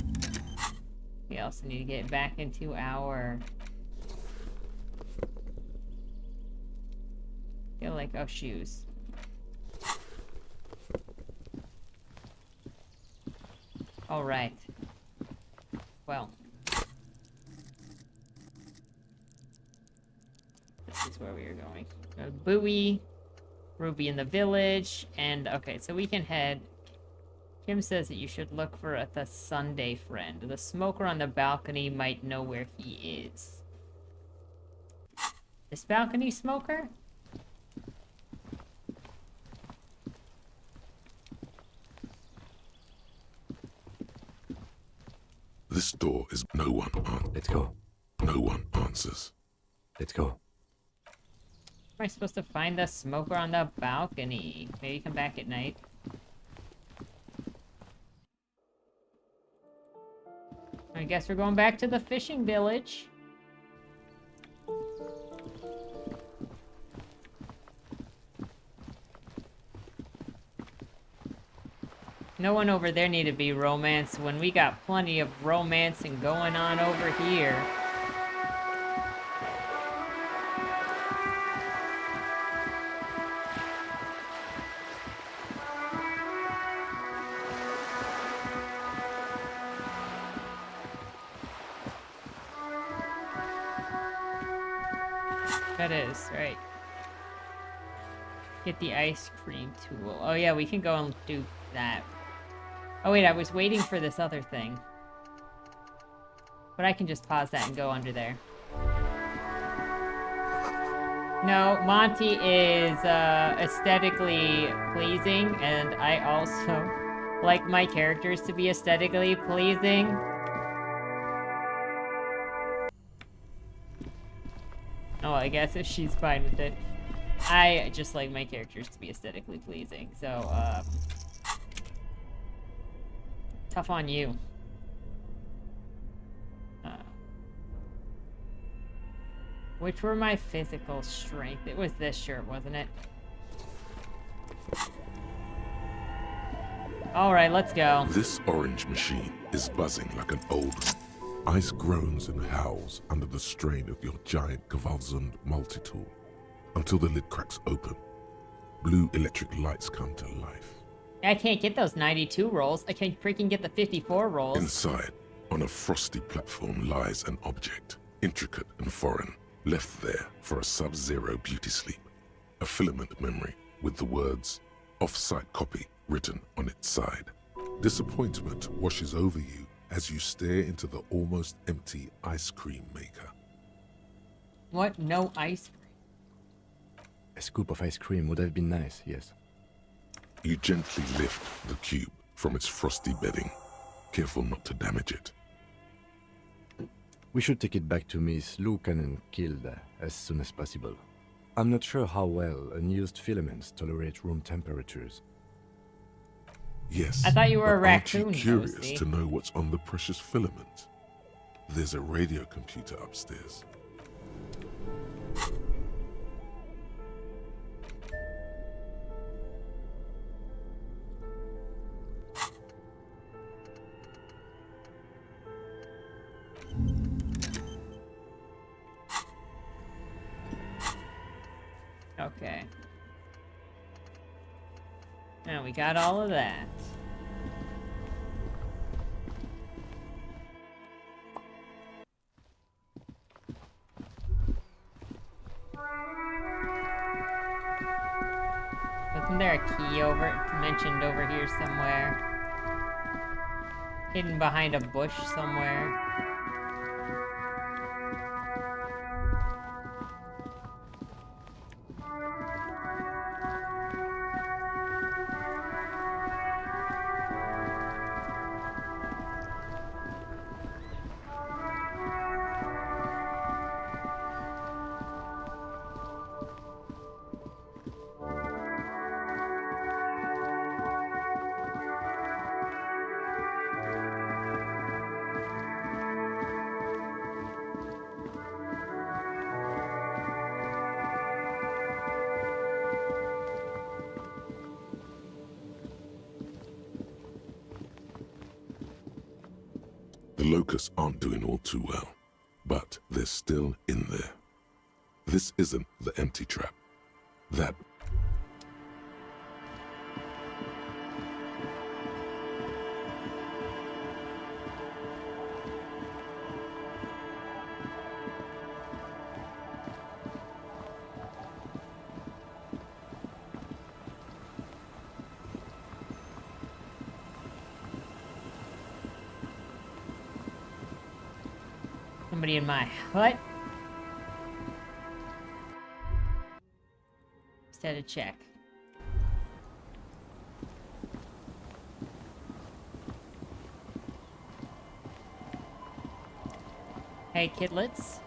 We also need to get back into our... feel like, oh, shoes. All right. Well. This is where we are going. Bowie, Ruby in the village, and okay, so we can head. Kim says that you should look for the Sunday friend. The smoker on the balcony might know where he is. This balcony smoker? This door is no one answers. Let's go. No one answers. Let's go. Am I supposed to find the smoker on the balcony? Maybe come back at night. I guess we're going back to the fishing village. No one over there need to be romance when we got plenty of romancing going on over here. That is, right. Get the ice cream tool. Oh yeah, we can go and do that. Oh wait, I was waiting for this other thing. But I can just pause that and go under there. No, Monty is aesthetically pleasing, and I also like my characters to be aesthetically pleasing. Oh, I guess if she's fine with it. I just like my characters to be aesthetically pleasing, so, tough on you. Which were my physical strength? It was this shirt, wasn't it? Alright, let's go. This orange machine is buzzing like an old... Ice groans and howls under the strain of your giant Gewaltsund multi-tool, until the lid cracks open. Blue electric lights come to life. I can't get those 92 rolls. I can't freaking get the 54 rolls. Inside, on a frosty platform, lies an object, intricate and foreign, left there for a sub-zero beauty sleep. A filament memory with the words, off-site copy, written on its side. Disappointment washes over you as you stare into the almost empty ice cream maker. What? No ice cream? A scoop of ice cream would have been nice, yes. You gently lift the cube from its frosty bedding, careful not to damage it. We should take it back to Miss Lukanen killed as soon as possible. I'm not sure how well unused filaments tolerate room temperatures. Yes, I thought you were a but aren't you raccoon, curious Ghosty? to know what's on the precious filament? There's a radio computer upstairs. Okay. Now we got all of that. Wasn't there a key mentioned over here somewhere? Hidden behind a bush somewhere. The locusts aren't doing all too well, but they're still in there. This isn't the empty trap. That... Somebody in my hut? Just had to check. Hey, kidlets.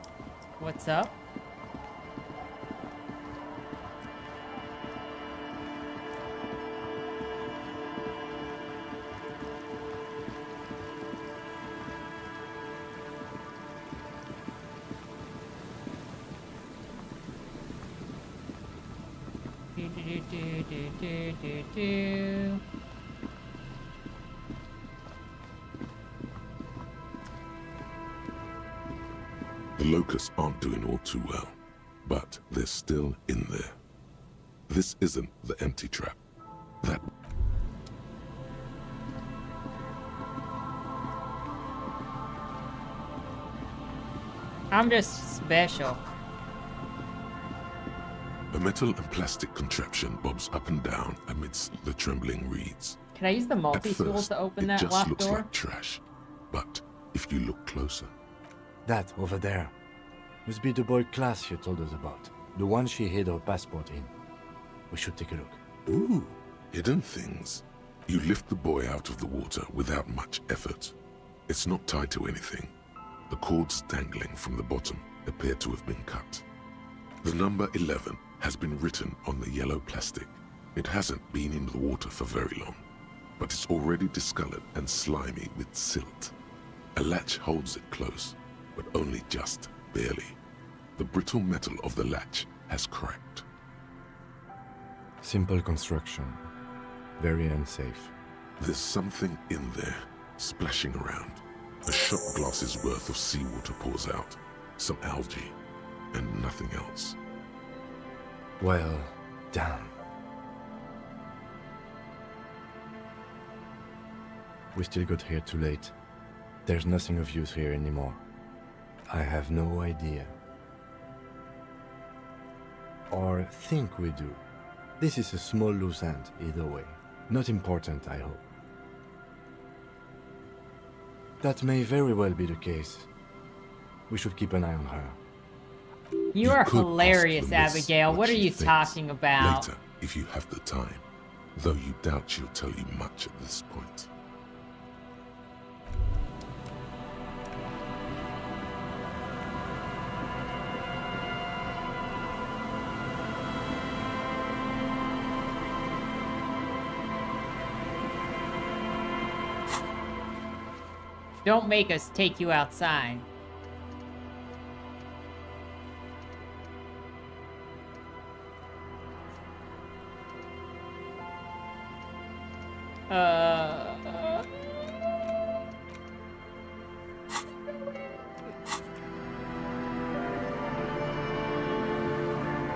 What's up? Do. The locusts aren't doing all too well, but they're still in there. This isn't the empty trap. That... I'm just special. A metal and plastic contraption bobs up and down amidst the trembling reeds. Can I use the At multi-tool first, to open it that just locked looks door? like trash, but if you look closer... That over there must be the boy Klaas you told us about. The one she hid her passport in. We should take a look. Ooh, hidden things. You lift the boy out of the water without much effort. It's not tied to anything. The cords dangling from the bottom appear to have been cut. The number 11 has been written on the yellow plastic. It hasn't been in the water for very long, but it's already discolored and slimy with silt. A latch holds it close, but only just barely. The brittle metal of the latch has cracked. Simple construction. Very unsafe. There's something in there, splashing around. A shot glass's worth of seawater pours out, some algae, and nothing else. Well, damn. We still got here too late. There's nothing of use here anymore. I have no idea. Or think we do. This is a small loose end, either way. Not important, I hope. That may very well be the case. We should keep an eye on her. You are could hilarious, ask the miss Abigail. What are she you thinks talking about? later, if you have the time, though you doubt she'll tell you much at this point. Don't make us take you outside.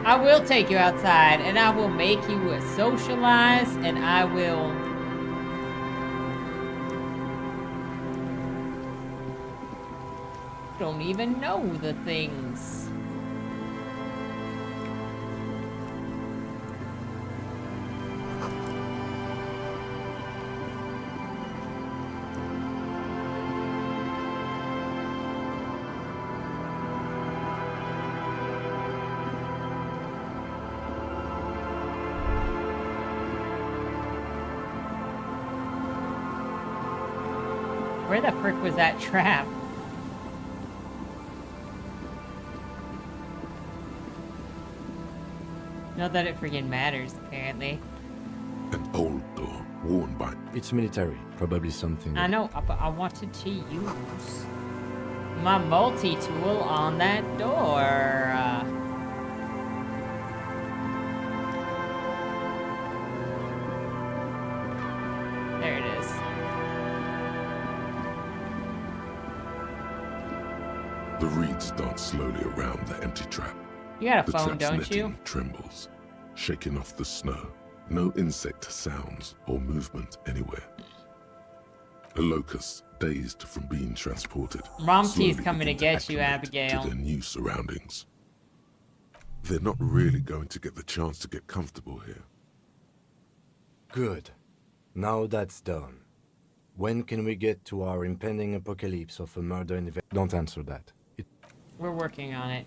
I will take you outside, and I will make you socialize, and I will... don't even know the things. Where the frick was that trap? Not that it friggin' matters, apparently. An old door, worn by... It's military. Probably something... I know, but I wanted to use my multi-tool on that door. There it is. The reeds dance slowly around the empty trap. You got a The phone, trap's don't netting you? trembles, shaking off the snow. No insect sounds or movement anywhere. A locust, dazed from being transported, Momty's slowly coming to begin get you, acclimate Abigail. to their new surroundings. They're not really going to get the chance to get comfortable here. Good. Now that's done. When can we get to our impending apocalypse of a murder and event? Don't answer that. We're working on it.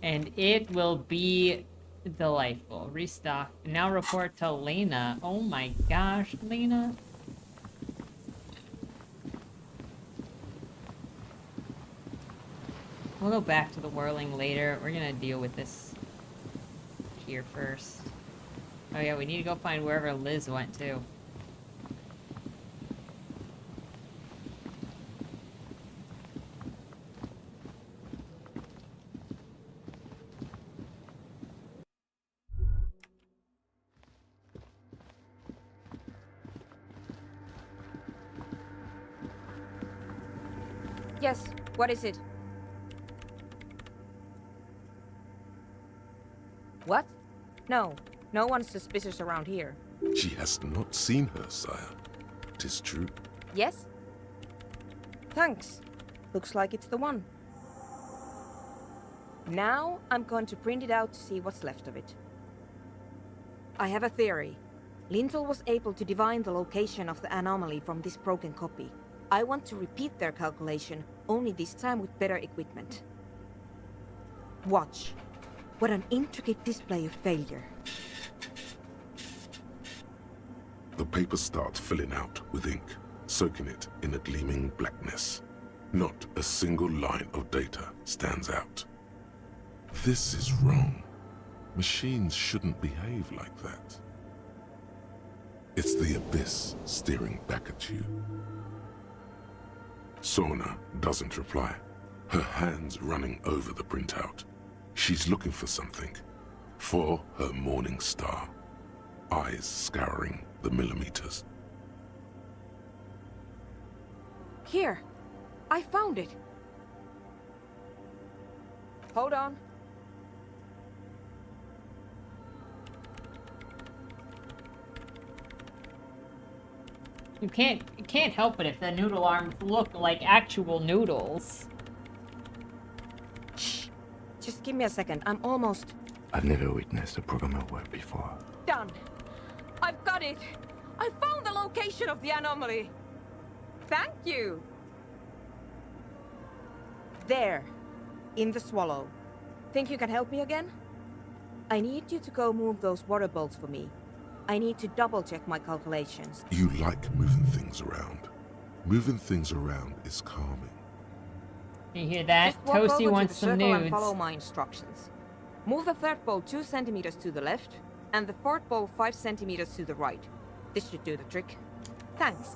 And it will be delightful. Restock. Now report to Lena. Oh my gosh, Lena. We'll go back to the whirling later. We're gonna deal with this here first. Oh yeah, we need to go find wherever Liz went to. Yes, what is it? What? No, no one's suspicious around here. She has not seen her, sire. 'Tis true. Yes? Thanks. Looks like it's the one. Now I'm going to print it out to see what's left of it. I have a theory. Lintel was able to divine the location of the anomaly from this broken copy. I want to repeat their calculation, only this time with better equipment. Watch. What an intricate display of failure. The paper starts filling out with ink, soaking it in a gleaming blackness. Not a single line of data stands out. This is wrong. Machines shouldn't behave like that. It's the abyss staring back at you. Sona doesn't reply, her hands running over the printout. She's looking for something, for her morning star, eyes scouring the millimeters. Here, I found it. Hold on. You can't help it if the noodle arms look like actual noodles. Shh. Just give me a second. I'm almost I've never witnessed a programmer work before. done. I've got it. I found the location of the anomaly! Thank you! There. In the swallow. Think you can help me again? I need you to go move those water bolts for me. I need to double-check my calculations. You like moving things around. Moving things around is calming. You hear that? Just walk Toasty over wants to the some circle nudes. and follow my instructions. Move the third bolt 2 centimeters to the left, and the fourth bolt 5 centimeters to the right. This should do the trick. Thanks.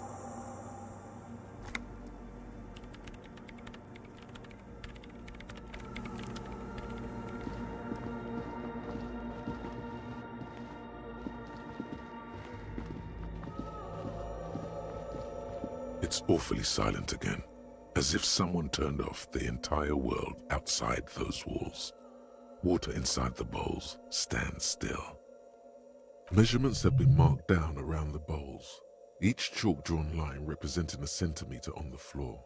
It's awfully silent again, as if someone turned off the entire world outside those walls. Water inside the bowls stands still. Measurements have been marked down around the bowls, each chalk-drawn line representing a centimeter on the floor.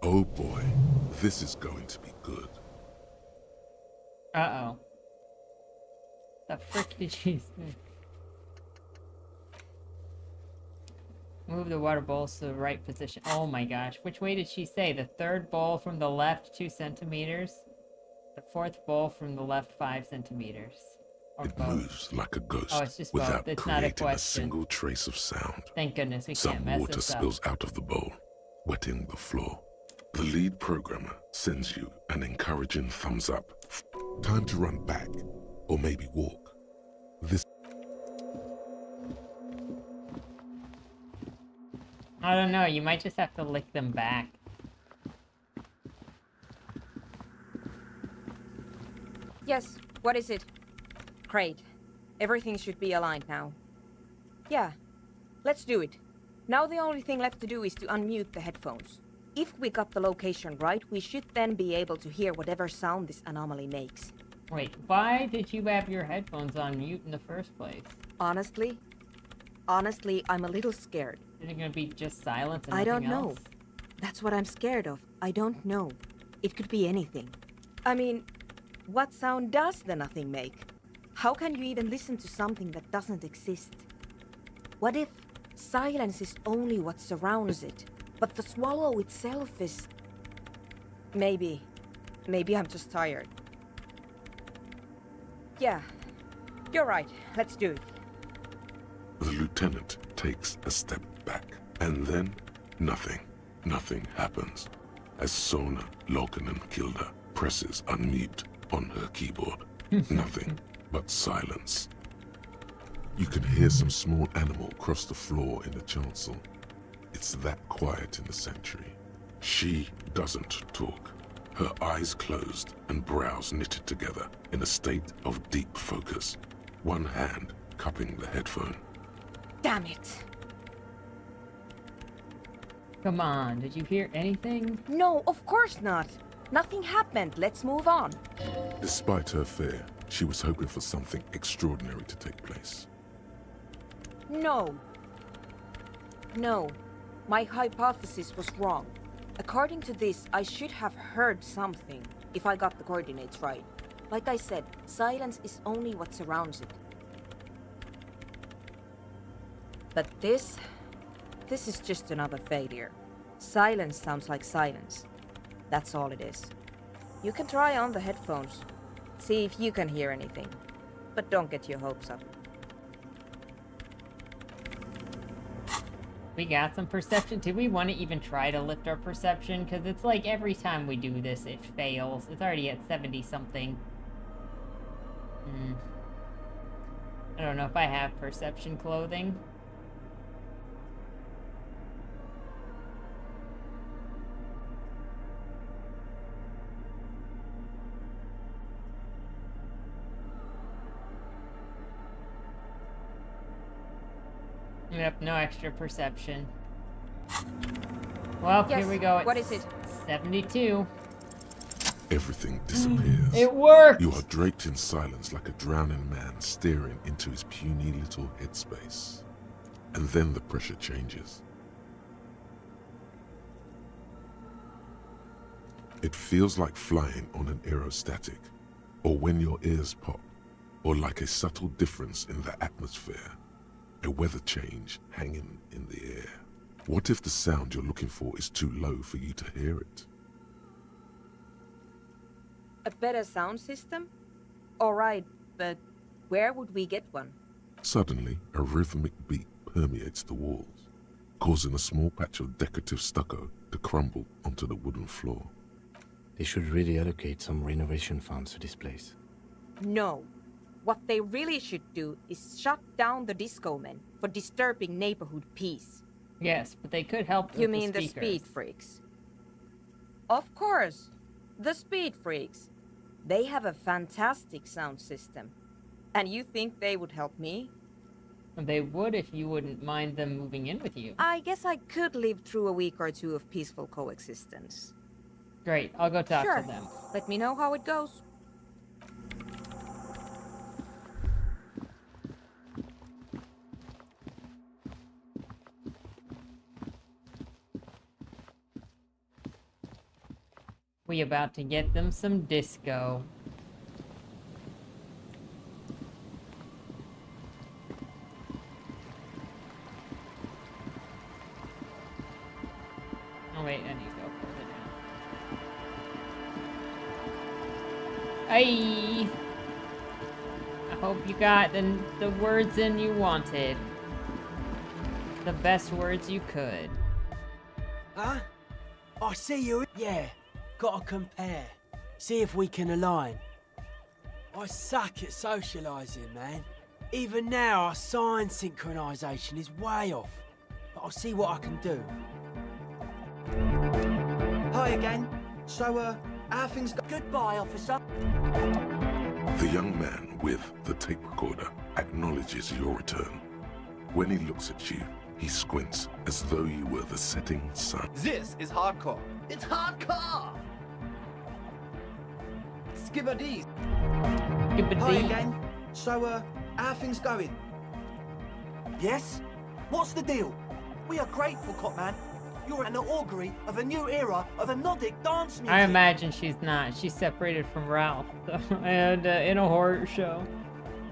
Oh boy, this is going to be good. Uh-oh. The frick did she say? Move the water bowls to the right position. Oh my gosh. Which way did she say? The third bowl from the left 2 centimeters? The fourth bowl from the left 5 centimeters? Or It both? moves like a ghost Oh, it's just without both. It's not a creating a question. single trace of sound. Thank goodness we Some can't mess water this up. spills out of the bowl, wetting the floor. The lead programmer sends you an encouraging thumbs up. Time to run back, or maybe walk. This I don't know, you might just have to lick them back. Yes, what is it? Great. Everything should be aligned now. Yeah, let's do it. Now the only thing left to do is to unmute the headphones. If we got the location right, we should then be able to hear whatever sound this anomaly makes. Wait, why did you have your headphones on mute in the first place? Honestly, I'm a little scared. Is it gonna be just silence and I nothing don't know. else? That's what I'm scared of. I don't know. It could be anything. I mean, what sound does the nothing make? How can you even listen to something that doesn't exist? What if silence is only what surrounds it, but the swallow itself is... Maybe I'm just tired. Yeah, you're right. Let's do it. The lieutenant takes a step back, and then nothing. Nothing happens. As Sona Lokanen-Kilda presses unmute on her keyboard. Nothing but silence. You can hear some small animal cross the floor in the chancel. It's that quiet in the sanctuary. She doesn't talk. Her eyes closed and brows knitted together in a state of deep focus. One hand cupping the headphone. Damn it. Come on, did you hear anything? No, of course not. Nothing happened. Let's move on. Despite her fear, she was hoping for something extraordinary to take place. No. No. My hypothesis was wrong. According to this, I should have heard something, if I got the coordinates right. Like I said, silence is only what surrounds it. But this is just another failure. Silence sounds like silence. That's all it is. You can try on the headphones. See if you can hear anything. But don't get your hopes up. We got some perception. Did we want to even try to lift our perception? Because it's like every time we do this, it fails. It's already at 70-something. I don't know if I have perception clothing. Yep, no extra perception. Well, Yes, here we go. what is it? 72. Everything disappears. It worked! You are draped in silence like a drowning man staring into his puny little headspace. And then the pressure changes. It feels like flying on an aerostatic, or when your ears pop, or like a subtle difference in the atmosphere. a weather change hanging in the air. What if the sound you're looking for is too low for you to hear it? A better sound system? Alright, but where would we get one? Suddenly, a rhythmic beat permeates the walls, causing a small patch of decorative stucco to crumble onto the wooden floor. They should really allocate some renovation funds to this place. No. What they really should do is shut down the disco men for disturbing neighborhood peace. Yes, but they could help You mean the speed freaks? Of course. The speed freaks. They have a fantastic sound system. And you think they would help me? They would if you wouldn't mind them moving in with you. I guess I could live through a week or two of peaceful coexistence. Great, I'll go talk Sure. to them. Let me know how it goes. We about to get them some disco. Oh wait, I need to go further down. Hey! I hope you got the words in you wanted. The best words you could. Huh? I see you. Yeah, gotta compare. See if we can align. I suck at socialising, man. Even now, our sign synchronisation is way off. But I'll see what I can do. Hi again. So, how things go? Goodbye, officer. The young man with the tape recorder acknowledges your return. When he looks at you, he squints as though you were the setting sun. This is hardcore. It's hardcore! Skibbity. Hi again. So, how things going? Yes? What's the deal? We are grateful, Copman. You're an augury of a new era of anodic dance music. I imagine she's not. She's separated from Ralph. And in a horror show.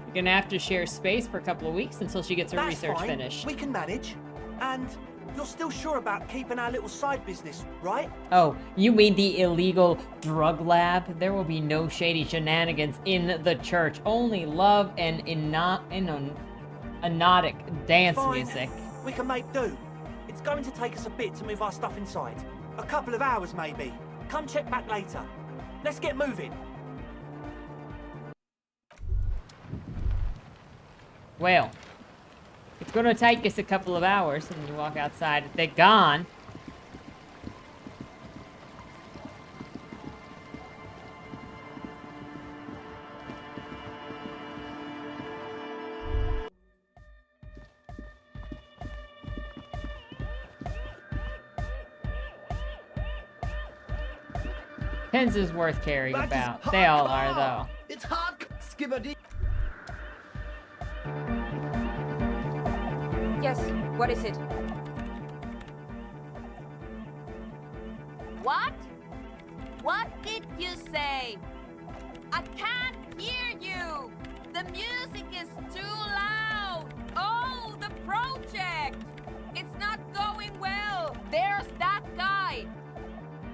You're gonna have to share space for a couple of weeks until she gets her That's research fine. finished. We can manage. And you're still sure about keeping our little side business, right? Oh, you mean the illegal drug lab? There will be no shady shenanigans in the church. Only love and anodic dance Fine. music. We can make do. It's going to take us a bit to move our stuff inside. A couple of hours, maybe. Come check back later. Let's get moving. Well, it's gonna take us a couple of hours, and you walk outside. They're gone. Pins is worth caring about. They all are, though. It's hard. Skibbity. Yes, what is it? What? What did you say? I can't hear you! The music is too loud! Oh, the project! It's not going well! There's that guy!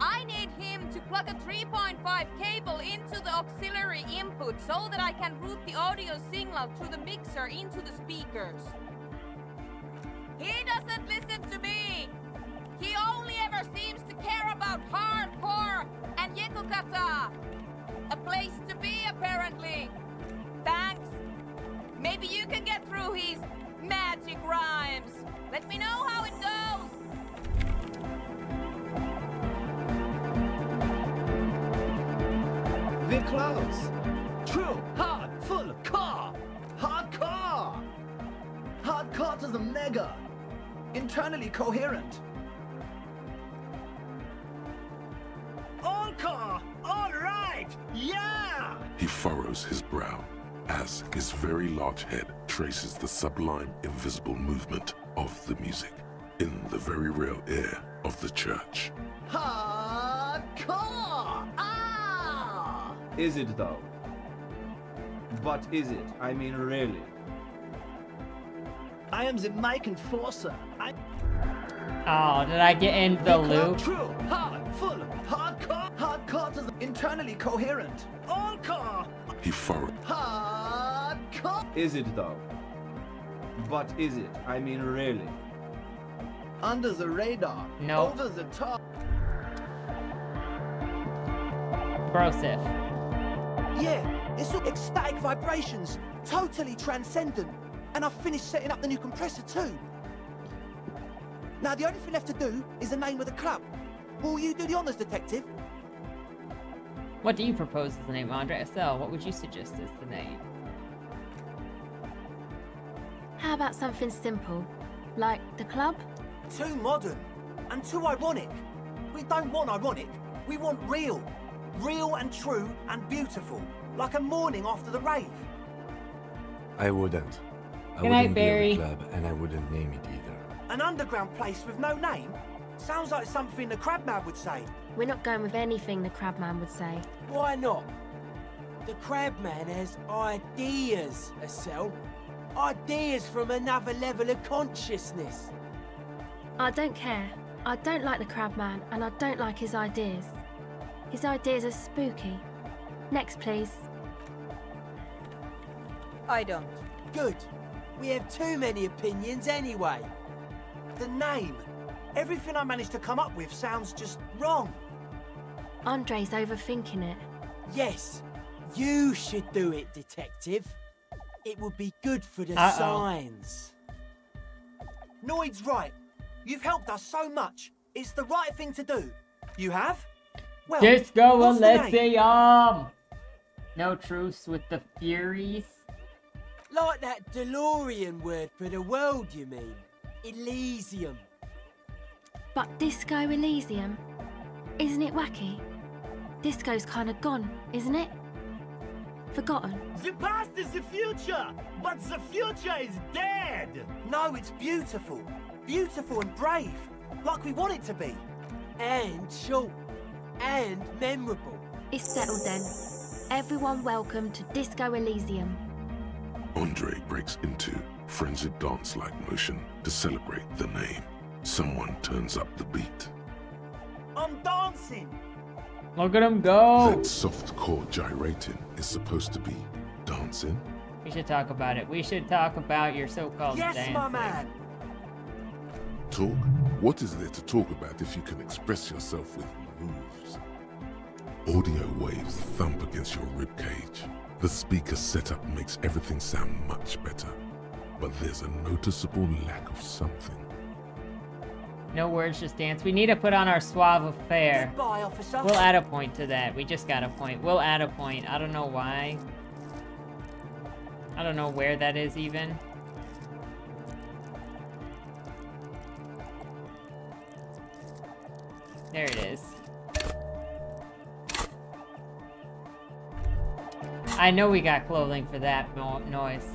I need him to plug a 3.5 cable into the auxiliary input so that I can route the audio signal through the mixer into the speakers. He doesn't listen to me! He only ever seems to care about hardcore and Yekukata! A place to be, apparently! Thanks! Maybe you can get through his magic rhymes! Let me know how it goes! We're close. True, hard, full, car. Hardcore. Hardcore to the mega. Internally coherent. All car! All right! Yeah! He furrows his brow as his very large head traces the sublime invisible movement of the music in the very real air of the church. Hardcore! Ah! Is it though? But is it? I mean, really? I am the mic enforcer. Oh, did I get in the loop? True, hard, full, hardcore. Hardcore is internally coherent. All core. He furrowed. Hardcore. Is it though? But is it? I mean, really? Under the radar. No. Over the top. Brosif. Yeah, it's all ecstatic vibrations, totally transcendent. And I've finished setting up the new compressor too. Now the only thing left to do is the name of the club. Will you do the honors, detective? What do you propose as the name, Andre? Estelle, what would you suggest as the name? How about something simple? Like the club? Too modern and too ironic. We don't want ironic. We want real. Real and true and beautiful. Like a morning after the rave. I wouldn't. I Good night, wouldn't Barry. build a club, and I wouldn't name it either. An underground place with no name? Sounds like something the Crabman would say. We're not going with anything the Crabman would say. Why not? The Crabman has ideas, Estelle. Ideas from another level of consciousness. I don't care. I don't like the Crabman, and I don't like his ideas. His ideas are spooky. Next, please. I don't. Good. We have too many opinions anyway. The name. Everything I managed to come up with sounds just wrong. Andre's overthinking it. Yes, you should do it, detective. It would be good for the signs. Noid's right. You've helped us so much. It's the right thing to do. You have? Well, Disco what's the name? Elysium! No truce with the Furies? Like that DeLorean word for the world, you mean? Elysium. But Disco Elysium? Isn't it wacky? Disco's kind of gone, isn't it? Forgotten. The past is the future, but the future is dead. No, it's beautiful. Beautiful and brave. Like we want it to be. And short. And memorable. It's settled then. Everyone welcome to Disco Elysium. Andre breaks into frenzied dance-like motion to celebrate the name. Someone turns up the beat. I'm dancing. Look at him go! That soft chord gyrating is supposed to be dancing. We should talk about it. We should talk about your so-called Yes, dancing. my man. Talk? What is there to talk about if you can express yourself with moves? Audio waves thump against your ribcage. The speaker setup makes everything sound much better. But there's a noticeable lack of something. No words, just dance. We need to put on our suave affair. Goodbye, officer. We'll add a point to that. We just got a point. We'll add a point. I don't know why. I don't know where that is even. There it is. I know we got clothing for that noise.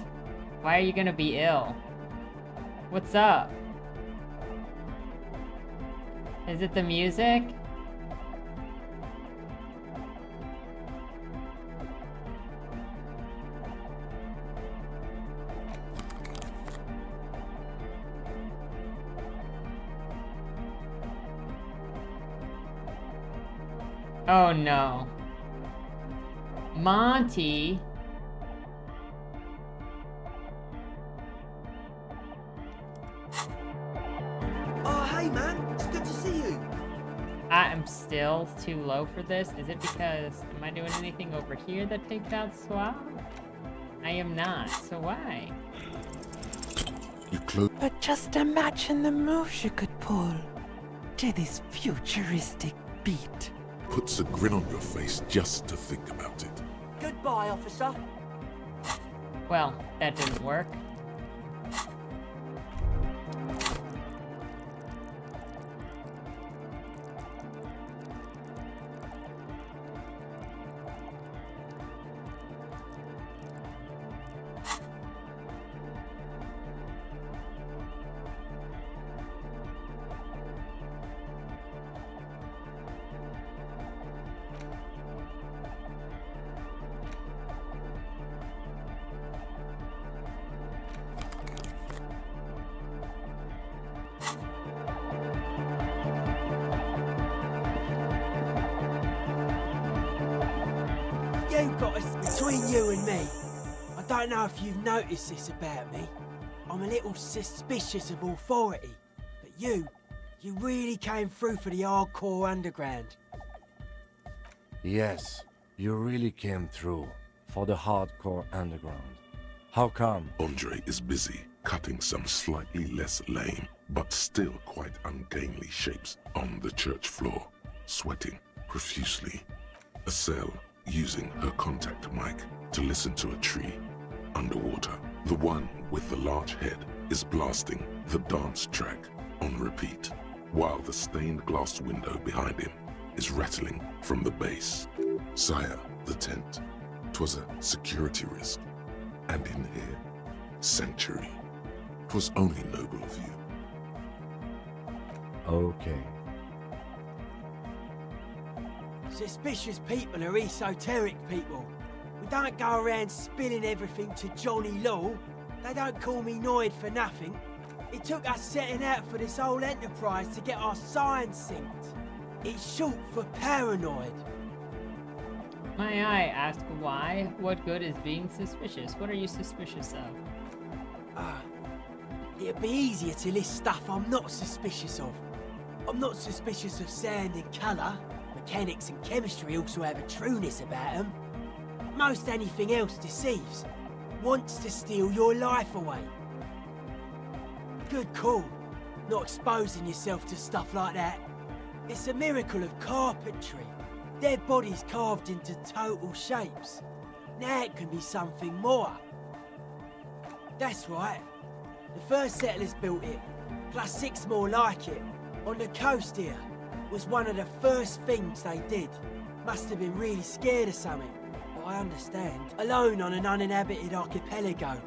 Why are you gonna be ill? What's up? Is it the music? Oh no. Monty. Oh, hey, man. It's good to see you. I am still too low for this. Is it because, am I doing anything over here that takes out Suave? I am not, so why? But just imagine the moves you could pull to this futuristic beat. Puts a grin on your face just to think about it. Goodbye, officer. Well, that didn't work. got between you and me, I don't know if you've noticed this about me. I'm a little suspicious of authority. But you really came through for the hardcore underground. Yes, you really came through for the hardcore underground. How come? Andre is busy cutting some slightly less lame, but still quite ungainly shapes on the church floor, sweating profusely. Estelle using her contact mic to listen to a tree underwater. The one with the large head is blasting the dance track on repeat, while the stained glass window behind him is rattling from the bass. Sire, the tent. 'Twas a security risk. And in here, sanctuary. 'Twas only noble of you. Okay. Suspicious people are esoteric people. We don't go around spilling everything to Johnny Law. They don't call me Noid for nothing. It took us setting out for this whole enterprise to get our science synced. It's short for paranoid. May I ask why? What good is being suspicious? What are you suspicious of? It'd be easier to list stuff I'm not suspicious of. I'm not suspicious of sound and colour. Mechanics and chemistry also have a trueness about them. Most anything else deceives. Wants to steal your life away. Good call. Not exposing yourself to stuff like that. It's a miracle of carpentry. Dead bodies carved into total shapes. Now it can be something more. That's right. The first settlers built it, plus 6 more like it, on the coast here. Was one of the first things they did. Must have been really scared of something, but I understand. Alone on an uninhabited archipelago,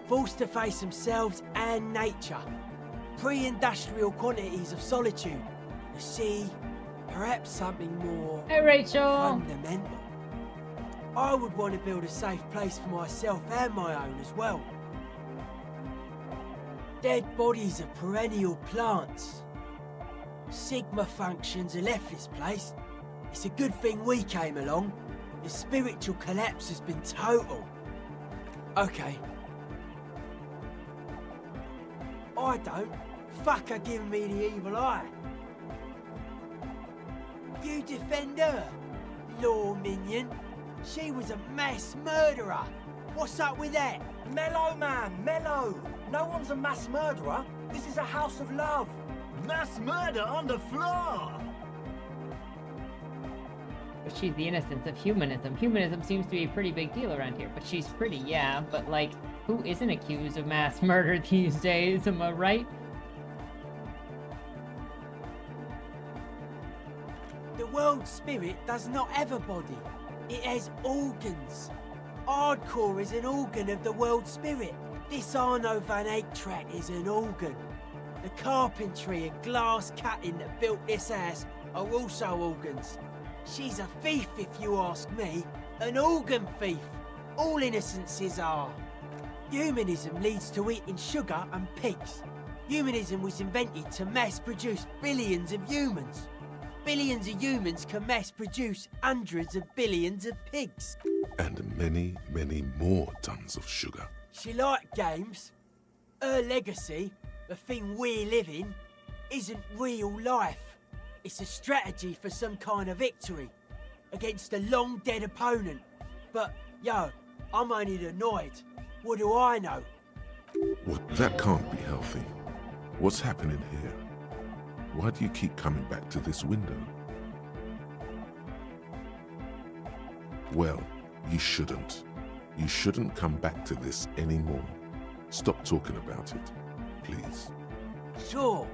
forced to face themselves and nature. Pre-industrial quantities of solitude. The sea, perhaps something more Hey, Rachel. fundamental. I would want to build a safe place for myself and my own as well. Dead bodies are perennial plants. Sigma functions have left this place. It's a good thing we came along. The spiritual collapse has been total. Okay. I don't. Fuck her giving me the evil eye. You defend her, law minion. She was a mass murderer. What's up with that? Mellow, man, mellow. No one's a mass murderer. This is a house of love. Mass murder on the floor! But she's the innocence of humanism. Humanism seems to be a pretty big deal around here. But she's pretty, yeah. But, like, who isn't accused of mass murder these days? Am I right? The world spirit does not have a body. It has organs. Hardcore is an organ of the world spirit. This Arno van Eyck track is an organ. The carpentry and glass cutting that built this house are also organs. She's a thief, if you ask me. An organ thief. All innocences are. Humanism leads to eating sugar and pigs. Humanism was invented to mass-produce billions of humans. Billions of humans can mass-produce hundreds of billions of pigs. And many, many more tons of sugar. She liked games. Her legacy, the thing we live in, isn't real life. It's a strategy for some kind of victory against a long-dead opponent. But, yo, I'm only annoyed. What do I know? What? That can't be healthy. What's happening here? Why do you keep coming back to this window? Well, you shouldn't. You shouldn't come back to this anymore. Stop talking about it, please. Sure.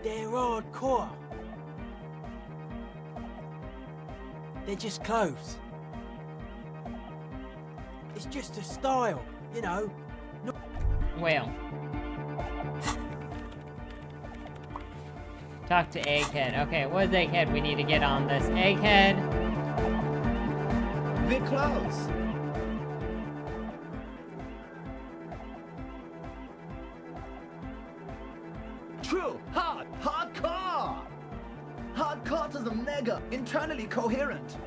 They're hardcore. They're just clothes. It's just a style, you know. Well. Talk to Egghead. Okay, what is Egghead? We need to get on this. Egghead. They're clothes. True, hardcore! Hardcore is a mega, internally coherent.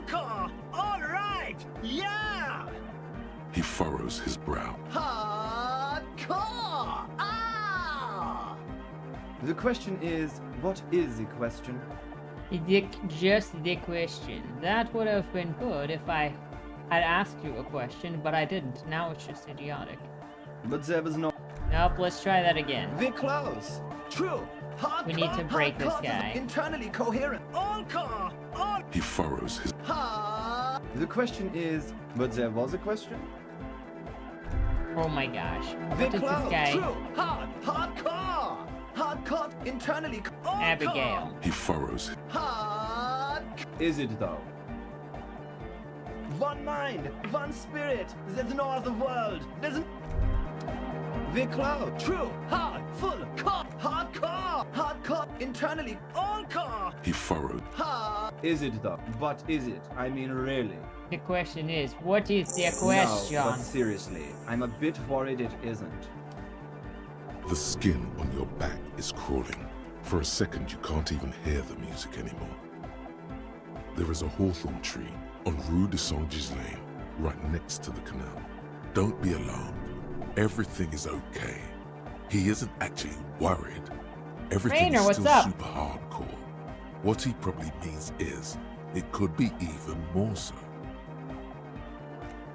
Hardcore! All right! Yeah! He furrows his brow. Hardcore! Ah! The question is, what is the question? Just the question. That would have been good if I had asked you a question, but I didn't. Now it's just idiotic. But there was no... Nope, let's try that again. We're close. True. Hardcore, We need to break this hardcore guy. is internally coherent. All core! All... He furrows his... The question is, but there was a question? Oh my gosh. We're What does close. this guy... True. Hardcore! Hardcore, internally... All Abigail. core. He furrows his... Hard... Is it though? One mind, one spirit. There's no other world. There's... We're close. True. Hard. Full. Core. Hardcore. Hardcore. Internally. All core. He furrowed. Hard. Is it though? But is it? I mean, really? The question is, what is the question? No, but seriously, I'm a bit worried it isn't. The skin on your back is crawling. For a second, you can't even hear the music anymore. There is a hawthorn tree on Rue de Saint-Gislain, right next to the canal. Don't be alarmed. Everything is okay. He isn't actually worried. Everything Rainer, is what's still up? super hardcore. What he probably means is, it could be even more so.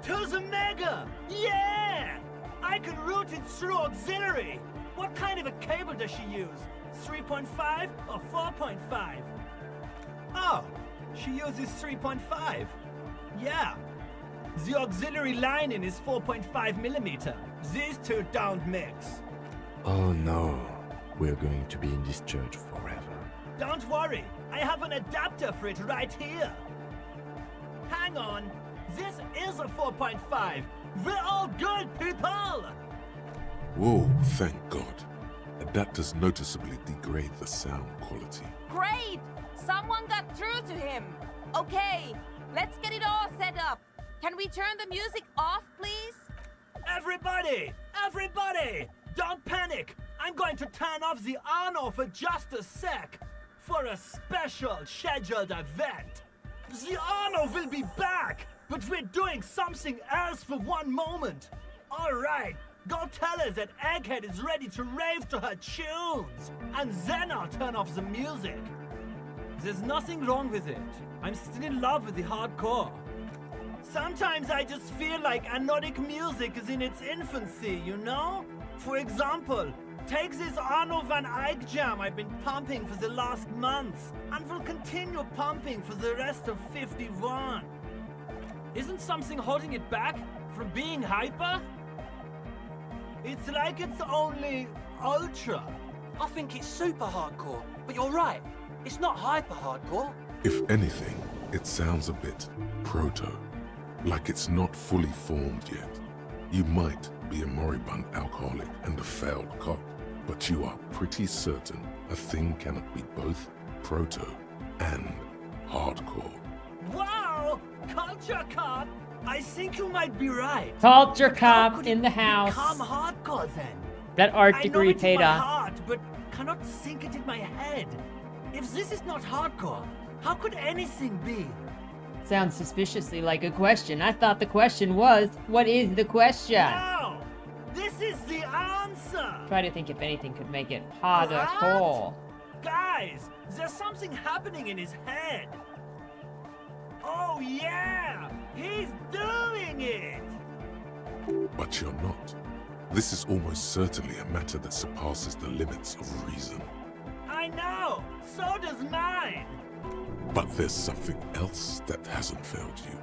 To the mega! Yeah! I can route it through auxiliary. What kind of a cable does she use? 3.5 or 4.5? Oh, she uses 3.5. Yeah. The auxiliary lining is 4.5 millimeter. These two don't mix. Oh no, we're going to be in this church forever. Don't worry, I have an adapter for it right here. Hang on, this is a 4.5. We're all good, people! Whoa, thank God. Adapters noticeably degrade the sound quality. Great! Someone got through to him. Okay, let's get it all set up. Can we turn the music off, please? Everybody! Everybody! Don't panic! I'm going to turn off the Arno for just a sec. For a special scheduled event. The Arno will be back, but we're doing something else for one moment. Alright, go tell her that Egghead is ready to rave to her tunes. And then I'll turn off the music. There's nothing wrong with it. I'm still in love with the hardcore. Sometimes I just feel like anodic music is in its infancy, you know? For example, take this Arno van Eyck jam I've been pumping for the last months, and will continue pumping for the rest of 51. Isn't something holding it back from being hyper? It's like it's only ultra. I think it's super hardcore, but you're right. It's not hyper hardcore. If anything, it sounds a bit proto. Like it's not fully formed yet. You might be a moribund alcoholic and a failed cop, but you are pretty certain a thing cannot be both proto and hardcore. Wow! Culture cop! I think you might be right. Culture cop in the house. Become hardcore then. That art I degree know it's in paid my off. heart, but cannot sink it in my head. If this is not hardcore, how could anything be? Sounds suspiciously like a question. I thought the question was, what is the question? No! This is the answer! Try to think if anything could make it hardcore. Guys, there's something happening in his head. Oh yeah! He's doing it! But you're not. This is almost certainly a matter that surpasses the limits of reason. I know! So does mine! But there's something else that hasn't failed you.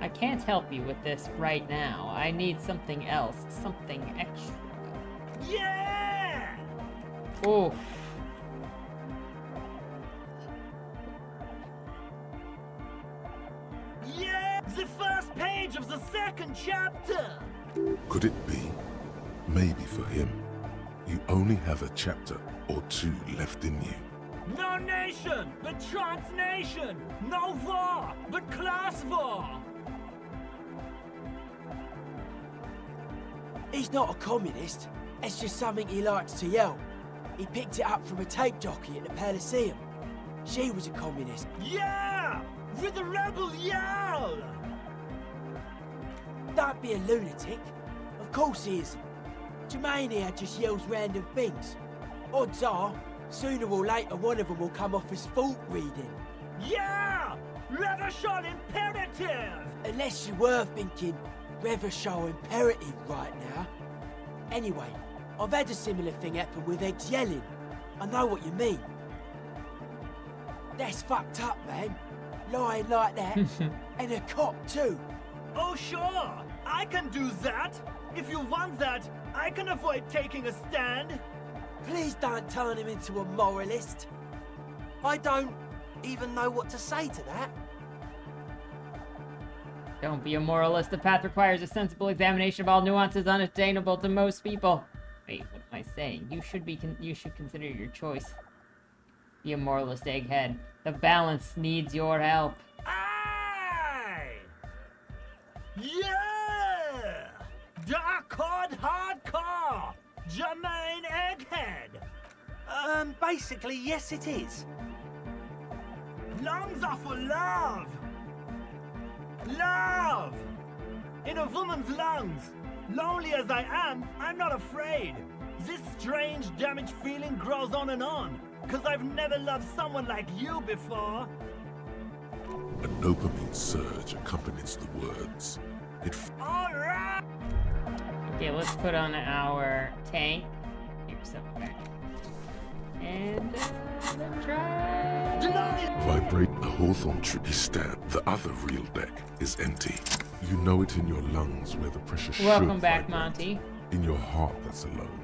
I can't help you with this right now. I need something else, something extra. Yeah! Oof. Yeah! The first page of the second chapter! Could it be? Maybe for him, you only have a chapter or two left in you. No nation, but transnation! No war, but class war! He's not a communist. It's just something he likes to yell. He picked it up from a tape jockey at the Elysium. She was a communist. Yeah! With the rebel yell! Don't be a lunatic. Of course he isn't. Jermaine here just yells random things. Odds are, sooner or later one of them will come off as fault reading. Yeah! Reversion imperative! Unless you were thinking Reversion imperative right now. Anyway, I've had a similar thing happen with eggs yelling. I know what you mean. That's fucked up, man. Lying like that. And a cop too. Oh sure, I can do that. If you want that, I can avoid taking a stand. Please don't turn him into a moralist. I don't even know what to say to that. Don't be a moralist. The path requires a sensible examination of all nuances unattainable to most people. Wait, what am I saying? You should consider your choice. Be a moralist, egghead. The balance needs your help. Aye! Yeah! Dark hardcore! Jermaine Egghead! Basically, yes it is. Lungs are for love! Love! In a woman's lungs. Lonely as I am, I'm not afraid. This strange, damaged feeling grows on and on. 'Cause I've never loved someone like you before. A dopamine surge accompanies the words. Alright! Okay, let's put on our tank. Here, somewhere. And, let's try... Vibrate the hawthorn tree stand. The other real deck is empty. You know it in your lungs where the pressure should Welcome back, vibrate. Monty. In your heart that's alone.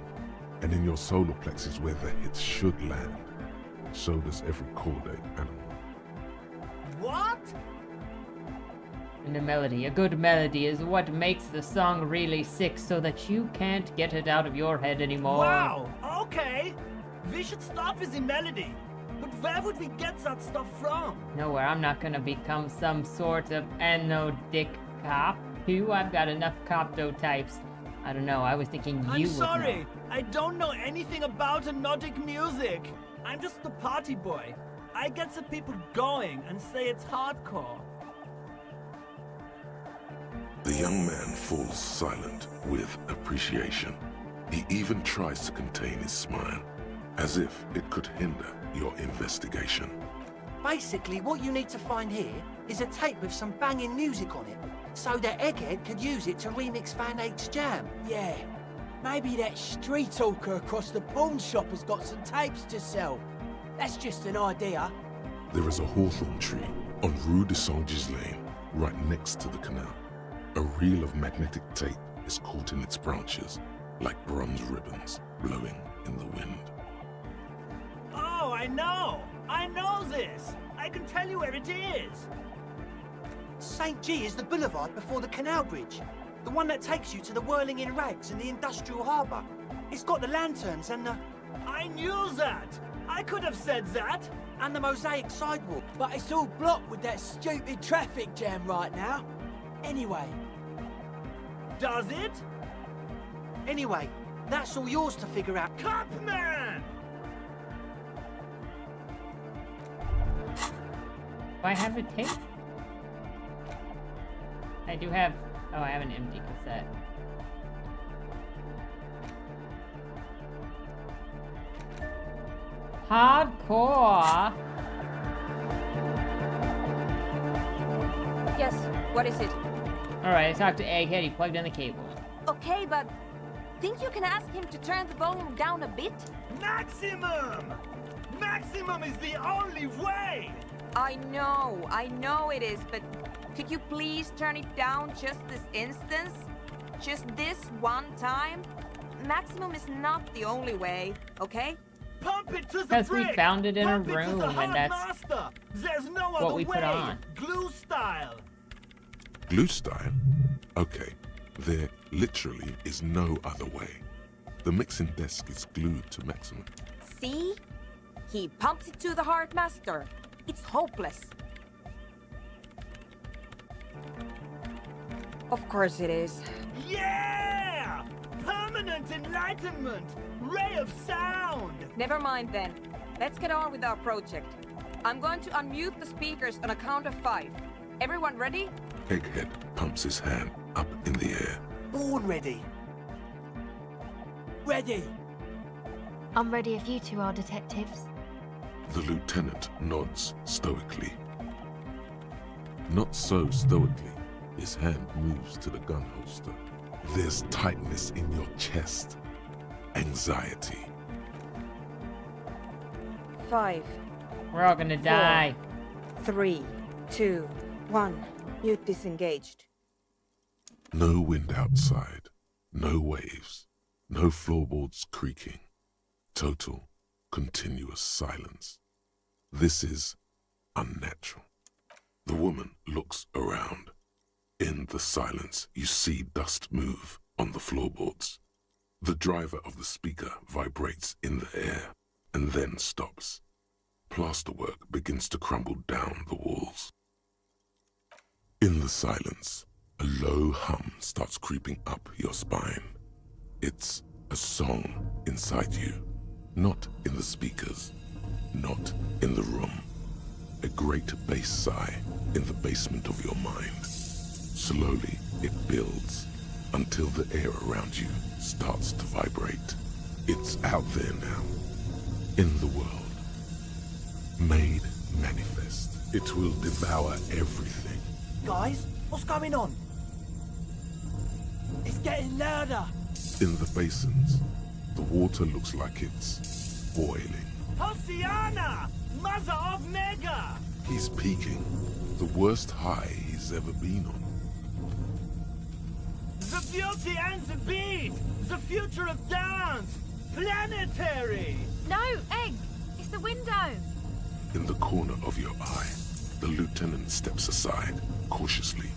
And in your solar plexus where the hits should land. So does every chordate animal. What? And a melody. A good melody is what makes the song really sick so that you can't get it out of your head anymore. Wow, okay. We should start with the melody. But where would we get that stuff from? Nowhere. I'm not gonna become some sort of anodic cop. Who? I've got enough copto types. I don't know. I was thinking you I'm would sorry. know. I don't know anything about anodic music. I'm just the party boy. I get the people going and say it's hardcore. The young man falls silent with appreciation. He even tries to contain his smile, as if it could hinder your investigation. Basically, what you need to find here is a tape with some banging music on it, so that Egghead could use it to remix Van Eyck's jam. Yeah. Maybe that street hawker across the pawn shop has got some tapes to sell. That's just an idea. There is a hawthorn tree on Rue de Saint-Gislain, right next to the canal. A reel of magnetic tape is caught in its branches, like bronze ribbons blowing in the wind. Oh, I know! I know this! I can tell you where it is! St. G is the boulevard before the canal bridge. The one that takes you to the whirling in rags and the industrial harbour. It's got the lanterns and the... I knew that! I could have said that! And the mosaic sidewalk. But it's all blocked with that stupid traffic jam right now. Anyway. Does it? Anyway, that's all yours to figure out. Copman! Do I have a tape? I do have... Oh, I have an empty cassette. Hardcore! Yes, what is it? Alright, I talked to Egghead, he plugged in the cable. Okay, but think you can ask him to turn the volume down a bit? Maximum! Maximum is the only way! I know it is, but could you please turn it down just this instance? Just this one time? Maximum is not the only way, okay? Pump it to the Because we brick! found it in a Pump it to room, the and that's master. There's no what other we way. put on. Glue style. Glue style? Okay, there literally is no other way. The mixing desk is glued to maximum. See? He pumps it to the heart master. It's hopeless. Of course it is. Yeah! Permanent enlightenment! Ray of sound! Never mind then. Let's get on with our project. I'm going to unmute the speakers on a count of 5. Everyone ready? Egghead pumps his hand up in the air. Born ready. Ready. I'm ready if you two are detectives. The lieutenant nods stoically. Not so stoically, his hand moves to the gun holster. There's tightness in your chest. Anxiety. 5. We're all gonna die. 3, 2, 1. Mute disengaged. No wind outside. No waves. No floorboards creaking. Total, continuous silence. This is unnatural. The woman looks around. In the silence, you see dust move on the floorboards. The driver of the speaker vibrates in the air and then stops. Plasterwork begins to crumble down the walls. In the silence, a low hum starts creeping up your spine. It's a song inside you, not in the speakers, not in the room. A great bass sigh in the basement of your mind. Slowly, it builds until the air around you starts to vibrate. It's out there now, in the world. Made manifest. It will devour everything. Guys, what's going on? It's getting louder. In the basins, the water looks like it's boiling. Hosiana! Mother of Mega! He's peaking, the worst high he's ever been on. The beauty and the beat! The future of dance! Planetary! No, Egg! It's the window! In the corner of your eye, the lieutenant steps aside, cautiously,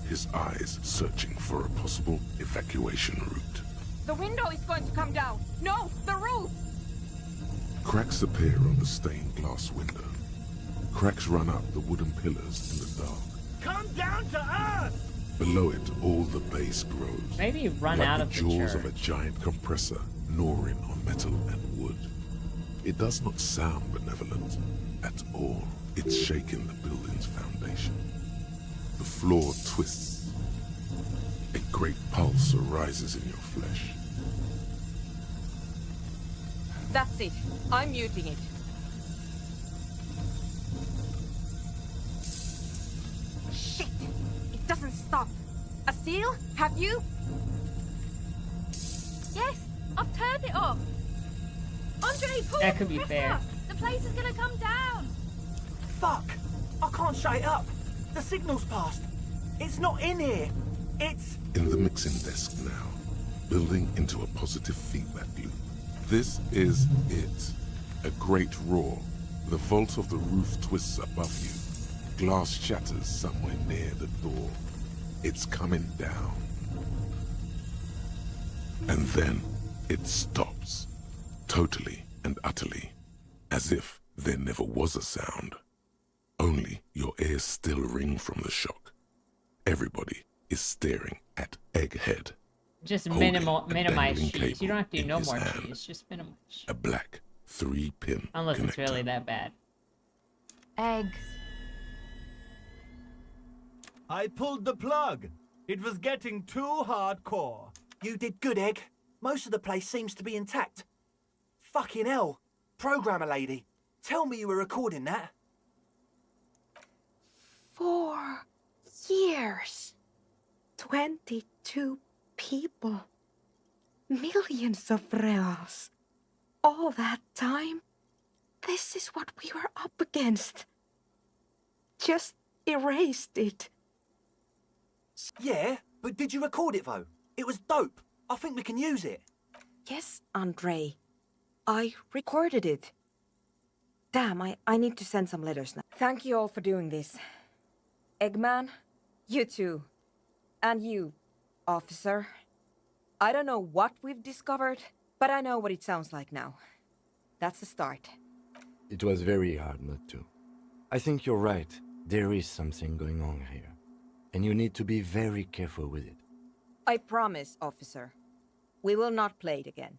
his eyes searching for a possible evacuation route. The window is going to come down. No, the roof! Cracks appear on the stained glass window. Cracks run up the wooden pillars in the dark. Come down to us! Below it, all the base grows. Maybe run like out the of the jaws church. of a giant compressor gnawing on metal and wood. It does not sound benevolent at all. It's shaking the building's foundation. The floor twists. A great pulse arises in your flesh. That's it. I'm muting it. Shit! It doesn't stop. A seal? Have you? Yes, I've turned it off. Andre, pull That the could be compressor. fair. The place is gonna come down. Fuck! I can't shut it up. The signal's passed. It's not in here. It's... In the mixing desk now, building into a positive feedback loop. This is it. A great roar. The vault of the roof twists above you. Glass shatters somewhere near the door. It's coming down. And then it stops. Totally and utterly. As if there never was a sound. Only your ears still ring from the shock. Everybody is staring at Egghead. Just holding minimize a dangling cheese. You don't have to do cable no in his more hand. cheese. Just minimize. A black 3-pin Unless connector. it's really that bad. Eggs. I pulled the plug. It was getting too hardcore. You did good, Egg. Most of the place seems to be intact. Fucking hell. Programmer lady, tell me you were recording that. 4 years. 22 people. Millions of reals. All that time? This is what we were up against. Just erased it. Yeah, but did you record it though? It was dope. I think we can use it. Yes, Andre. I recorded it. Damn, I need to send some letters now. Thank you all for doing this. Eggman, you too. And you, officer. I don't know what we've discovered, but I know what it sounds like now. That's the start. It was very hard not to. I think you're right. There is something going on here. And you need to be very careful with it. I promise, officer. We will not play it again.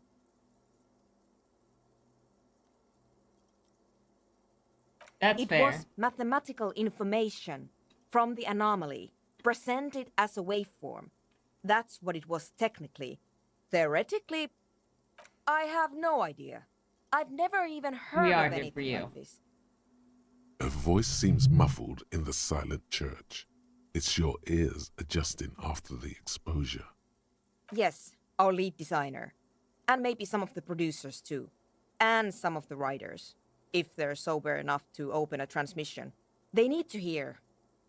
That's it fair. was mathematical information from the anomaly, presented as a waveform. That's what it was technically. Theoretically, I have no idea. I've never even heard are of here for anything you. like this. A voice seems muffled in the silent church. It's your ears adjusting after the exposure. Yes, our lead designer. And maybe some of the producers too. And some of the writers. If they're sober enough to open a transmission. They need to hear.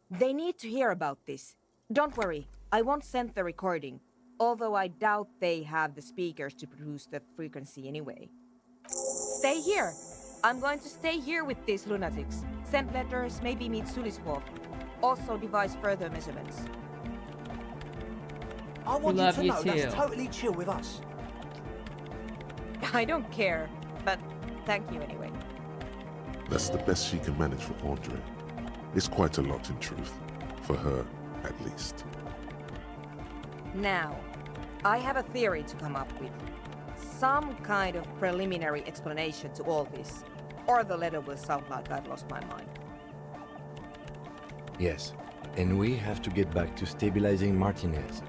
They need to hear about this. Don't worry, I won't send the recording. Although I doubt they have the speakers to produce the frequency anyway. Stay here. I'm going to stay here with these lunatics. Send letters, maybe meet Suliswolf. Also devise further measurements. I want you love to you know too. that's totally chill with us. I don't care, but thank you anyway. That's the best she can manage for Andre. It's quite a lot in truth. For her, at least. Now, I have a theory to come up with. Some kind of preliminary explanation to all this. Or the letter will sound like I've lost my mind. Yes, and we have to get back to stabilizing Martinez.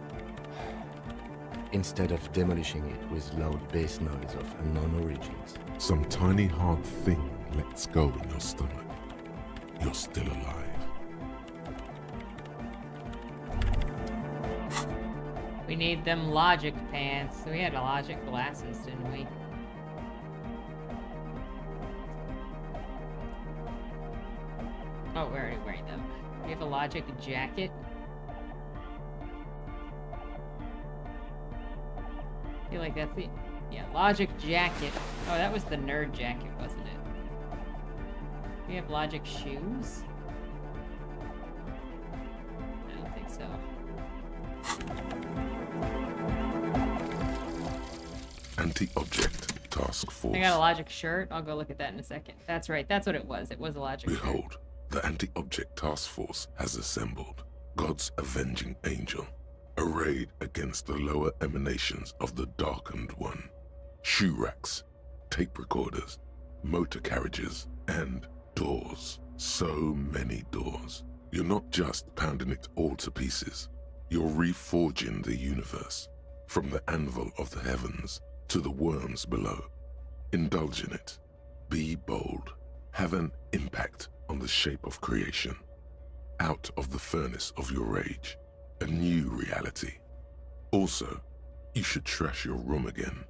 Instead of demolishing it with loud bass noise of unknown origins. Some tiny hard thing lets go in your stomach. You're still alive. We need them logic pants. We had logic glasses, didn't we? Oh, we're already wearing them. We have a logic jacket. I feel like that's the... Yeah, logic jacket. Oh, that was the nerd jacket, wasn't it? We have logic shoes? I don't think so. Anti-object task force. I got a logic shirt. I'll go look at that in a second. That's right. That's what it was. It was a logic shirt. Behold, the anti-object task force has assembled. God's avenging angel, arrayed against the lower emanations of the darkened one. Shoe racks, tape recorders, motor carriages, and doors. So many doors. You're not just pounding it all to pieces. You're reforging the universe, from the anvil of the heavens to the worms below. Indulge in it. Be bold. Have an impact on the shape of creation. Out of the furnace of your rage. A new reality. Also, you should trash your room again.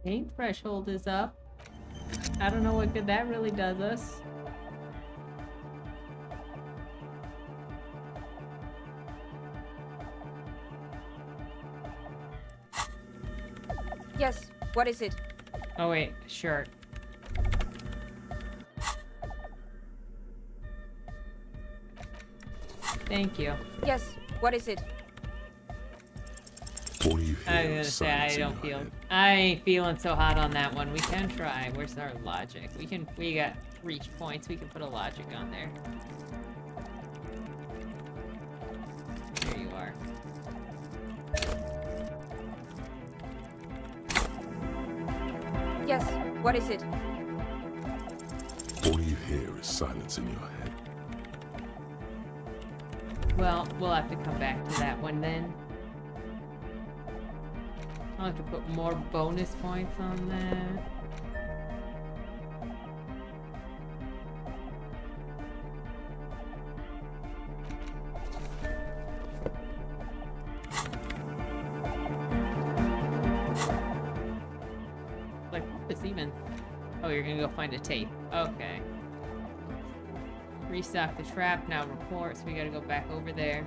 Paint threshold is up. I don't know what good that really does us. Yes, what is it? Oh wait, shirt. Thank you. Yes, what is it? All you I was hear gonna is say I silence in don't your feel. head. I ain't feeling so hot on that one. We can try. Where's our logic? We got reach points. We can put a logic on there. There you are. Yes, what is it? All you hear is silence in your head. Well, we'll have to come back to that one then. I'll have to put more bonus points on that. Like, what is even? Oh, you're gonna go find a tape. Okay. Restock the trap, now report, so we gotta go back over there.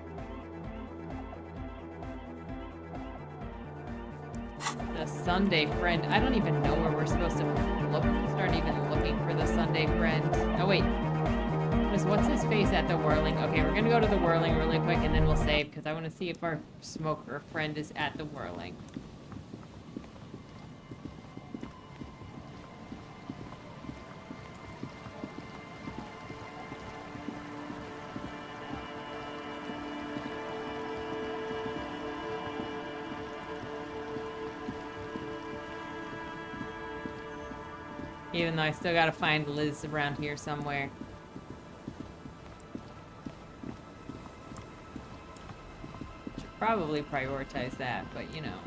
The Sunday friend. I don't even know where we're supposed to look. Start even looking for the Sunday friend. Oh wait. What's his face at the whirling? Okay, we're gonna go to the whirling really quick and then we'll save because I want to see if our smoker friend is at the whirling. Even though I still gotta find Liz around here somewhere. Should probably prioritize that, but you know.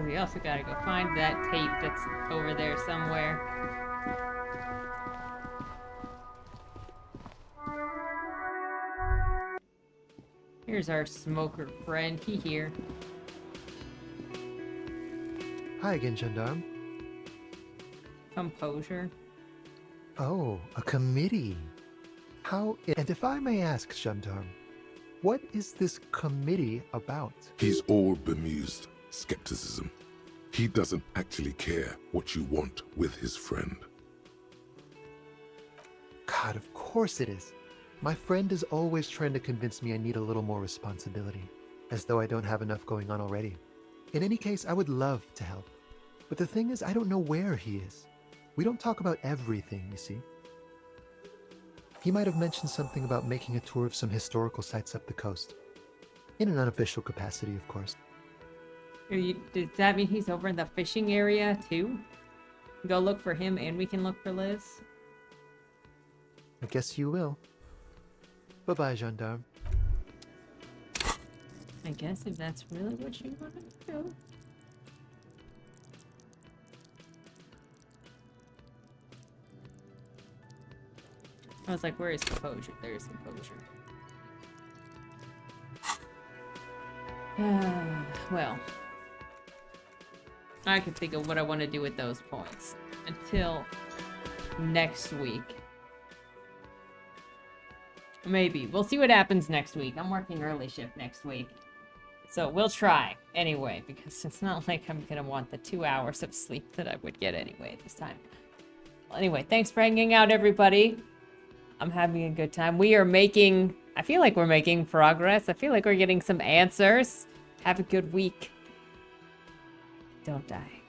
We also gotta go find that tape that's over there somewhere. Here's our smoker friend. He here. Hi again, Gendarme. Composure. Oh, a committee. And if I may ask, Gendarme, what is this committee about? He's all bemused skepticism. He doesn't actually care what you want with his friend. God, of course it is. My friend is always trying to convince me I need a little more responsibility, as though I don't have enough going on already. In any case, I would love to help. But the thing is, I don't know where he is. We don't talk about everything, you see. He might have mentioned something about making a tour of some historical sites up the coast. In an unofficial capacity, of course. Does that mean he's over in the fishing area, too? Go look for him and we can look for Liz? I guess you will. Bye-bye, Gendarme. I guess if that's really what you want to do. I was like, where is composure? There's composure. Well, I can think of what I want to do with those points until next week. Maybe. We'll see what happens next week. I'm working early shift next week. So we'll try anyway, because it's not like I'm going to want the 2 hours of sleep that I would get anyway this time. Well, anyway, thanks for hanging out, everybody. I'm having a good time. We are making... I feel like we're making progress. I feel like we're getting some answers. Have a good week. Don't die.